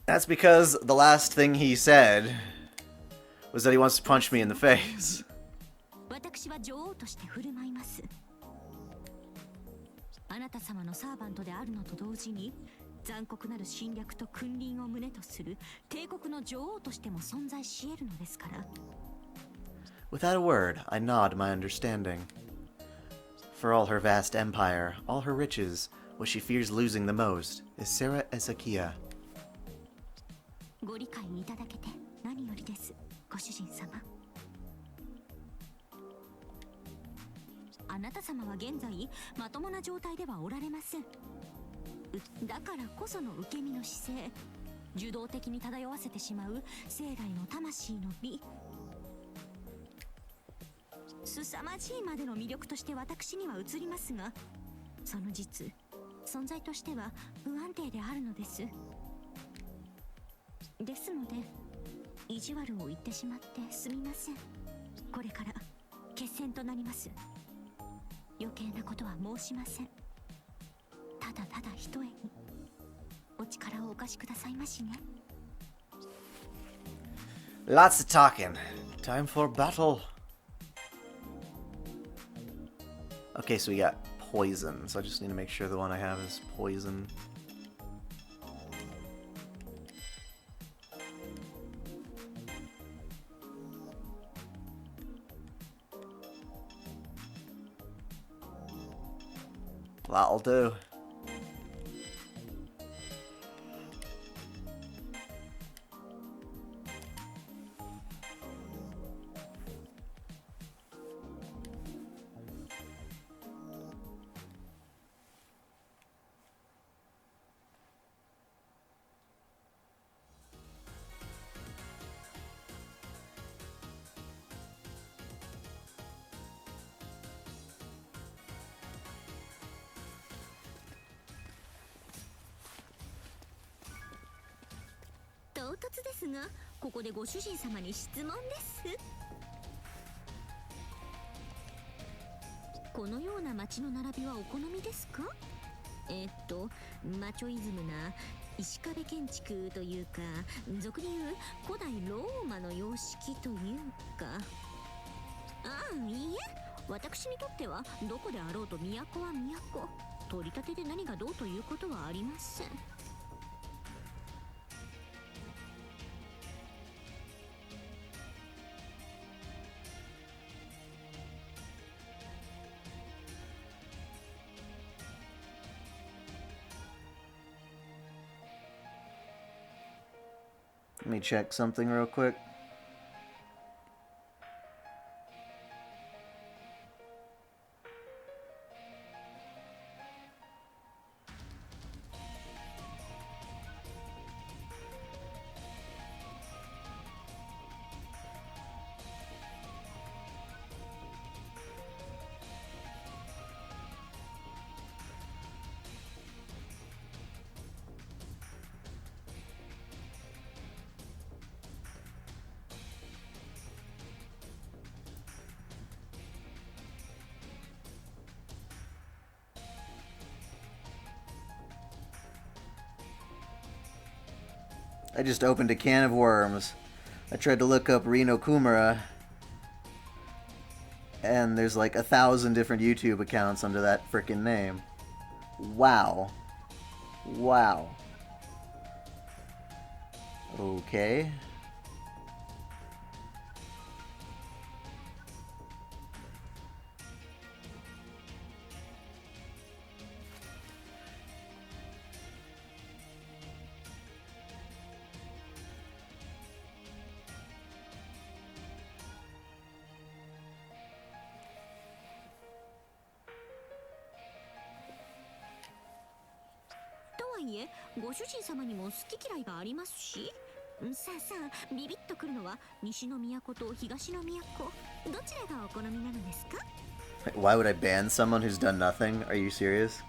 That's because the last thing he said was that he wants to punch me in the face. 私は女王として振る舞います。あなた様のサーバントであるのと同時に、残酷なる侵略と君臨を旨とする帝国の女王としても存在し得るのですから。 Without a word, I nod my understanding. For all her vast empire, all her riches, what she fears losing the most is Sarah Ezekiah. ご理解いただけて何よりです、ご主人様。あなた様は現在まともな状態ではおられません。だからこその受け身の姿勢、受動的に漂わせてしまう生来の魂の美、凄まじいまでの魅力として私には映りますが、その実存在としては不安定であるのです。ですので意地悪を言ってしまってすみません。これから決戦となります。余計なことは申しません。ただただひとえにお力をお貸しくださいましね。 Lots of talking. Time for battle. Okay, so we got poison, so I just need to make sure the one I have is poison. That'll do. が、ここでご主人様に質問です。このような街の並びはお好みですか？マチョイズムな石壁建築というか、俗に言う古代ローマの様式というか。ああ、いいえ、私にとってはどこであろうと都は都。取り立てで何がどうということはありません。Let me check something real quick. I just opened a can of worms. I tried to look up Reno Kumara, and there's like 1,000 different YouTube accounts under that frickin' name. Wow. Wow. Okay.いえ、ご主人様にも好き嫌いがありますし。さあさあ、ビビッとくるのは西の都と東の都、どちらがお好みなのですか？ Why would I ban someone who's done nothing? Are you serious?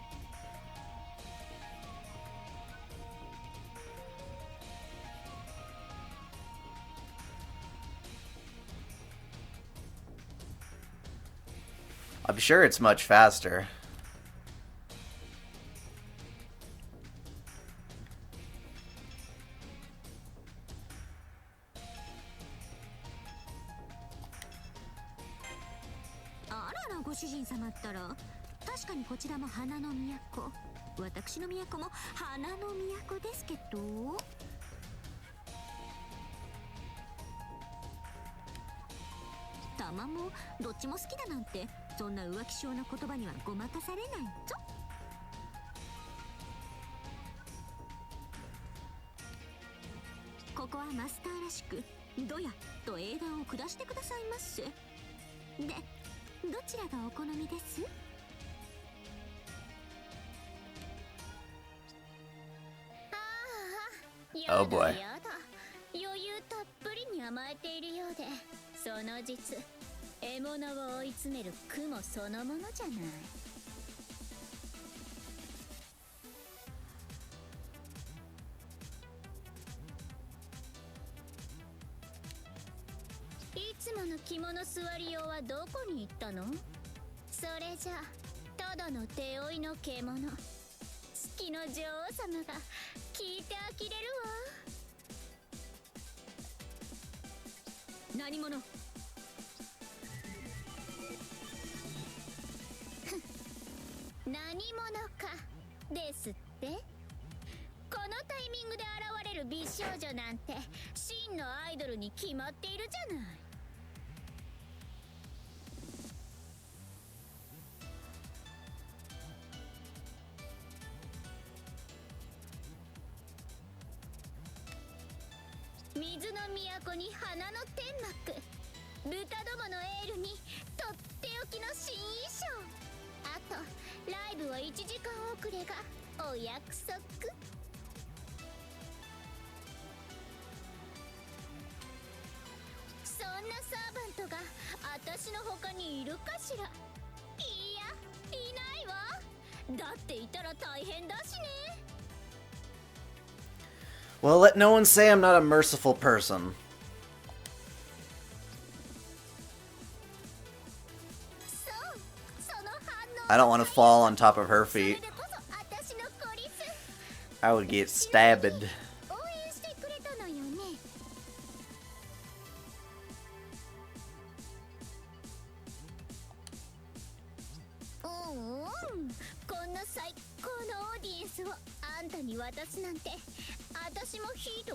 I'm sure it's much faster.ご主人様ったら、確かにこちらも花の都、私の都も花の都ですけど。たまもどっちも好きだなんて、そんな浮気性な言葉にはごまかされないぞ。ここはマスターらしく、どやと英断を下してくださいませ。で、どちらがお好みです？Oh boy. 余裕たっぷりに甘えているようで、その実獲物を追い詰める雲そのものじゃない。いつもの着物座り用はどこに行ったの？それじゃただの手負いの獣、月の女王様が聞いて呆れるわ。何者？何者かですって。このタイミングで現れる美少女なんて真のアイドルに決まっているじゃない。水の都に花の天幕、豚どものエールにとっておきの新衣装、あとライブは1時間遅れがお約束。そんなサーバントが私の他にいるかしら？いや、いないわ。だっていたら大変だしね。Well, let no one say I'm not a merciful person. I don't want to fall on top of her feet. I would get stabbed.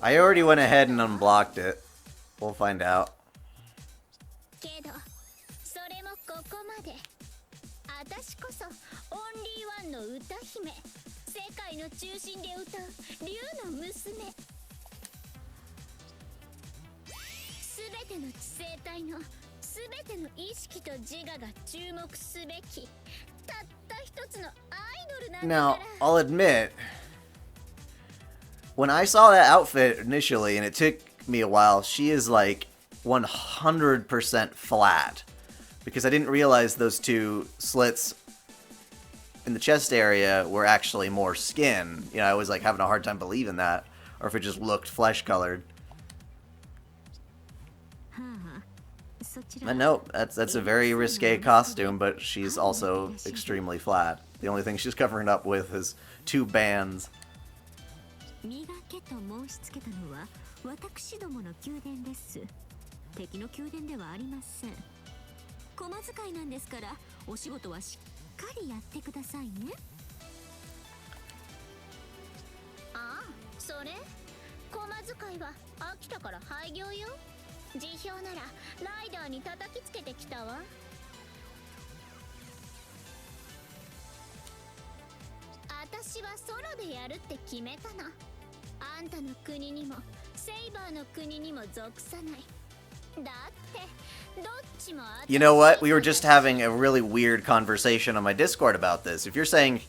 I already went ahead and unblocked it. We'll find out. 私こそオンリーワンの歌姫、世界の中心で歌う竜の娘。すべての知性体のすべての意識と自我が注目すべきたった一つのアイドルなんだから。 Now, I'll admit, when I saw that outfit initially, and it took me a while, she is like 100% flat. Because I didn't realize those two slits in the chest area were actually more skin. You know, I was like having a hard time believing that. Or if it just looked flesh colored. But no, that's a very risque costume, but she's also extremely flat. The only thing she's covering up with is two bands. 駒使いなんですから、お仕事はしっかりやってくださいね。ああ、それ？駒使いは飽きたから廃業よ。辞表ならライダーに叩きつけてきたわ。私はソロでやるって決めたの。あんたの国にもセイバーの国にも属さない。 You know what? We were just having a really weird conversation on my Discord about this. If you're saying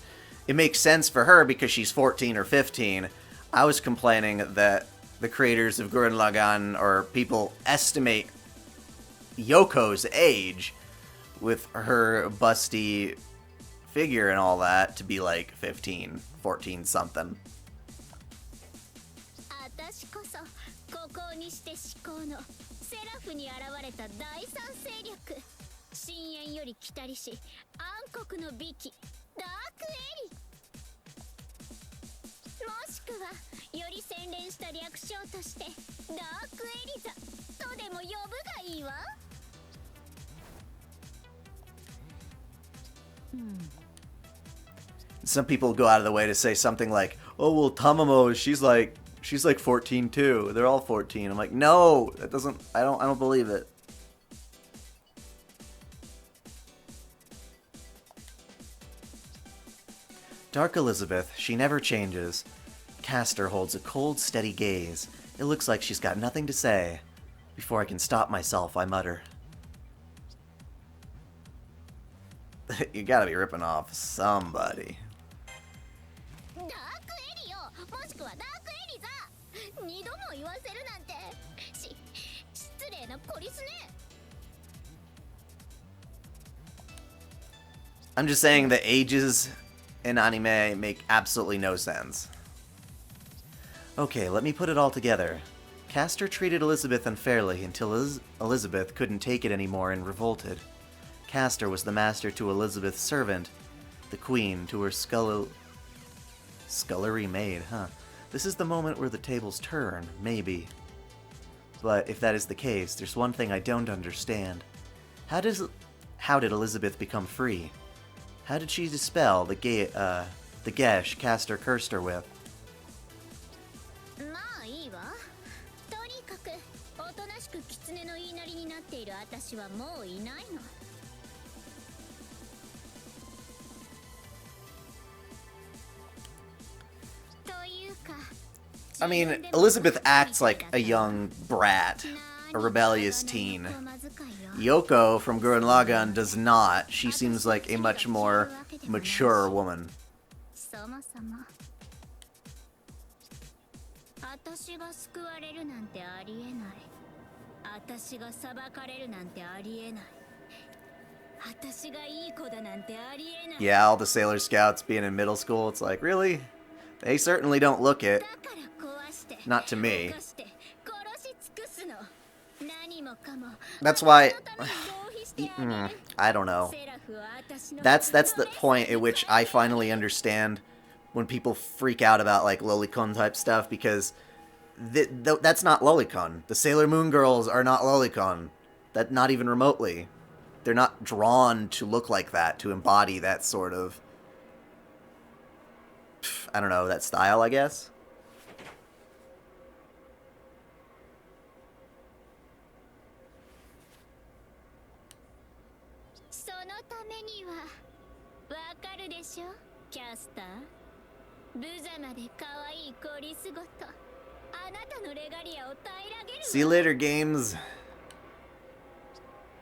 it makes sense for her because she's 14 or 15, I was complaining that the creators of Gurren Lagann or people estimate Yoko's age with her busty figure and all that to be like 15, 14 something. セラフに現れた第三勢力、深淵より来たりし暗黒の美紀ダークエリ、もしくはより洗練した略称としてダークエリザとでも呼ぶがいいわ。Some people go out of the way to say something like, "Oh well, Tamamo, she's like 14 too. They're all 14." I'm like, no, that doesn't. I don't believe it. Dark Elizabeth, she never changes. Castor holds a cold, steady gaze. It looks like she's got nothing to say. Before I can stop myself, I mutter. You gotta be ripping off somebody. I'm just saying the ages in anime make absolutely no sense. Okay, let me put it all together. Castor treated Elizabeth unfairly until Elizabeth couldn't take it anymore and revolted. Castor was the master to Elizabeth's servant, the queen to her scullery maid, huh? This is the moment where the tables turn, maybe. But if that is the case, there's one thing I don't understand. How did Elizabeth become free? How did she dispel the gesh Castor cursed her with? まあいいわ。とにかくおとなしく狐の言いなりになっている私はもういないの。 I mean, Elizabeth acts like a young brat, a rebellious teen. Yoko from Gurren Lagann does not. She seems like a much more mature woman. Yeah, all the Sailor Scouts being in middle school, it's like, really? They certainly don't look it. Not to me. That's why... I don't know. That's the point at which I finally understand when people freak out about, like, lolicon type stuff, because that's not lolicon. The Sailor Moon girls are not lolicon. That not even remotely. They're not drawn to look like that, to embody that sort of... I don't know, that style, I guess? See you later, games.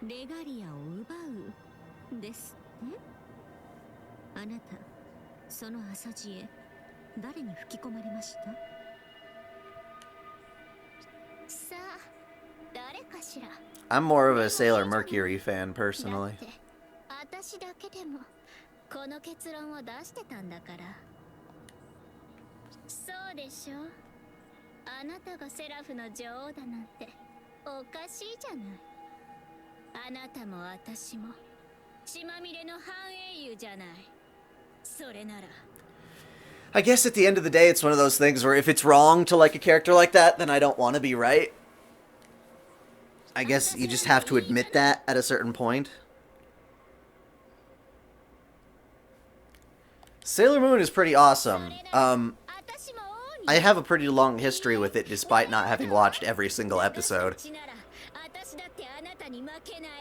レガリアを奪うですね。あなた、その朝知恵、誰に吹き込まれました？さあ、誰かしら。I'm more of a Sailor Mercury fan, personally. 私だけでもこの結論を出してたんだから。そうでしょ。あなたがセラフの女王だなんておかしいじゃない。あなたも私も血まみれの半英雄じゃない。それなら I guess at the end of the day, it's one of those things where if it's wrong to like a character like that, then I don't want to be right. I guess you just have to admit that at a certain point. Sailor Moon is pretty awesome. I have a pretty long history with it, despite not having watched every single episode.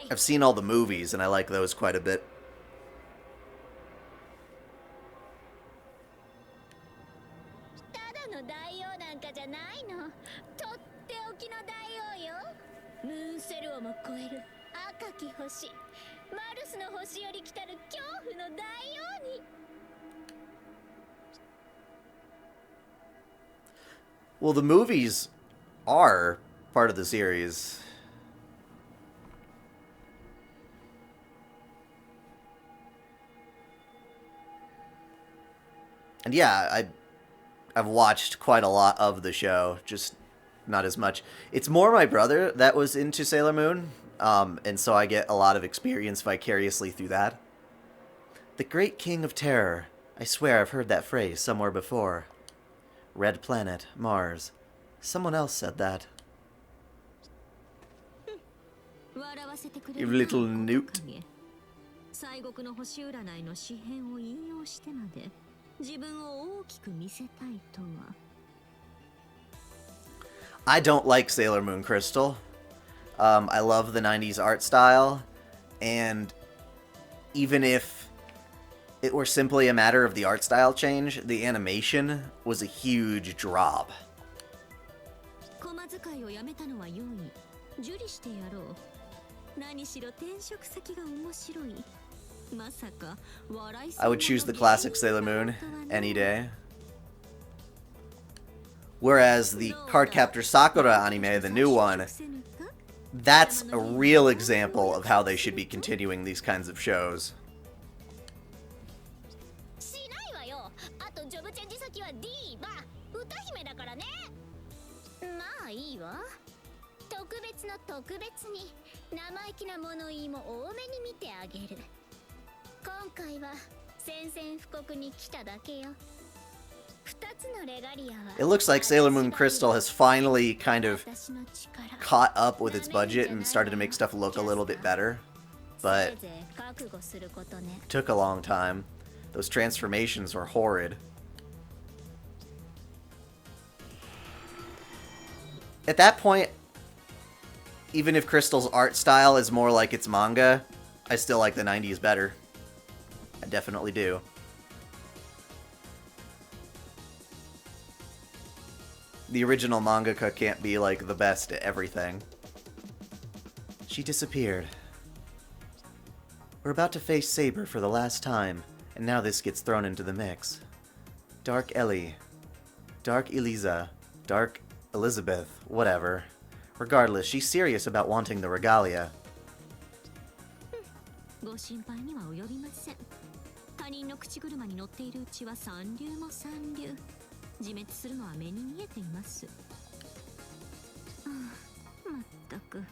I've seen all the movies, and I like those quite a bit. ムーンセルをも超える赤き星、マルスの星より来たる恐怖の大王に。Well, the movies are part of the series. And yeah, I've watched quite a lot of the show, just not as much. It's more my brother that was into Sailor Moon, and so I get a lot of experience vicariously through that. The Great King of Terror. I swear I've heard that phrase somewhere before. Red planet, Mars. Someone else said that. You little newt. I don't like Sailor Moon Crystal. I love the 90s art style, and even if it were simply a matter of the art style change, the animation was a huge drop. I would choose the classic Sailor Moon any day. Whereas the Cardcaptor Sakura anime, the new one, that's a real example of how they should be continuing these kinds of shows. It looks like Sailor Moon Crystal has finally kind of caught up with its budget and started to make stuff look a little bit better, but it took a long time. Those transformations were horrid. At that point, even if Crystal's art style is more like its manga, I still like the 90s better. I definitely do. The original mangaka can't be, like, the best at everything. She disappeared. We're about to face Saber for the last time, and now this gets thrown into the mix. Dark Ellie. Dark Eliza. Dark Elizabeth. Whatever. Regardless, she's serious about wanting the regalia. 自滅するのは目に見えています。まったく。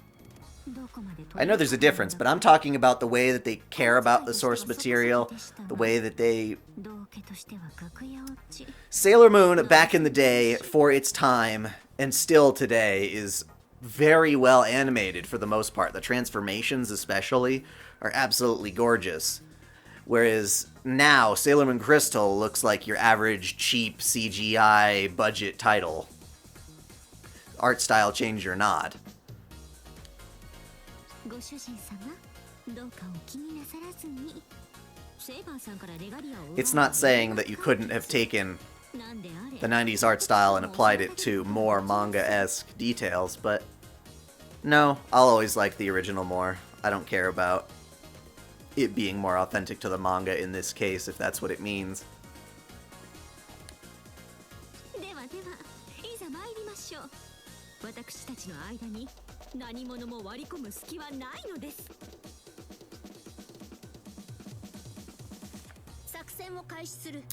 I know there's a difference, but I'm talking about the way that they care about the source material, the way that they... Sailor Moon, back in the day, for its time, and still today, is very well animated for the most part. The transformations, especially, are absolutely gorgeous. Whereas now, Sailor Moon Crystal looks like your average cheap CGI budget title. Art style change or not. It's not saying that you couldn't have taken the 90s art style and applied it to more manga-esque details, but no, I'll always like the original more. I don't care about it being more authentic to the manga in this case, if that's what it means.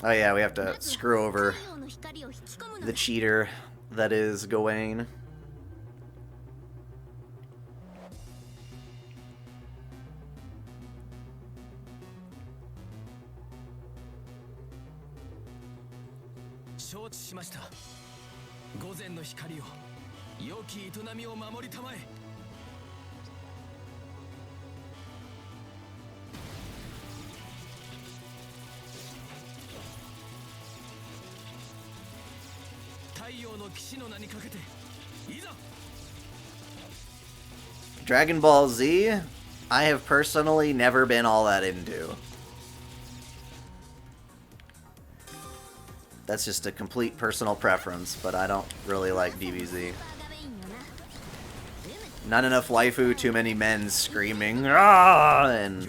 Oh yeah, we have to screw over the cheater that is Gawain. Dragon Ball Z, I have personally never been all that into. That's just a complete personal preference, but I don't really like DBZ. Not enough waifu, too many men screaming, "Ah!" And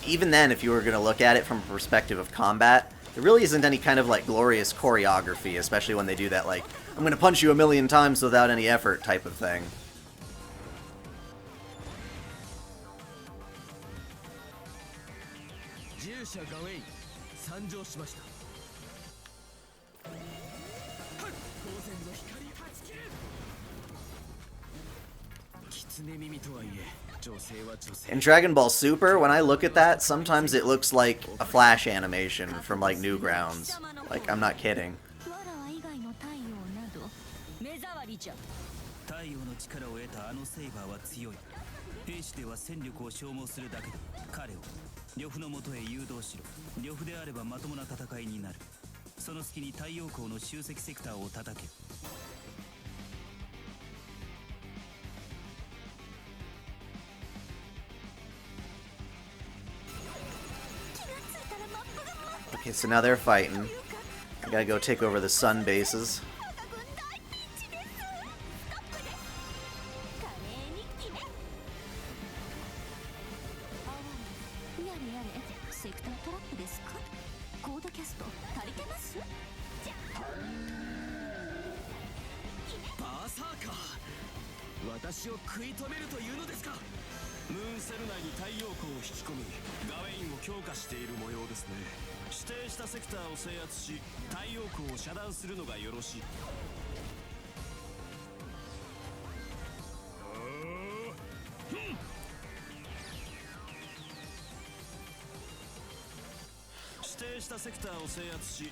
even then, if you were going to look at it from a perspective of combat, there really isn't any kind of like glorious choreography, especially when they do that like, I'm going to punch you a million times without any effort type of thing. In Dragon Ball Super, when I look at that, sometimes it looks like a flash animation from like Newgrounds. Like, I'm not kidding. Okay, so now they're fighting. I gotta go take over the sun bases.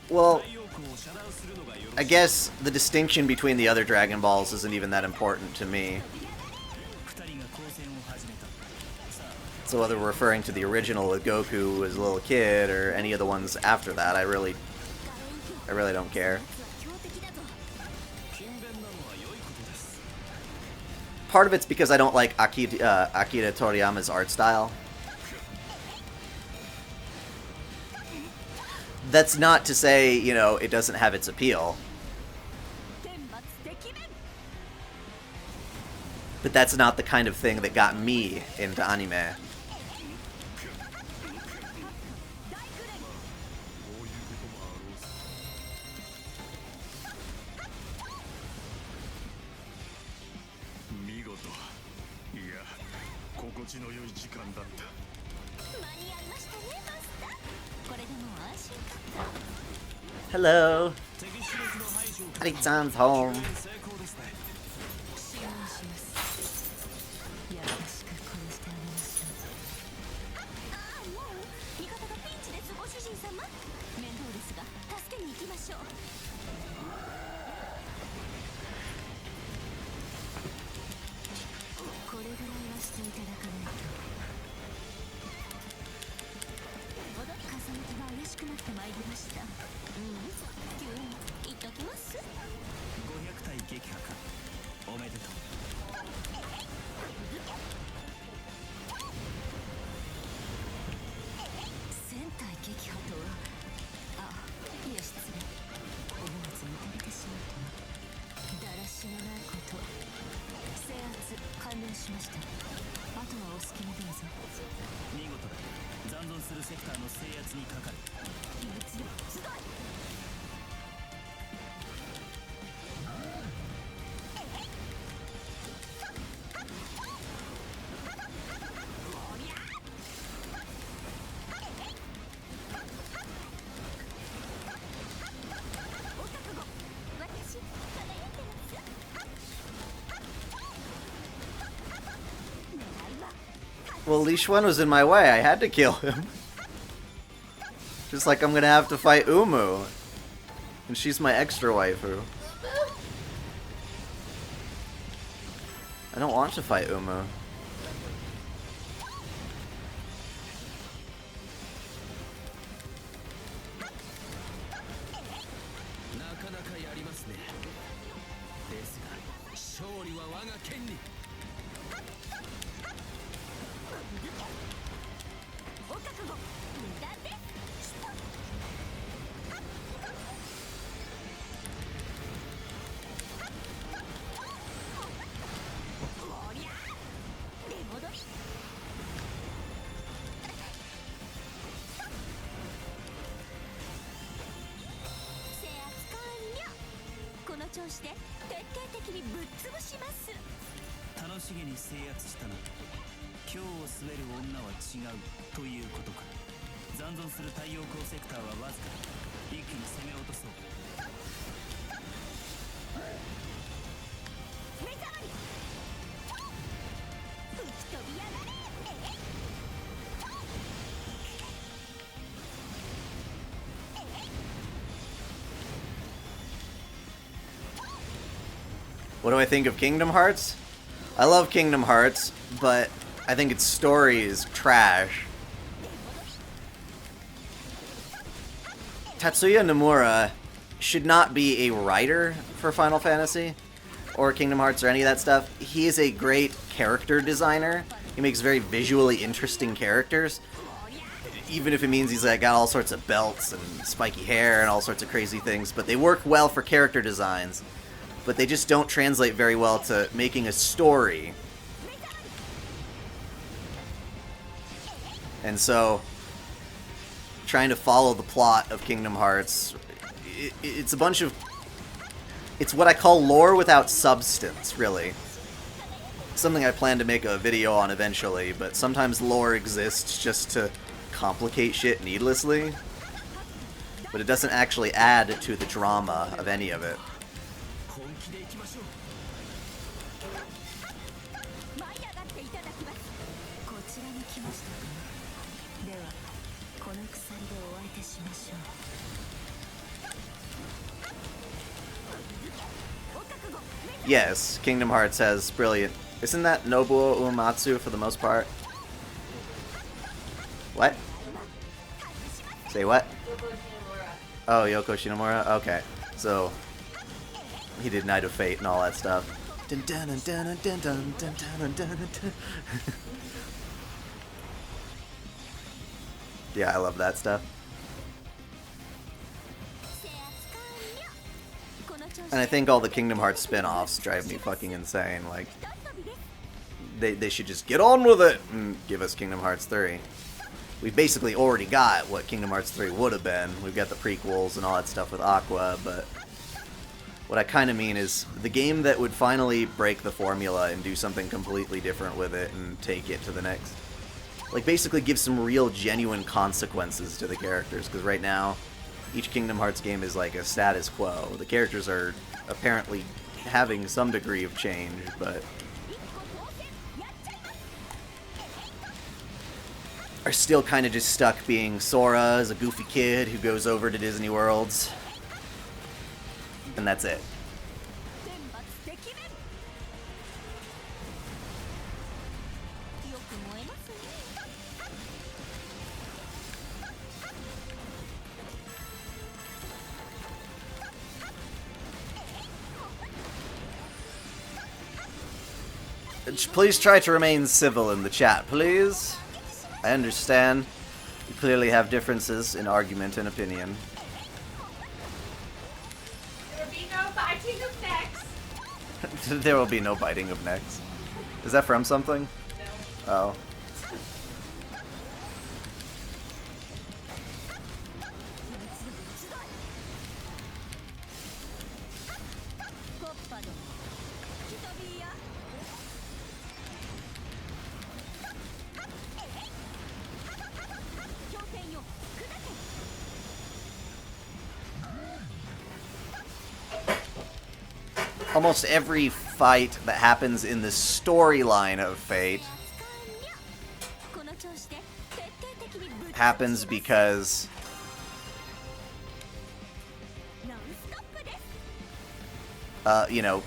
Well, I guess the distinction between the other Dragon Balls isn't even that important to me. So whether we're referring to the original with Goku as a little kid or any of the ones after that, I really don't care. Part of it's because I don't like Akira Toriyama's art style. That's not to say, you know, it doesn't have its appeal. But that's not the kind of thing that got me into anime. Hello. Ari-chan's home. 支援します優しく殺してあげましょう。ああ、もう味方がピンチです。ご主人様、面倒ですが助けに行きましょう。これぐらいはしていただかないと。風向きが怪しくなってまいりました。急に言っときます。500体撃破か。おめでとう。1000体撃破とは。いや失礼。思わず見とれてしまったな。だらしのないこと。制圧完了しました。あとはお好きにどうぞ。見事だ。残存するセクターの制圧にかかる。異物よ、集い。Well, Leash 1 was in my way. I had to kill him. Just like I'm gonna have to fight Umu. And she's my extra waifu. I don't want to fight Umu. なかなかやりますね。ですが勝利は我が剣に。お覚悟、無駄です。おりゃ、出戻り。制圧完了。この調子で徹底的にぶっ潰します。楽しげに制圧したな。今日を滑る女は違うということか。残存する太陽光セクターはわずか。一気に攻め落とそう。目障り。吹き飛びやがれ。What do I think of Kingdom Hearts? I love Kingdom Hearts, but I think its story is trash. Tatsuya Nomura should not be a writer for Final Fantasy or Kingdom Hearts or any of that stuff. He is a great character designer. He makes very visually interesting characters. Even if it means he's got all sorts of belts and spiky hair and all sorts of crazy things, but they work well for character designs. But they just don't translate very well to making a story. And so, trying to follow the plot of Kingdom Hearts, it's a bunch of... It's what I call lore without substance, really. Something I plan to make a video on eventually, but sometimes lore exists just to complicate shit needlessly. But it doesn't actually add to the drama of any of it. 舞い上がっていただきます。こちらに来ましたか。ではこの鎖でお相手しましょう。Yes, Kingdom Hearts has brilliant... Isn't that Nobuo Uematsu for the most part? What? Say what? Oh, Yoko Shinomura? Okay. So, he did Night of Fate and all that stuff. Dun dun dun dun dun dun dun dun dun dun. Yeah, I love that stuff. And I think all the Kingdom Hearts spin-offs drive me fucking insane. Like, they should just get on with it and give us Kingdom Hearts 3. We've basically already got what Kingdom Hearts 3 would have been. We've got the prequels and all that stuff with Aqua, but what I kind of mean is the game that would finally break the formula and do something completely different with it and take it to the next. Like, basically give some real, genuine consequences to the characters, because right now, each Kingdom Hearts game is like a status quo. The characters are apparently having some degree of change, but are still kind of just stuck being Sora as a goofy kid who goes over to Disney Worlds. And that's it. Please try to remain civil in the chat, please. I understand you clearly have differences in argument and opinion. There will be no biting of necks. There will be no biting of necks. Is that from something? No. Oh. Almost every fight that happens in the storyline of Fate happens because you know,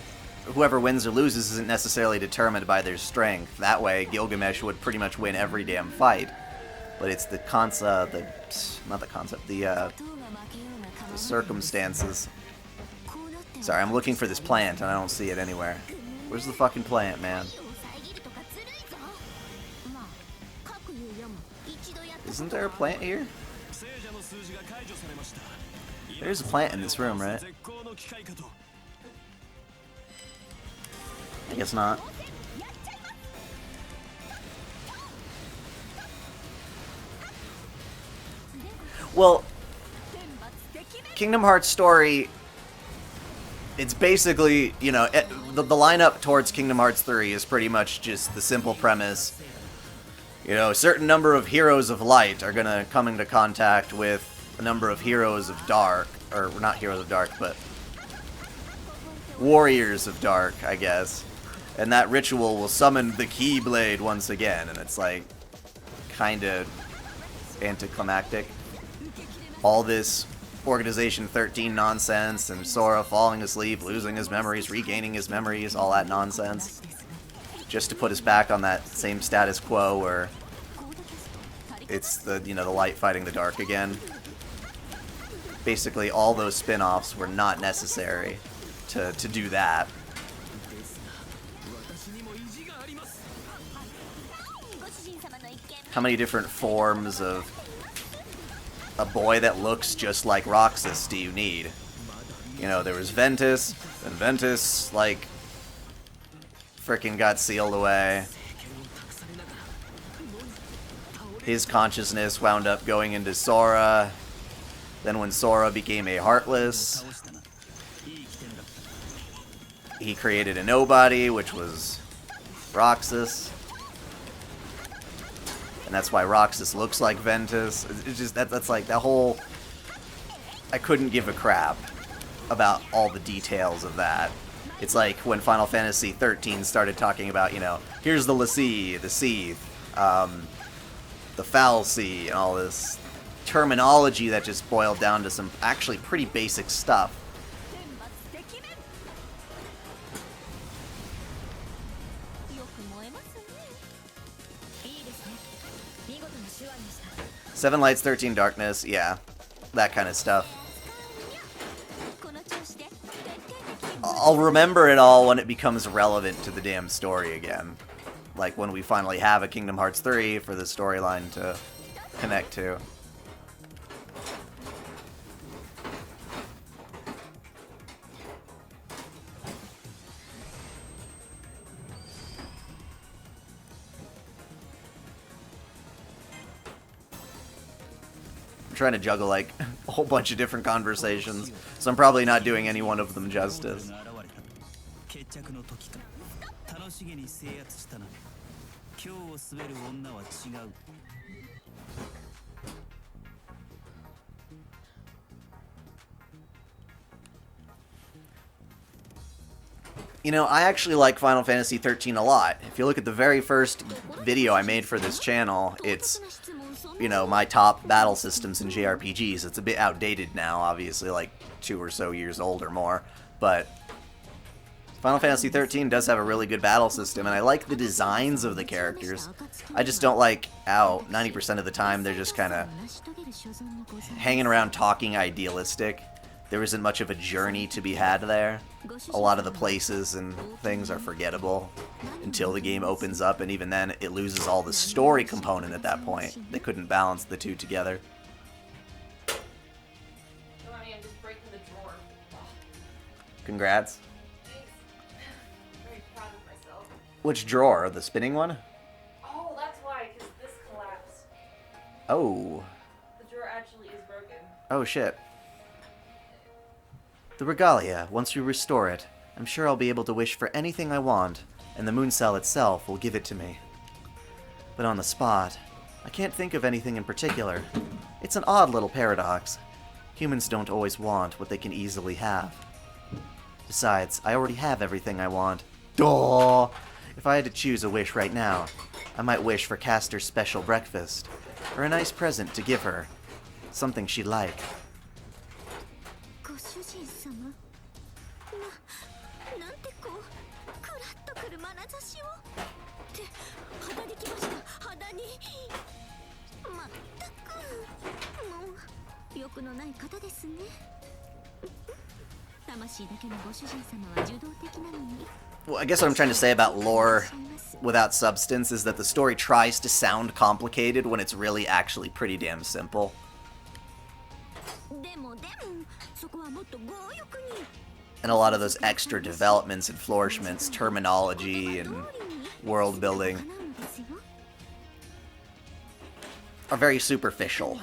whoever wins or loses isn't necessarily determined by their strength. That way, Gilgamesh would pretty much win every damn fight. But it's the the circumstances. Sorry, I'm looking for this plant and I don't see it anywhere. Where's the fucking plant, man? Isn't there a plant here? There's a plant in this room, right? I guess not. Well, Kingdom Hearts story, it's basically, you know, the lineup towards Kingdom Hearts 3 is pretty much just the simple premise. You know, a certain number of heroes of light are gonna come into contact with a number of heroes of dark, or not heroes of dark, but warriors of dark, I guess. And that ritual will summon the Keyblade once again, and it's like kinda anticlimactic. All this Organization 13 nonsense, and Sora falling asleep, losing his memories, regaining his memories, all that nonsense. Just to put us back on that same status quo where it's the, you know, the light fighting the dark again. Basically, all those spin-offs were not necessary to do that. How many different forms of a boy that looks just like Roxas do you need? You know, there was Ventus, and Ventus, like, frickin' got sealed away. His consciousness wound up going into Sora. Then when Sora became a Heartless, he created a nobody, which was Roxas. And that's why Roxas looks like Ventus. It's just, that's like, that whole... I couldn't give a crap about all the details of that. It's like when Final Fantasy 13 started talking about, you know, here's the l'Cie, the Seath, the Foul Sea, and all this terminology that just boiled down to some actually pretty basic stuff. Seven Lights, 13 Darkness, yeah, that kind of stuff. I'll remember it all when it becomes relevant to the damn story again. Like when we finally have a Kingdom Hearts 3 for the storyline to connect to. I'm trying to juggle like a whole bunch of different conversations, so I'm probably not doing any one of them justice. You know, I actually like Final Fantasy 13 a lot. If you look at the very first video I made for this channel, it's, you know, my top battle systems in JRPGs. It's a bit outdated now, obviously, like 2 or so years old or more, but Final Fantasy 13 does have a really good battle system, and I like the designs of the characters. I just don't like how 90% of the time they're just kind of hanging around talking idealistic. There isn't much of a journey to be had there. A lot of the places and things are forgettable until the game opens up, and even then it loses all the story component at that point. They couldn't balance the two together. I'm just breaking the drawer. Congrats. Thanks. Very proud of myself. Which drawer? The spinning one? Oh, that's why, because this collapsed. Oh. The drawer actually is broken. Oh shit. The regalia, once you restore it, I'm sure I'll be able to wish for anything I want, and the moon cell itself will give it to me. But on the spot, I can't think of anything in particular. It's an odd little paradox. Humans don't always want what they can easily have. Besides, I already have everything I want. Duh! If I had to choose a wish right now, I might wish for Castor's special breakfast, or a nice present to give her. Something she'd like. Well, I guess what I'm trying to say about lore without substance is that the story tries to sound complicated when it's really actually pretty damn simple. And a lot of those extra developments and flourishments, terminology and world building, are very superficial.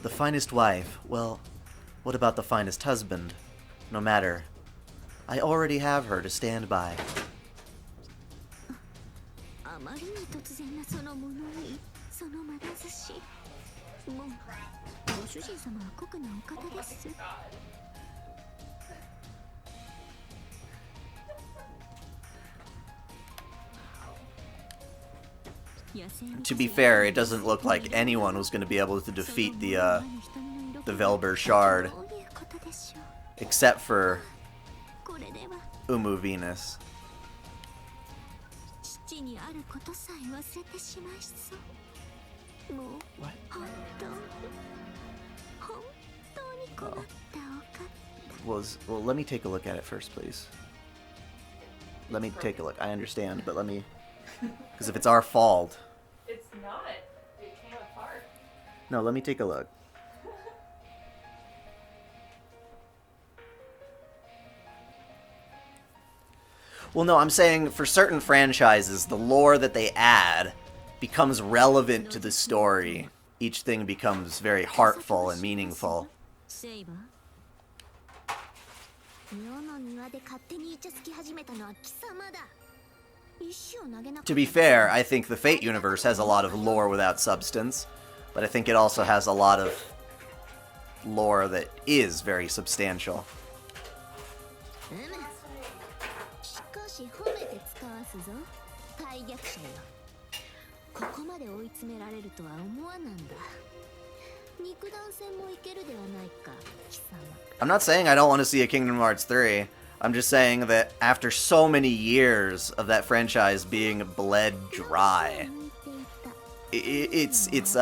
The finest wife, well, what about the finest husband? No matter. I already have her to stand by. To be fair, it doesn't look like anyone was going to be able to defeat the Velber Shard, except for Umu Venus. What? Oh. Well, let me take a look at it first, please. Let me take a look. I understand, but let me... Because if it's our fault... It's not. It came apart. No, let me take a look. Well, no, I'm saying for certain franchises, the lore that they add becomes relevant to the story. Each thing becomes very heartful and meaningful. To be fair, I think the Fate universe has a lot of lore without substance, but I think it also has a lot of lore that is very substantial. I'm not saying I don't want to see a Kingdom Hearts 3. I'm just saying that after so many years of that franchise being bled dry, it's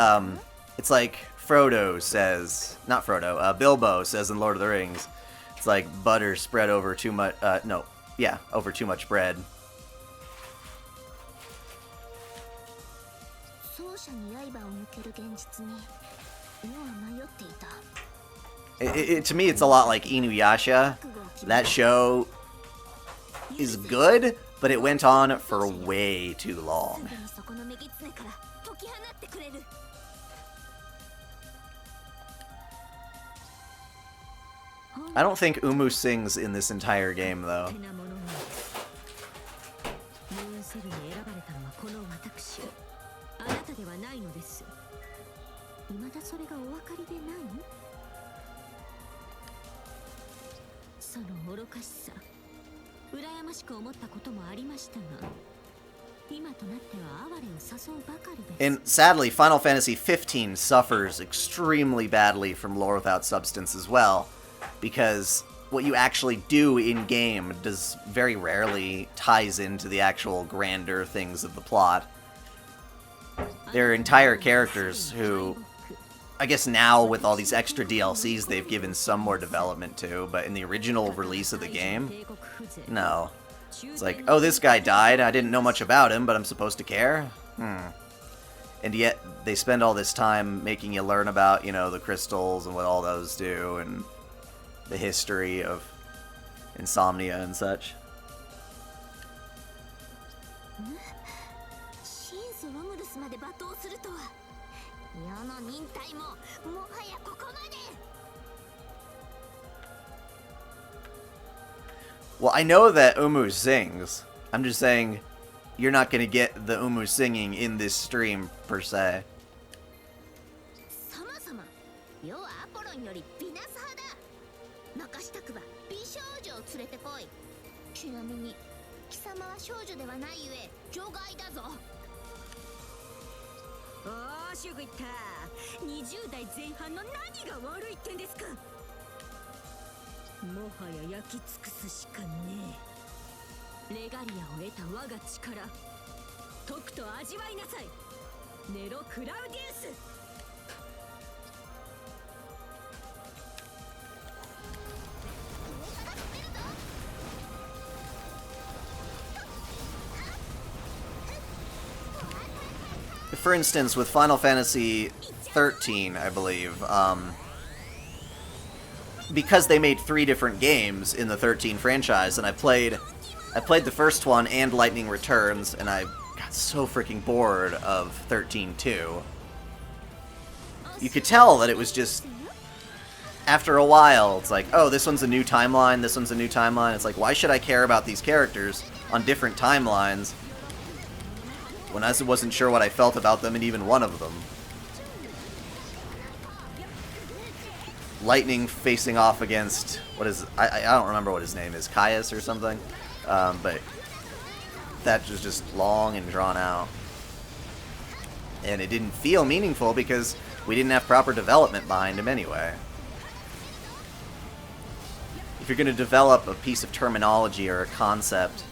like Frodo says, not Frodo, Bilbo says in Lord of the Rings. It's like butter spread over too much, over too much bread. To me, it's a lot like Inuyasha. That show is good, but it went on for way too long. I don't think Umu sings in this entire game, though. And sadly, Final Fantasy XV suffers extremely badly from lore without substance as well, because what you actually do in-game does very rarely ties into the actual grander things of the plot. There are entire characters who, I guess now with all these extra DLCs they've given some more development to, but in the original release of the game, no. It's like, oh, this guy died, I didn't know much about him, but I'm supposed to care? And yet, they spend all this time making you learn about, you know, the crystals and what all those do, and the history of insomnia and such. Well, I know that Umu sings. I'm just saying, you're not going to get the Umu singing in this stream, per se. For instance, with Final Fantasy XIII, I believe, because they made 3 different games in the 13 franchise, and I played the first one and Lightning Returns, and I got so freaking bored of 13-2. You could tell that it was just, after a while, it's like, oh, this one's a new timeline, this one's a new timeline. It's like, why should I care about these characters on different timelines when I wasn't sure what I felt about them in even one of them? Lightning facing off against, I don't remember what his name is, Caius or something, but that was just long and drawn out. And it didn't feel meaningful because we didn't have proper development behind him anyway. If you're going to develop a piece of terminology or a concept,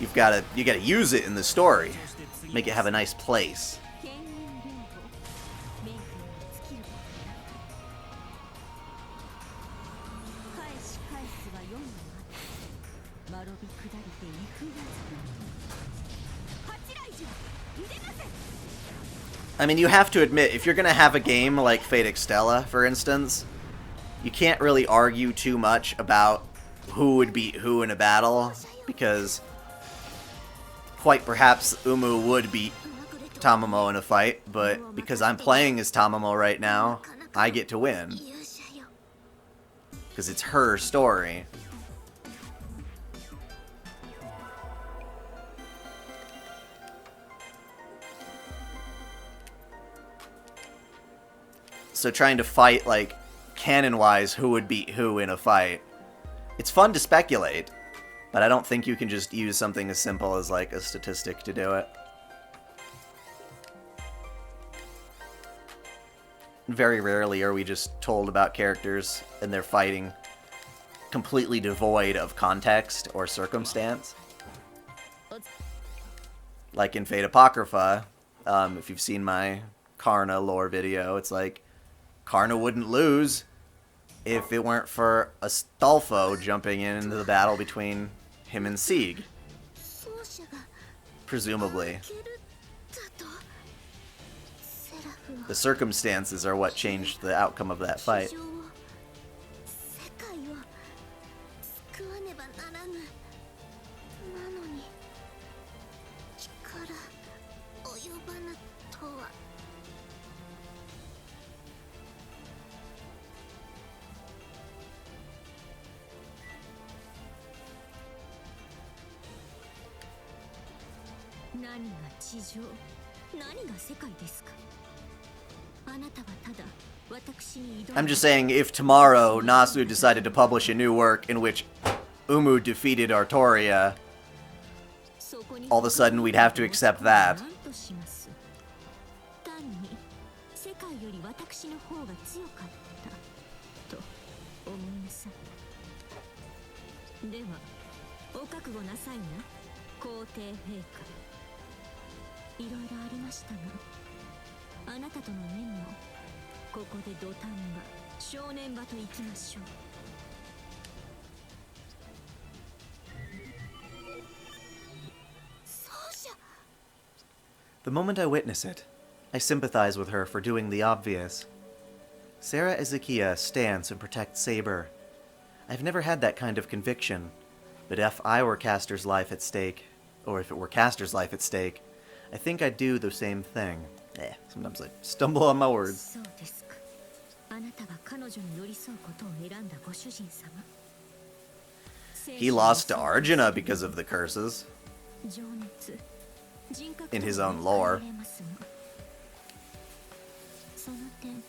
you gotta use it in the story. Make it have a nice place. I mean, you have to admit, if you're gonna have a game like Fate Extella, for instance, you can't really argue too much about who would beat who in a battle, because quite perhaps Umu would beat Tamamo in a fight, but because I'm playing as Tamamo right now, I get to win. Because it's her story. So trying to fight, like, canon-wise, who would beat who in a fight, it's fun to speculate. But I don't think you can just use something as simple as, like, a statistic to do it. Very rarely are we just told about characters and their fighting completely devoid of context or circumstance. Like in Fate Apocrypha, if you've seen my Karna lore video, it's like, Karna wouldn't lose if it weren't for Astolfo jumping into the battle between him and Sieg. Presumably. The circumstances are what changed the outcome of that fight. 世界を救わねばならぬ。なのに力及ばぬとは。何が地上、何が世界ですか。あなたはただ私に挑む。 I'm just saying, if tomorrow Nasu decided to publish a new work in which Umu defeated Artoria, all of a sudden we'd have to accept that. 単に世界より私の方が強かったと思いなさい。ではお覚悟なさいな、皇帝陛下。いろいろありましたが、あなたとの縁もここで土壇場、正念場と行きましょう。 The moment I witness it, I sympathize with her for doing the obvious. Sarah Ezekiah stands and protects Saber. I've never had that kind of conviction, but if I were Castor's life at stake, or if it were Castor's life at stake, I think I'd do the same thing. Sometimes I stumble on my words. He lost to Arjuna because of the curses. In his own lore. その点、思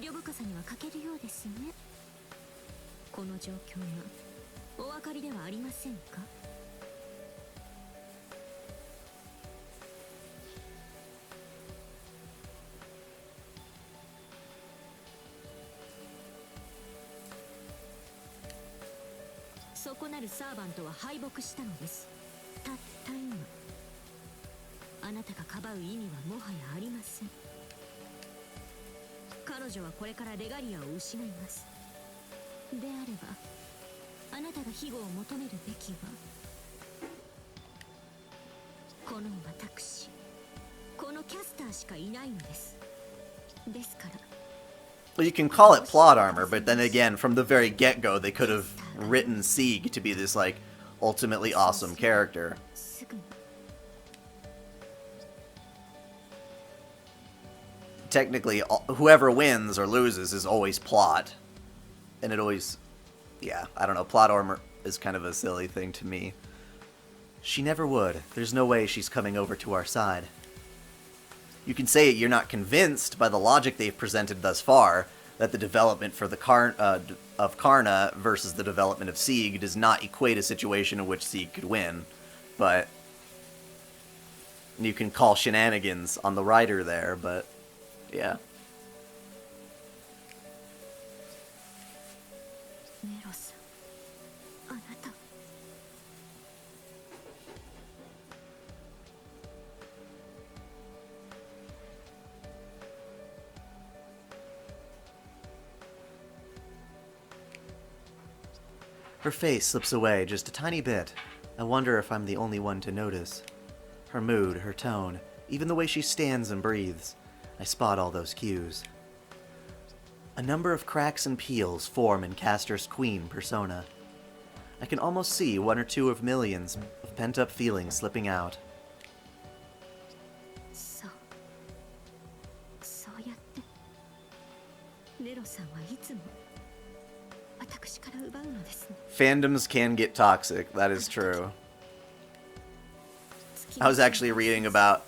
慮深さには欠けるようですね。この状況がお分かりではありませんか。そこなるサーバントは敗北したのです。たった今。 あなたがかばう意味はもはやありません。彼女はこれからレガリアを失います。であれば、あなたが庇護を求めるべきは、この私、このキャスターしかいないのです。ですから。 Well, you can call it plot armor, but then again, from the very get-go, they could have written Sieg to be this, like, ultimately awesome character. Technically, whoever wins or loses is always plot. And it always... Yeah, I don't know, plot armor is kind of a silly thing to me. She never would. There's no way she's coming over to our side. You can say you're not convinced by the logic they've presented thus far that the development for the of Karna versus the development of Sieg does not equate a situation in which Sieg could win. But you can call shenanigans on the writer there, but yeah. Her face slips away just a tiny bit. I wonder if I'm the only one to notice. Her mood, her tone, even the way she stands and breathes. I spot all those cues. A number of cracks and peels form in Castor's queen persona. I can almost see one or two of millions of pent-up feelings slipping out. Fandoms can get toxic, that is true. I was actually reading about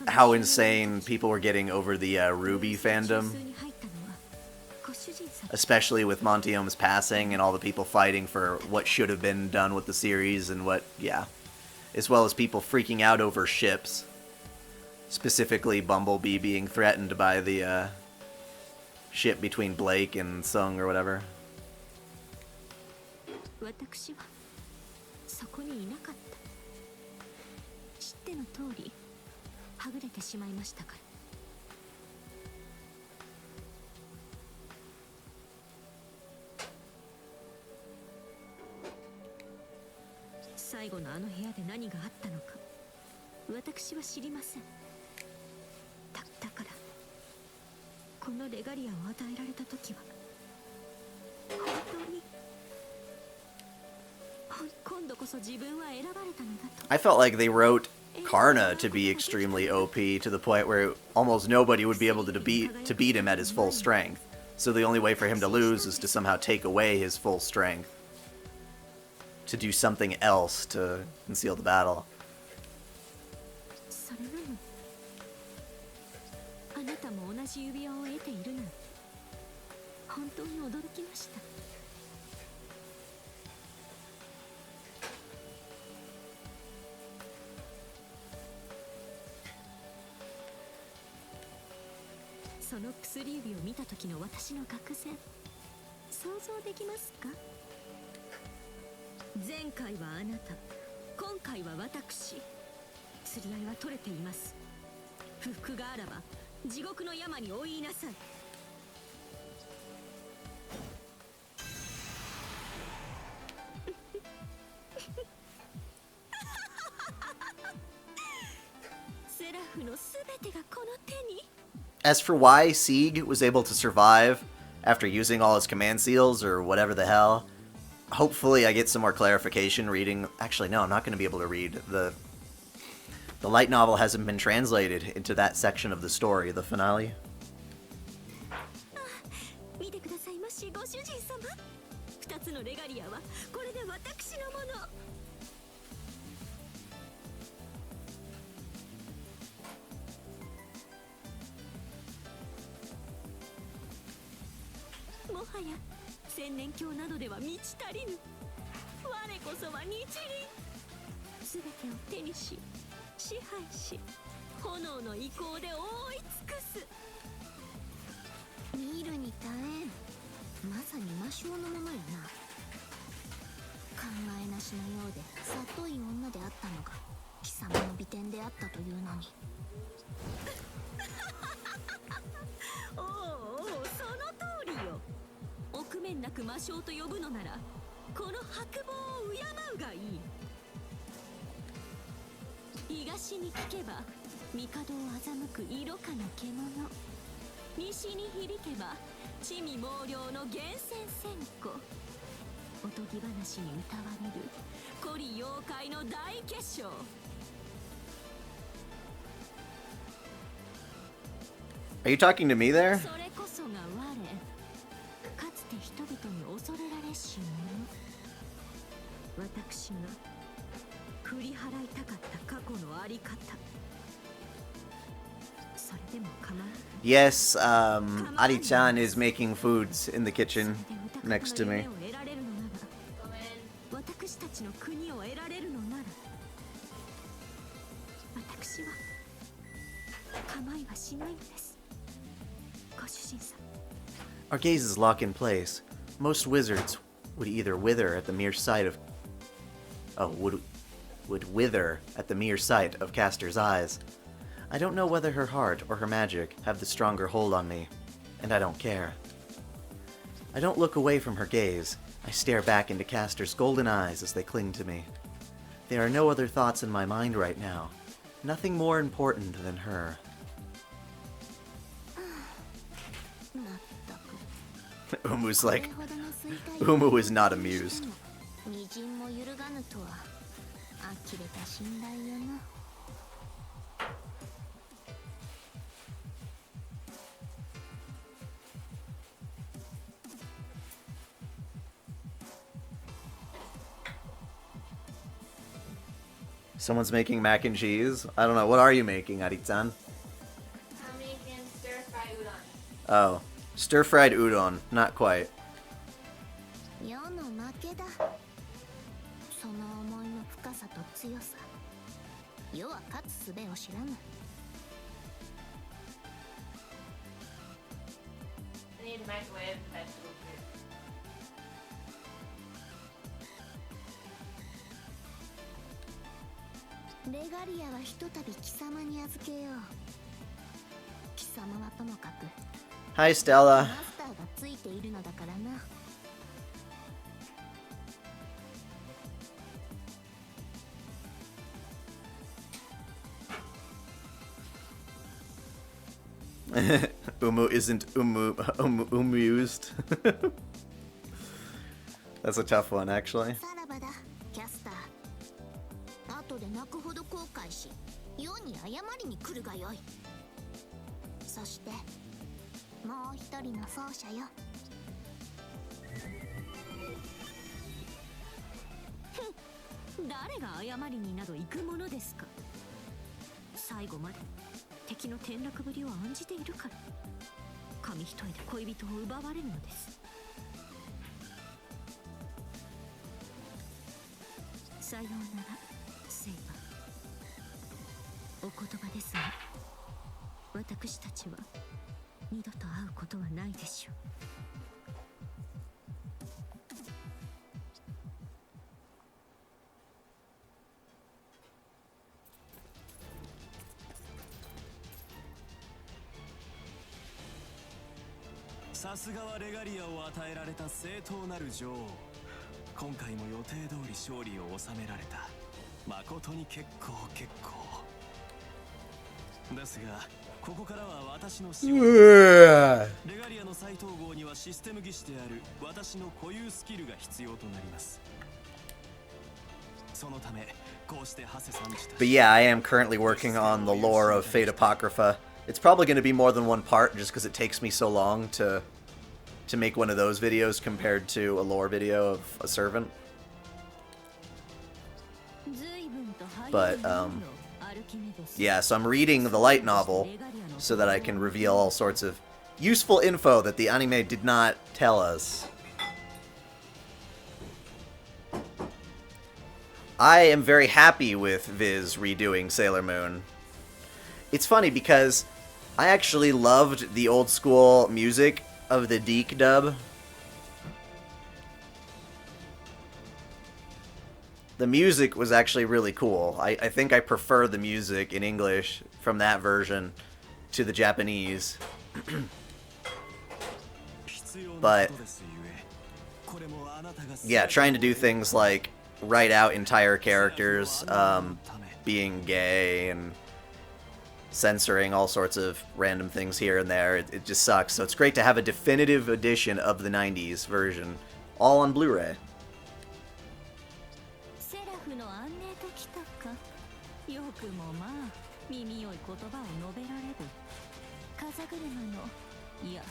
how insane people were getting over the Ruby fandom. Especially with Montiom's passing and all the people fighting for what should have been done with the series and what, yeah. As well as people freaking out over ships. Specifically Bumblebee being threatened by the ship between Blake and Sung or whatever. 私はそこにいなかった。知っての通り、はぐれてしまいましたから。最後のあの部屋で何があったのか、私は知りません。だからこのレガリアを与えられた時は本当に今度こそ自分は選ばれたのだと。 I felt like they wrote Karna to be extremely OP to the point where almost nobody would be able to beat him at his full strength. So the only way for him to lose is to somehow take away his full strength. To do something else to conceal the battle. それなのにあなたも同じ指輪を得ているなんて本当に驚きました。その薬指を見た時の私の愕然、想像できますか？前回はあなた、今回は私。釣り合いは取れています。不服があらば地獄の山に追いなさい。セラフのすべてがこの手に。 As for why Sieg was able to survive after using all his command seals or whatever the hell, hopefully I get some more clarification reading. Actually, no, I'm not going to be able to read. The light novel hasn't been translated into that section of the story, the finale. 見てくださいまし、ご主人様。二つのレガリアはこれで私のもの。もはや千年鏡などでは満ち足りぬ。我こそは日輪。すべてを手にし、支配し、炎の意向で覆い尽くす。見るに耐えん。まさに魔性のものやな。考えなしのようで里い女であったのが貴様の美点であったというのに。おうおう、その通りよ。臆面なく魔性と呼ぶのならこの白棒を敬うがいい。東に聞けば帝を欺く色かの獣、西に響けば地味猛量の源泉千個。おとぎ話に歌われる古里妖怪の大結晶。 Are you talking to me there? それこそが我、かつて人々に恐れられし者。私が振り払いたかった過去のあり方。それでも構わない。 Yes, Ari-chan is making foods in the kitchen next to me. 私たちの国を得られるのなら、私は構いはしないのです。ご主人様。 Our gazes lock in place. Most wizards would either wither at the mere sight of... would wither at the mere sight of Castor's eyes. I don't know whether her heart or her magic have the stronger hold on me, and I don't care. I don't look away from her gaze. I stare back into Castor's golden eyes as they cling to me. There are no other thoughts in my mind right now. Nothing more important than her. Umu's like... Umu is not amused. Someone's making mac and cheese? I don't know. What are you making, Ari-chan? I'm making stir-fried udon. Oh. Stir-fried udon. Not quite. 世の負けだ。その思いの深さと強さ。世は勝つ術を知らぬ。I need microwave vegetable food. レガリアはひとたび貴様に預けよう。貴様はともかく Hi, Stella. マスターがついているのだからな。amused. That's a tough one, actually. さらばだキャスター。後で泣くほど後悔し世に謝りに来るがよい。そしてもう一人の奏者よ。誰が謝りになど行くものですか。最後まで敵の転落ぶりを案じているから紙一重で恋人を奪われるのです。さようならセイバー。お言葉ですが私たちは二度と会うことはないでしょう。さすがはレガリアを与えられた正当なる女王。今回も予定通り勝利を収められた。誠に結構ですが、ここからは私の仕事。レガリアの再統合にはシステム技師である私の固有スキルが必要となります。そのためこうしてハセさん自体。 But yeah, I am currently working on the lore of Fate Apocrypha. It's probably going to be more than one part just because it takes me so long to make one of those videos compared to a lore video of a servant. But, yeah, so I'm reading the light novel so that I can reveal all sorts of useful info that the anime did not tell us. I am very happy with Viz redoing Sailor Moon. It's funny because I actually loved the old school music of the Deke dub. The music was actually really cool. I think I prefer the music in English from that version to the Japanese. But yeah, trying to do things like write out entire characters being gay and censoring all sorts of random things here and there, it just sucks. So it's great to have a definitive edition of the 90s version, all on Blu-ray. セラフの安寧ときたか。よくもまあ耳良い言葉を述べられる。風車のいや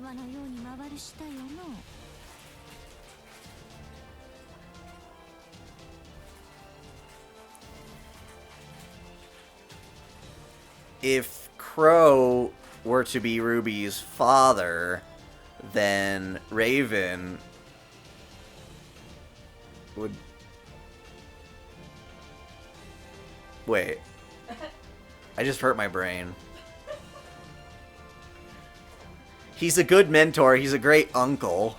刃のように回るしたよの。If Crow were to be Ruby's father, then Raven would... Wait. I just hurt my brain. He's a good mentor. He's a great uncle.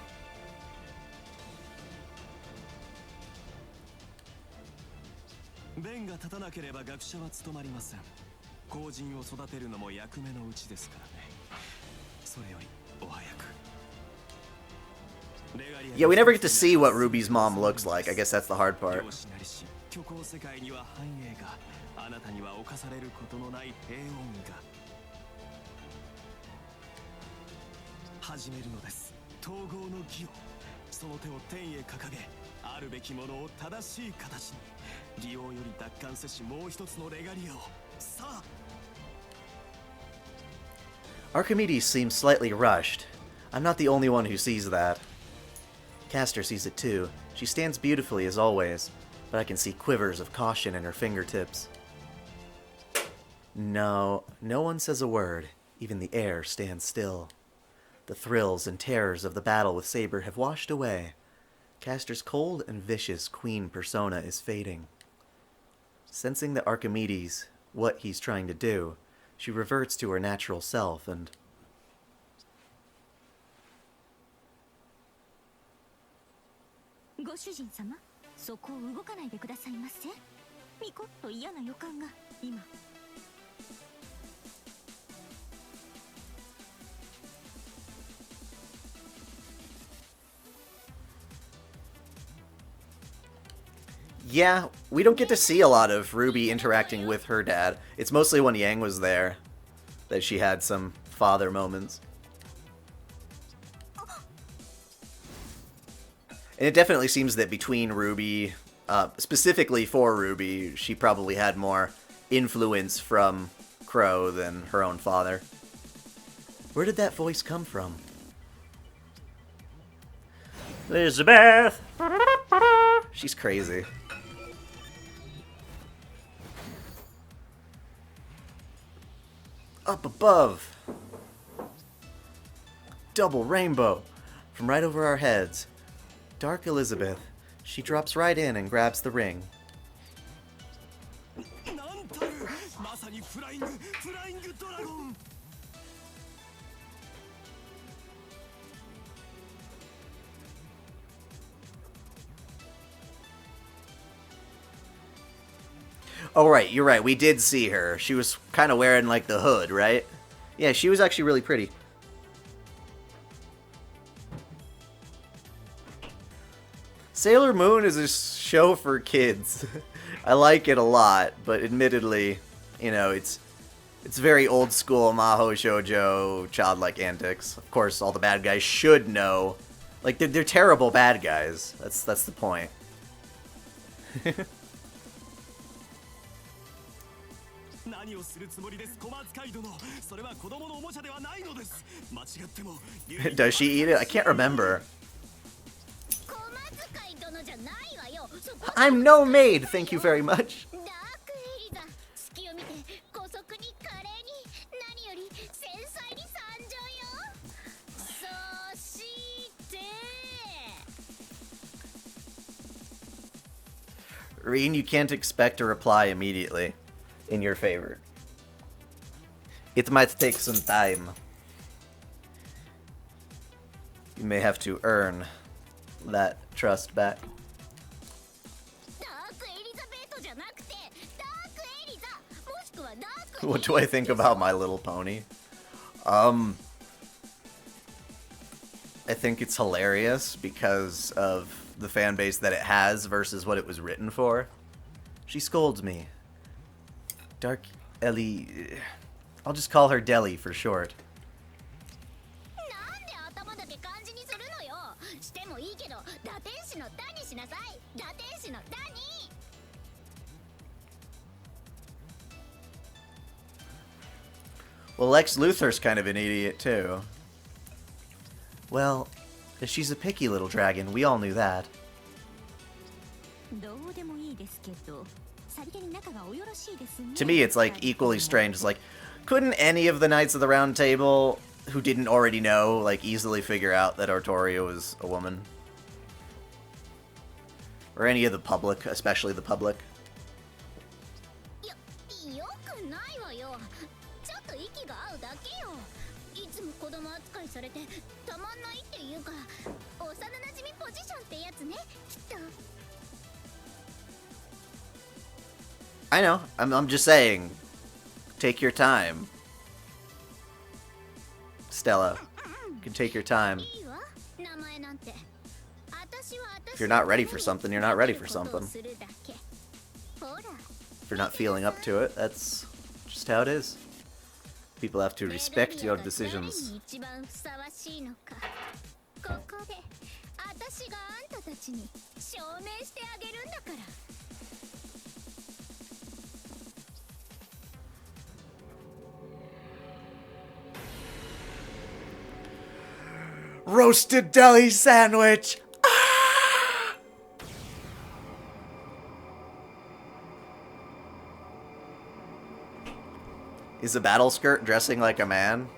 Ben が立たなければ学者は務まりません。後人を育てるのも役目のうちですからね。それよりお早く。Yeah, we never get to see what Ruby's mom looks like. I guess that's the hard part. 虚構世界には繁栄が、あなたには侵されることのない平穏が。始めるのです。統合の儀を。その手を天へ掲げ、あるべきものを正しい形に。利用より奪還せしもう一つのレガリアを。さあ。Archimedes seems slightly rushed. I'm not the only one who sees that. Castor sees it too. She stands beautifully as always, but I can see quivers of caution in her fingertips. No, no one says a word. Even the air stands still. The thrills and terrors of the battle with Saber have washed away. Castor's cold and vicious queen persona is fading. Sensing that Archimedes, what he's trying to do, she reverts to her natural self and... ご主人様、そこを動かないでくださいませ。ミコッと嫌な予感が今。Yeah, we don't get to see a lot of Ruby interacting with her dad. It's mostly when Yang was there that she had some father moments. And it definitely seems that between Ruby, specifically for Ruby, she probably had more influence from Crow than her own father. Where did that voice come from? Elizabeth! She's crazy. Up above. Double rainbow. From right over our heads. Dark Elizabeth. She drops right in and grabs the ring. Oh, right, you're right. We did see her. She was kind of wearing, like, the hood, right? Yeah, she was actually really pretty. Sailor Moon is a show for kids. I like it a lot, but admittedly, you know, it's very old school Maho Shoujo childlike antics. Of course, all the bad guys should know. Like, they're terrible bad guys. That's the point. 何をするつもりです小松街殿それは子供のおもちゃではないのです間違っても Does she eat it? I can't remember. I'm no maid, thank you very much. Reen, you can't expect a reply immediately in your favor. It might take some time. You may have to earn that trust back. What do I think about My Little Pony? I think it's hilarious because of the fan base that it has versus what it was written for. She scolds me. Dark Ellie... I'll just call her Deli for short. Well, Lex Luthor's kind of an idiot, too. Well, she's a picky little dragon. We all knew that. To me, it's like equally strange. It's like, couldn't any of the Knights of the Round Table who didn't already know, like, easily figure out that Artoria was a woman? Or any of the public, especially the public? I know. I'm just saying. Take your time. Stella. You can take your time. If you're not ready for something, you're not ready for something. If you're not feeling up to it, that's just how it is. People have to respect your decisions. Roasted deli sandwich! Ah! Is a battle skirt dressing like a man?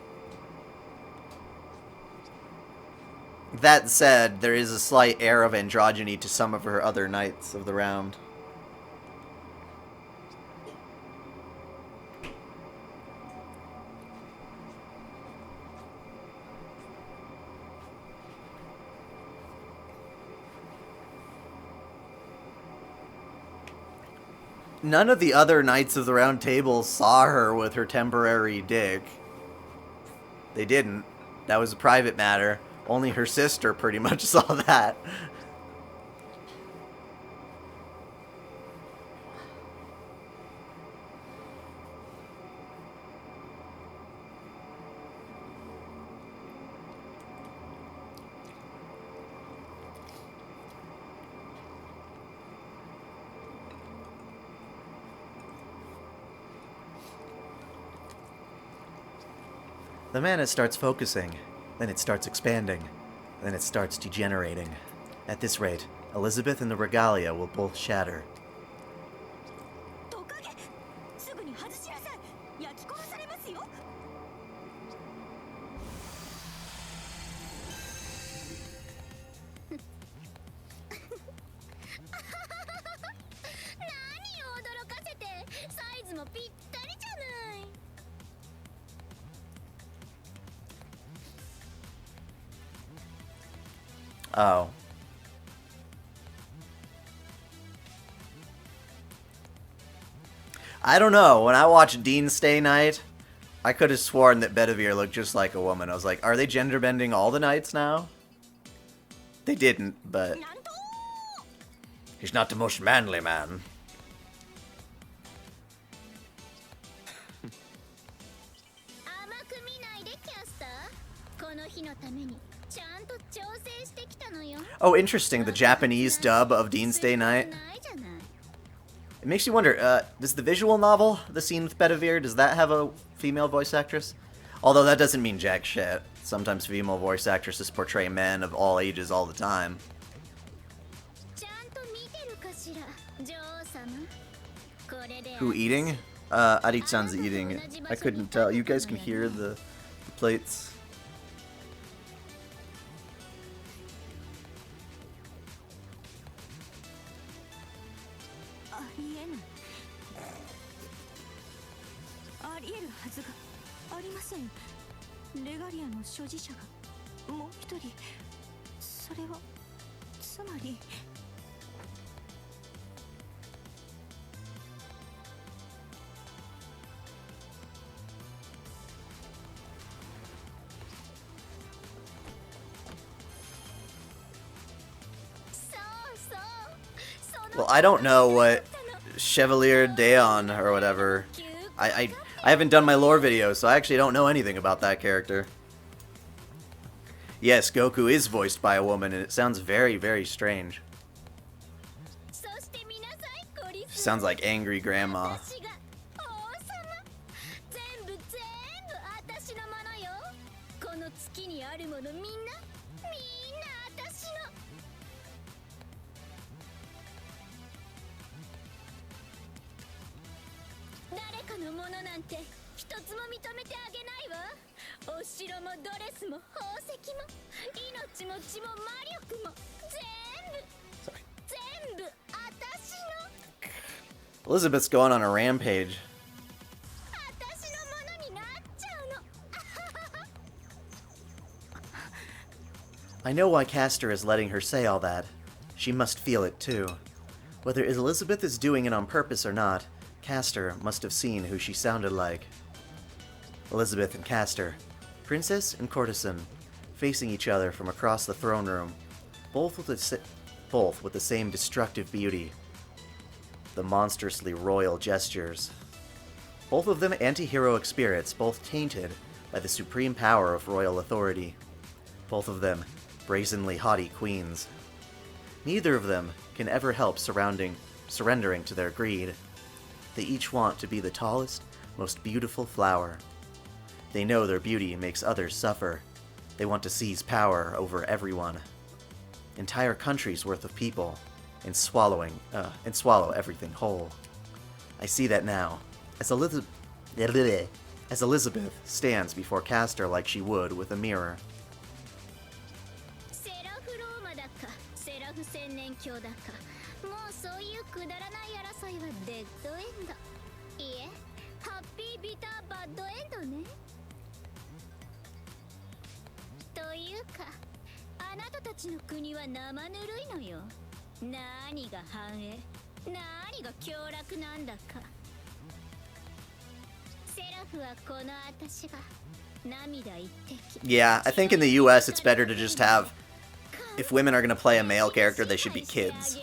That said, there is a slight air of androgyny to some of her other knights of the round. None of the other Knights of the Round Table saw her with her temporary dick. They didn't. That was a private matter. Only her sister pretty much saw that. The mana starts focusing, then it starts expanding, then it starts degenerating. At this rate, Elizabeth and the regalia will both shatter. トカゲ、すぐに外しなさい。焼き殺されますよ。何驚かせて、サイズもぴったりじゃない。Oh. I don't know. When I watched Dean Stay Night, I could have sworn that Bedivere looked just like a woman. I was like, are they gender bending all the knights now? They didn't, but he's not the most manly man. 甘く見ないでキャスター。この日のためにちゃんと調整してきたのよ。 Oh, interesting. The Japanese dub of Dean Stay Night. ないじゃない。 It makes you wonder, does the visual novel, the scene with Bedivere, does that have a female voice actress? Although that doesn't mean jack shit. Sometimes female voice actresses portray men of all ages all the time. ちゃんと見てるかしら、女王様。これで Who eating? Ari-chan's eating. I couldn't tell. You guys can hear the plates. ありえない。ありえるはずがありません。レガリアの所持者がもう一人。それはつまり。Well, I don't know what Chevalier Daon or whatever. I haven't done my lore video, so I actually don't know anything about that character. Yes, Goku is voiced by a woman, and it sounds very, very strange. Sounds like angry grandma. この月にあるものみんな私の。誰かのものなんて一つも認めてあげないわ。お城もドレスも宝石も命も血も魔力も全部私の。 Elizabeth's going on a rampage. 私のものになっちゃうの。 I know why Castor is letting her say all that. She must feel it too. Whether Elizabeth is doing it on purpose or not, Castor must have seen who she sounded like. Elizabeth and Castor, princess and courtesan, facing each other from across the throne room, both with the same destructive beauty. The monstrously royal gestures. Both of them anti-heroic spirits, both tainted by the supreme power of royal authority. Both of them brazenly haughty queens. Neither of them can ever help surrendering to their greed. They each want to be the tallest, most beautiful flower. They know their beauty makes others suffer. They want to seize power over everyone. Entire countries worth of people, and swallow everything whole. I see that now, as Elizabeth stands before Castor like she would with a mirror. セラフローマだかセラフ千年教だか、もうそういうくだらない争いはデッドエンド。いえ、ハッピービターバッドエンドね。というか、あなたたちの国は生ぬるいのよ。何が繁栄、何が凶楽なんだか。セラフはこの私が涙一滴。 Yeah, I think in the US it's better to just have, if women are going to play a male character, they should be kids.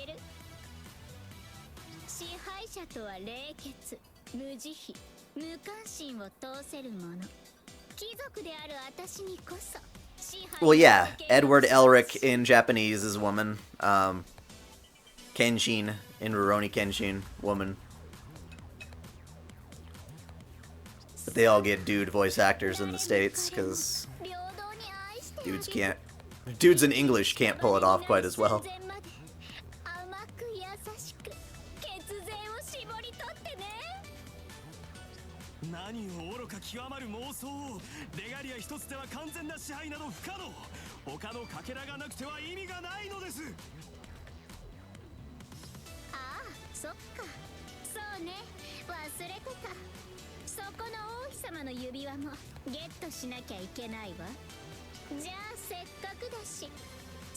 支配者とは冷血、無慈悲、無関心を通せるもの。貴族である私にこそ。 Well, yeah, Edward Elric in Japanese is woman. Kenshin in Rurouni Kenshin, woman. But they all get dude voice actors in the States, because dudes in English can't pull it off quite as well. 何を愚か極まる妄想を。レガリア一つでは完全な支配など不可能。他のかけらがなくては意味がないのです。ああ、そっか。そうね、忘れてた。そこの王妃様の指輪もゲットしなきゃいけないわ。じゃあせっかくだし、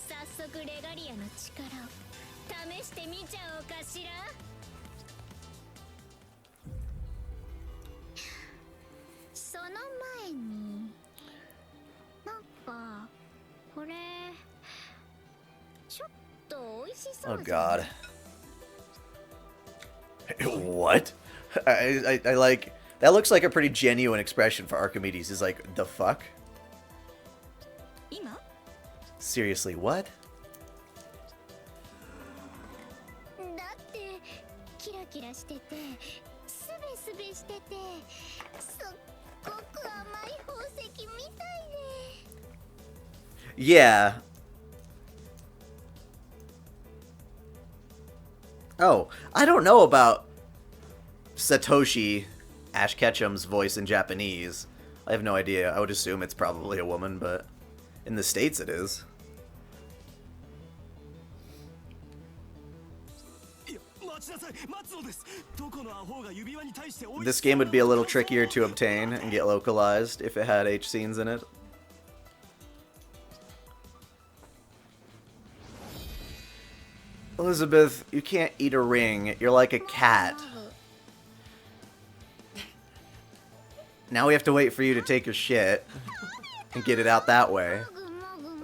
早速レガリアの力を試してみちゃおうかしら。その前になんかこれちょっと美味しそう Oh じゃん。 God. What? I like... That looks like a pretty genuine expression for Archimedes. He's like, the fuck? 今 Seriously, what? だってキラキラしててスベスベしててすっごく甘い宝石みたいで。 Yeah. Oh, I don't know about Satoshi Ash Ketchum's voice in Japanese. I have no idea. I would assume it's probably a woman, but in the States it is. This game would be a little trickier to obtain and get localized if it had H scenes in it. Elizabeth, you can't eat a ring. You're like a cat. Now we have to wait for you to take a shit and get it out that way.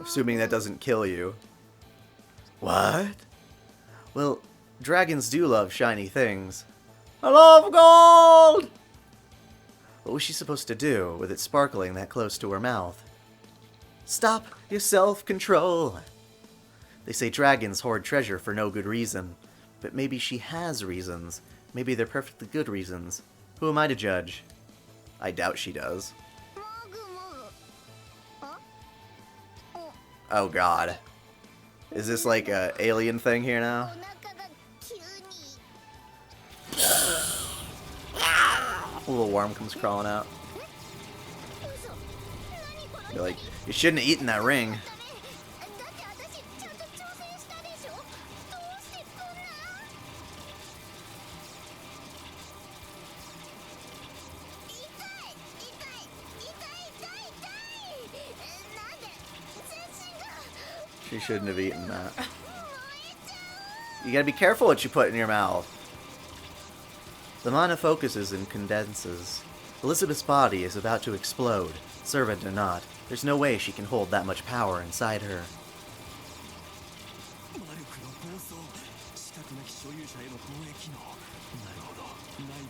Assuming that doesn't kill you. What? Well, dragons do love shiny things. I love gold! What was she supposed to do with it sparkling that close to her mouth? Stop your self-control! They say dragons hoard treasure for no good reason. But maybe she has reasons. Maybe they're perfectly good reasons. Who am I to judge? I doubt she does. Oh god. Is this like a alien thing here now? A little worm comes crawling out. You're like, you shouldn't have eaten that ring. She shouldn't have eaten that. You gotta be careful what you put in your mouth. The mana focuses and condenses. Elizabeth's body is about to explode, servant or not. There's no way she can hold that much power inside her.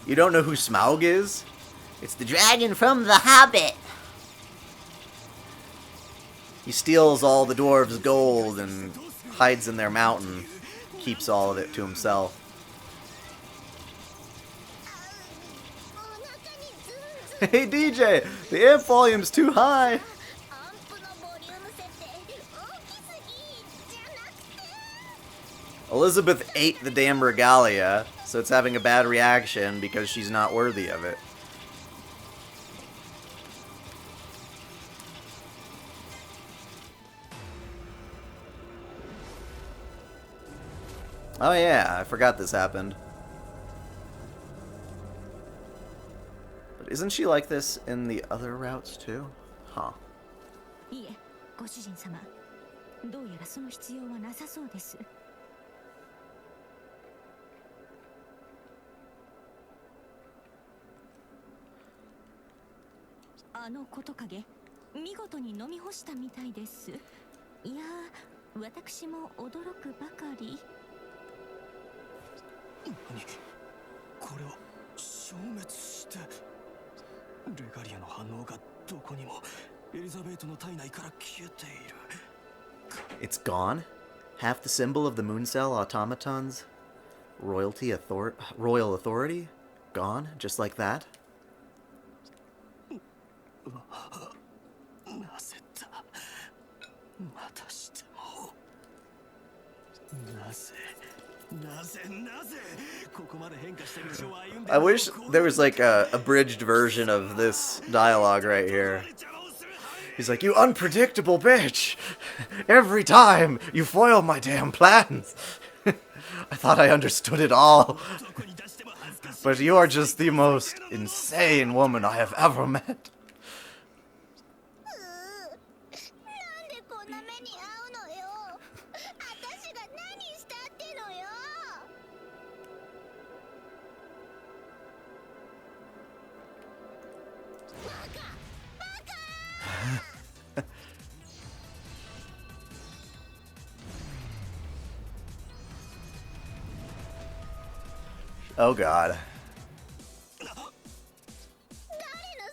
You don't know who Smaug is? It's the dragon from The Hobbit! He steals all the dwarves' gold and hides in their mountain. Keeps all of it to himself. Hey DJ, the amp volume's too high! Elizabeth ate the damn regalia, so it's having a bad reaction because she's not worthy of it. Oh yeah, I forgot this happened. But isn't she like this in the other routes too? Huh. いえ、ご主人様。どうやらその必要はなさそうです。あのことかげ、見事に飲み干したみたいです。いや、私も驚くばかり。何？これは消滅して、レガリアの反応がどこにもエリザベートの体内から消えている。It's gone? Half the symbol of the Mooncell automatons? Royal authority? Gone? Just like that? なぜだまたしてもなぜここまで変化した道を歩んで I wish there was like a abridged version of this dialogue right here. He's like, "You unpredictable bitch! Every time you foil my damn plans! I thought I understood it all. But you are just the most insane woman I have ever met." なんでこんな目に遭うのよ。私が何したってのよ。Oh god. 誰の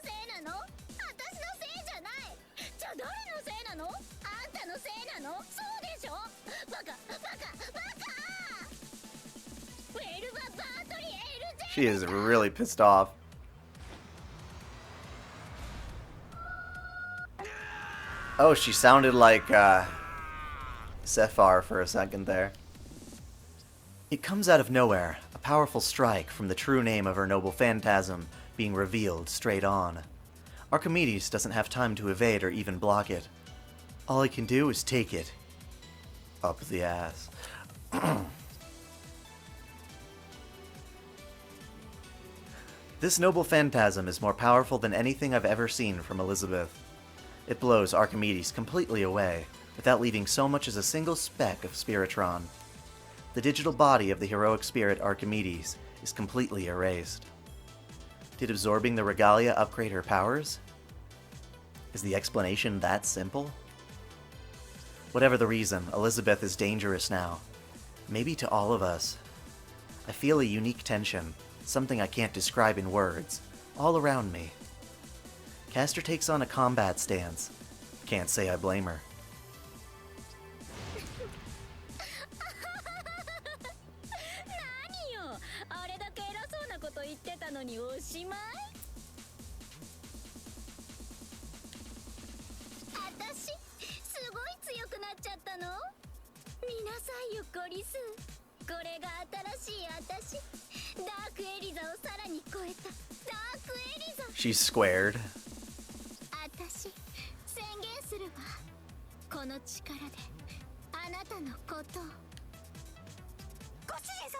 せいなの？私のせいじゃない。じゃあ誰のせいなの？あんたのせいなの？そうでしょ？バカ。ウェルババートリエルゼ。 She is really pissed off. Oh, she sounded like Sephar for a second there. It comes out of nowhere, a powerful strike from the true name of her noble phantasm being revealed straight on. Archimedes doesn't have time to evade or even block it. All he can do is take it up the ass. This noble phantasm is more powerful than anything I've ever seen from Elizabeth. It blows Archimedes completely away, without leaving so much as a single speck of Spiritron. The digital body of the heroic spirit Archimedes is completely erased. Did absorbing the regalia upgrade her powers? Is the explanation that simple? Whatever the reason, Elizabeth is dangerous now. Maybe to all of us. I feel a unique tension, something I can't describe in words, all around me. Castor takes on a combat stance. Can't say I blame her. 何よ、あれだけ偉そうなこと言ってたのにおしまい？私、すごい強くなっちゃったの？見なさいよ、コリス。これが新しい私。ダークエリザをさらに超えた。ダークエリザ。 She's squared. 私、宣言するわ。この力で、あなたのことを。ご主人様。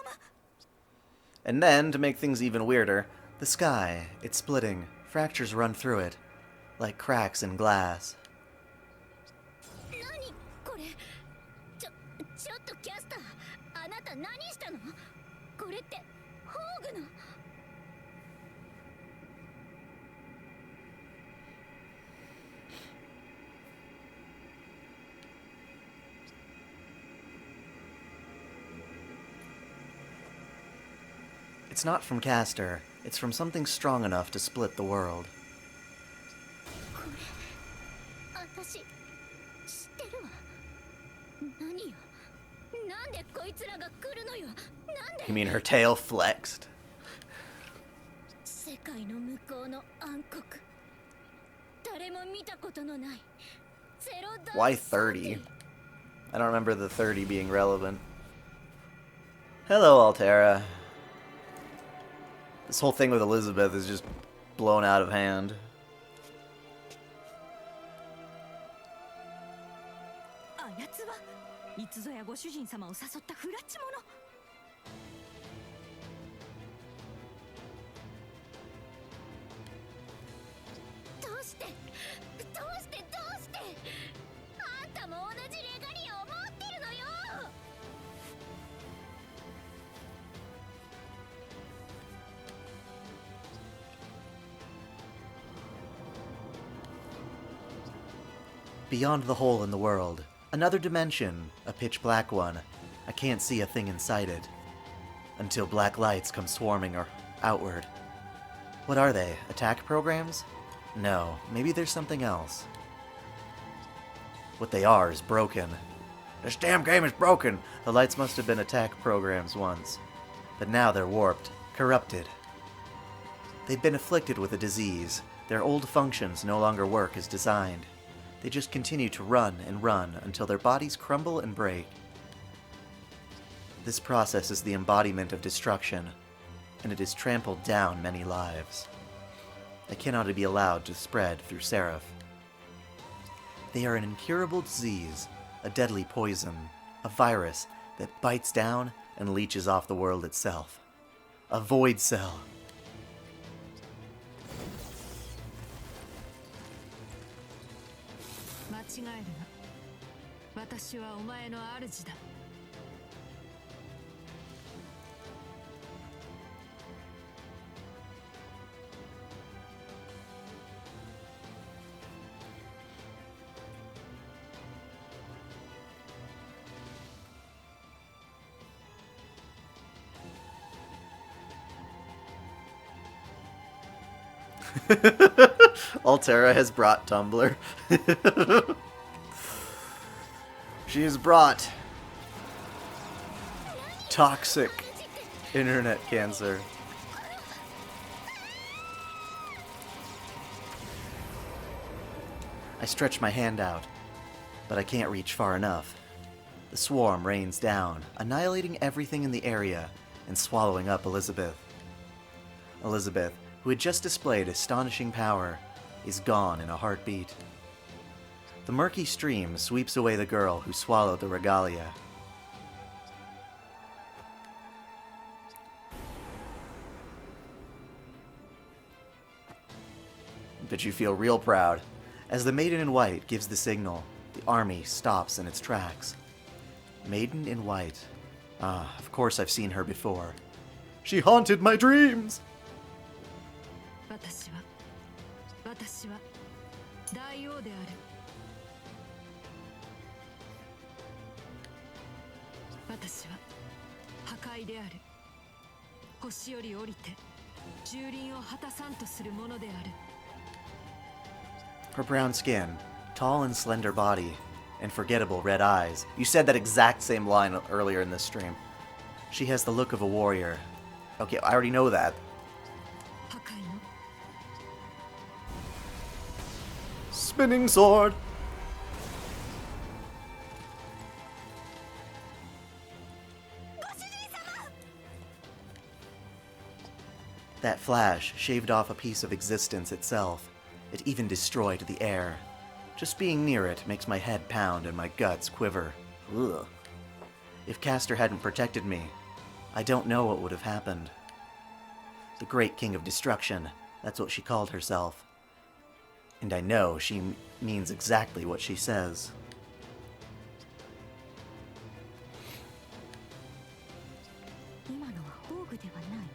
And then, to make things even weirder, the sky, it's splitting, fractures run through it, like cracks in glass. 何これ？ちょっとキャスター、あなた何したの？これってホーグの。 It's not from Castor, it's from something strong enough to split the world. これ、私知ってるわ。何よ？なんでこいつらが来るのよ？なんで？ You mean her tail flexed? 世界の向こうの暗黒。誰も見たことのない。ゼロダーク Why 30? I don't remember the 30 being relevant. Hello, Altera. This whole thing with Elizabeth is just blown out of hand. あやつはいつぞやご主人様を誘ったフラッチ者。どうしてあんたも同じレガリアを持ってるのよ。 Beyond the hole in the world, another dimension, a pitch black one. I can't see a thing inside it. Until black lights come swarming or outward. What are they? Attack programs? No, maybe there's something else. What they are is broken. This damn game is broken! The lights must have been attack programs once. But now they're warped, corrupted. They've been afflicted with a disease. Their old functions no longer work as designed. They just continue to run and run until their bodies crumble and break. This process is the embodiment of destruction, and it has trampled down many lives. They cannot be allowed to spread through Seraph. They are an incurable disease, a deadly poison, a virus that bites down and leeches off the world itself. A void cell. Altera has brought Tumblr. She has brought toxic internet cancer. I stretch my hand out, but I can't reach far enough. The swarm rains down, annihilating everything in the area and swallowing up Elizabeth. Elizabeth, who had just displayed astonishing power, is gone in a heartbeat. The murky stream sweeps away the girl who swallowed the regalia. But you feel real proud. As the maiden in white gives the signal, the army stops in its tracks. Maiden in white. Ah, of course I've seen her before. She haunted my dreams! 私は大王である。私は破壊である。星より降りて蹂躙を果たさんとするものである。 Her brown skin, tall and slender body, and forgettable red eyes. You said that exact same line earlier in this stream. She has the look of a warrior. Okay, I already know that. Spinning sword! That flash shaved off a piece of existence itself. It even destroyed the air. Just being near it makes my head pound and my guts quiver. Ugh. If Castor hadn't protected me, I don't know what would have happened. The Great King of Destruction, that's what she called herself. And I know she means exactly what she says. 今のは宝具ではない。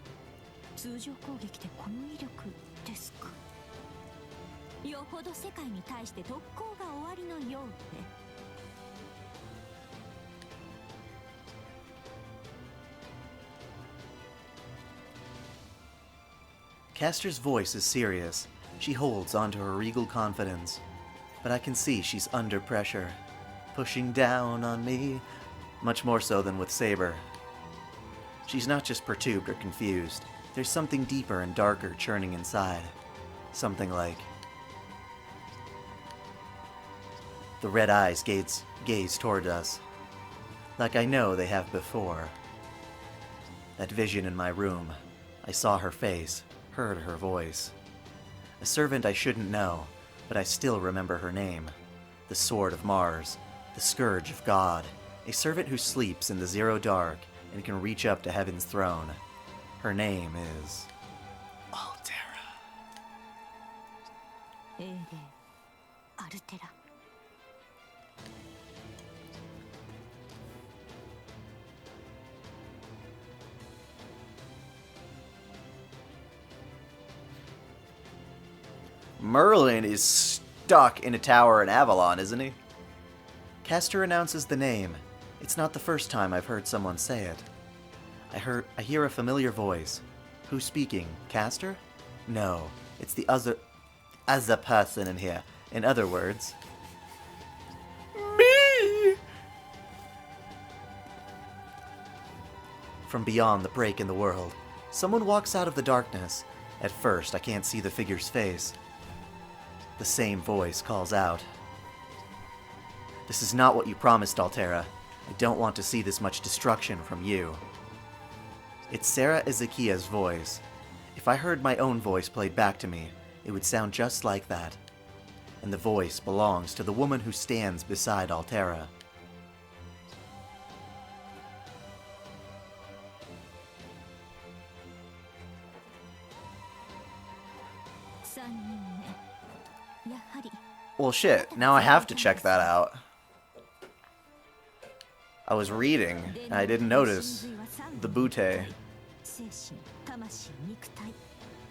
通常攻撃でこの威力ですか。よほど世界に対して特攻が終わりのようで。Castor's voice is serious. She holds onto her regal confidence. But I can see she's under pressure. Pushing down on me. Much more so than with Saber. She's not just perturbed or confused. There's something deeper and darker churning inside. Something like... The red eyes gaze toward us. Like I know they have before. That vision in my room. I saw her face, heard her voice. A servant I shouldn't know, but I still remember her name. The Sword of Mars, the Scourge of God, a servant who sleeps in the zero dark and can reach up to heaven's throne. Her name is... Altera. Altera. Merlin is stuck in a tower in Avalon, isn't he? Castor announces the name. It's not the first time I've heard someone say it. I hear a familiar voice. Who's speaking? Castor? No, it's the other person in here. In other words... Me! From beyond the break in the world, someone walks out of the darkness. At first, I can't see the figure's face. The same voice calls out. This is not what you promised, Altera. I don't want to see this much destruction from you. It's Sarah Ezekia's voice. If I heard my own voice played back to me, it would sound just like that. And the voice belongs to the woman who stands beside Altera. Well, shit, now I have to check that out. I was reading, and I didn't notice the butte.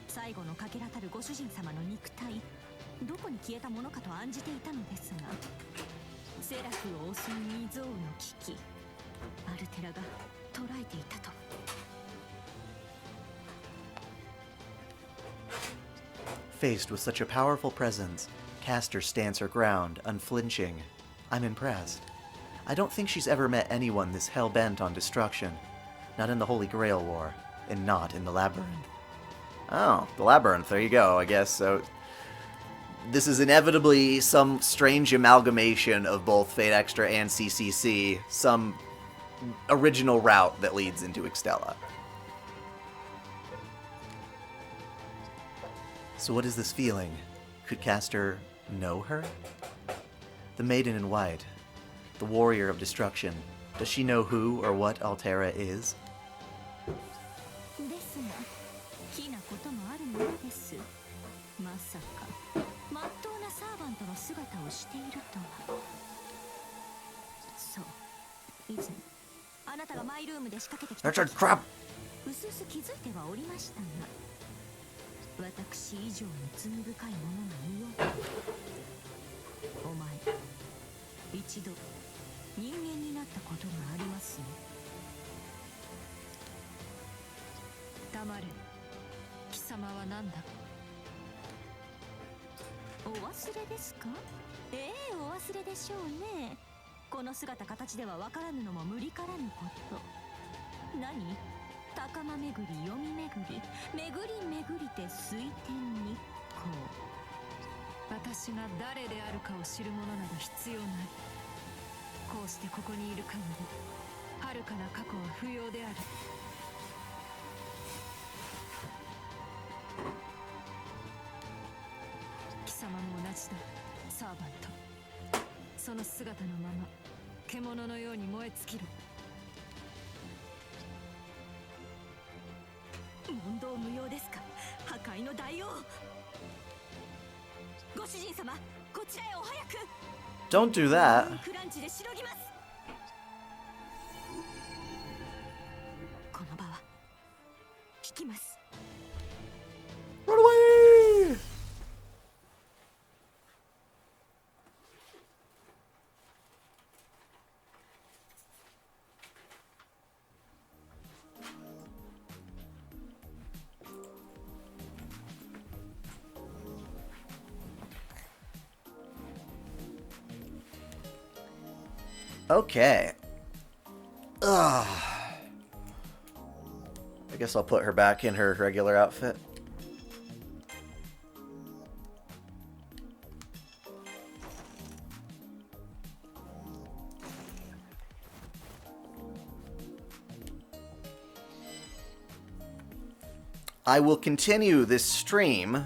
最後のかけらたるご主人様の肉体、どこに消えたものかと案じていたのですが、セラフを襲う未曾有の危機、アルテラが捉えていたと。Faced with such a powerful presence, Caster stands her ground, unflinching. I'm impressed. I don't think she's ever met anyone this hell-bent on destruction. Not in the Holy Grail War, and not in the Labyrinth. Oh, the Labyrinth, there you go, I guess. So, this is inevitably some strange amalgamation of both Fate Extra and CCC, some original route that leads into Extella. So what is this feeling? Could Caster know her? The maiden in white, the warrior of destruction. Does she know who or what Altera is? That's a crap! 私以上に罪深いものがいよう。お前、一度人間になったことがありますね。黙れ。貴様は何だ。お忘れですか？ええ、お忘れでしょうね。この姿形では分からぬのも無理からぬこと。何？高間巡り、読み巡り、巡り巡りて水天日光。私が誰であるかを知るものなど必要ない。こうしてここにいる限り、遥かな過去は不要である。貴様も同じだ、サーバント。その姿のまま、獣のように燃え尽きろ。問答無用ですか、破壊の大王。ご主人様、こちらへお早く。 Don't do that. クランチでしのぎます。この場は引きます。 Run away! Okay. Ugh. I guess I'll put her back in her regular outfit. I will continue this stream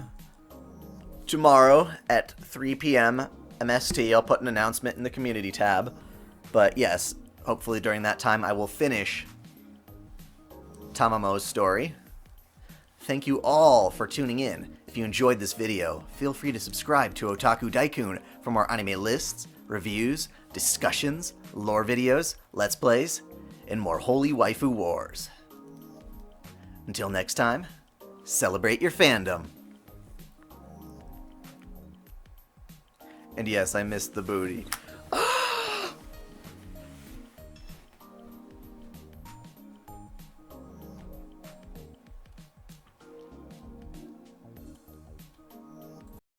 tomorrow at 3 p.m. MST. I'll put an announcement in the community tab. But yes, hopefully during that time I will finish Tamamo's story. Thank you all for tuning in. If you enjoyed this video, feel free to subscribe to OtakuDaiKun for more anime lists, reviews, discussions, lore videos, let's plays, and more holy waifu wars. Until next time, celebrate your fandom. And yes, I missed the booty.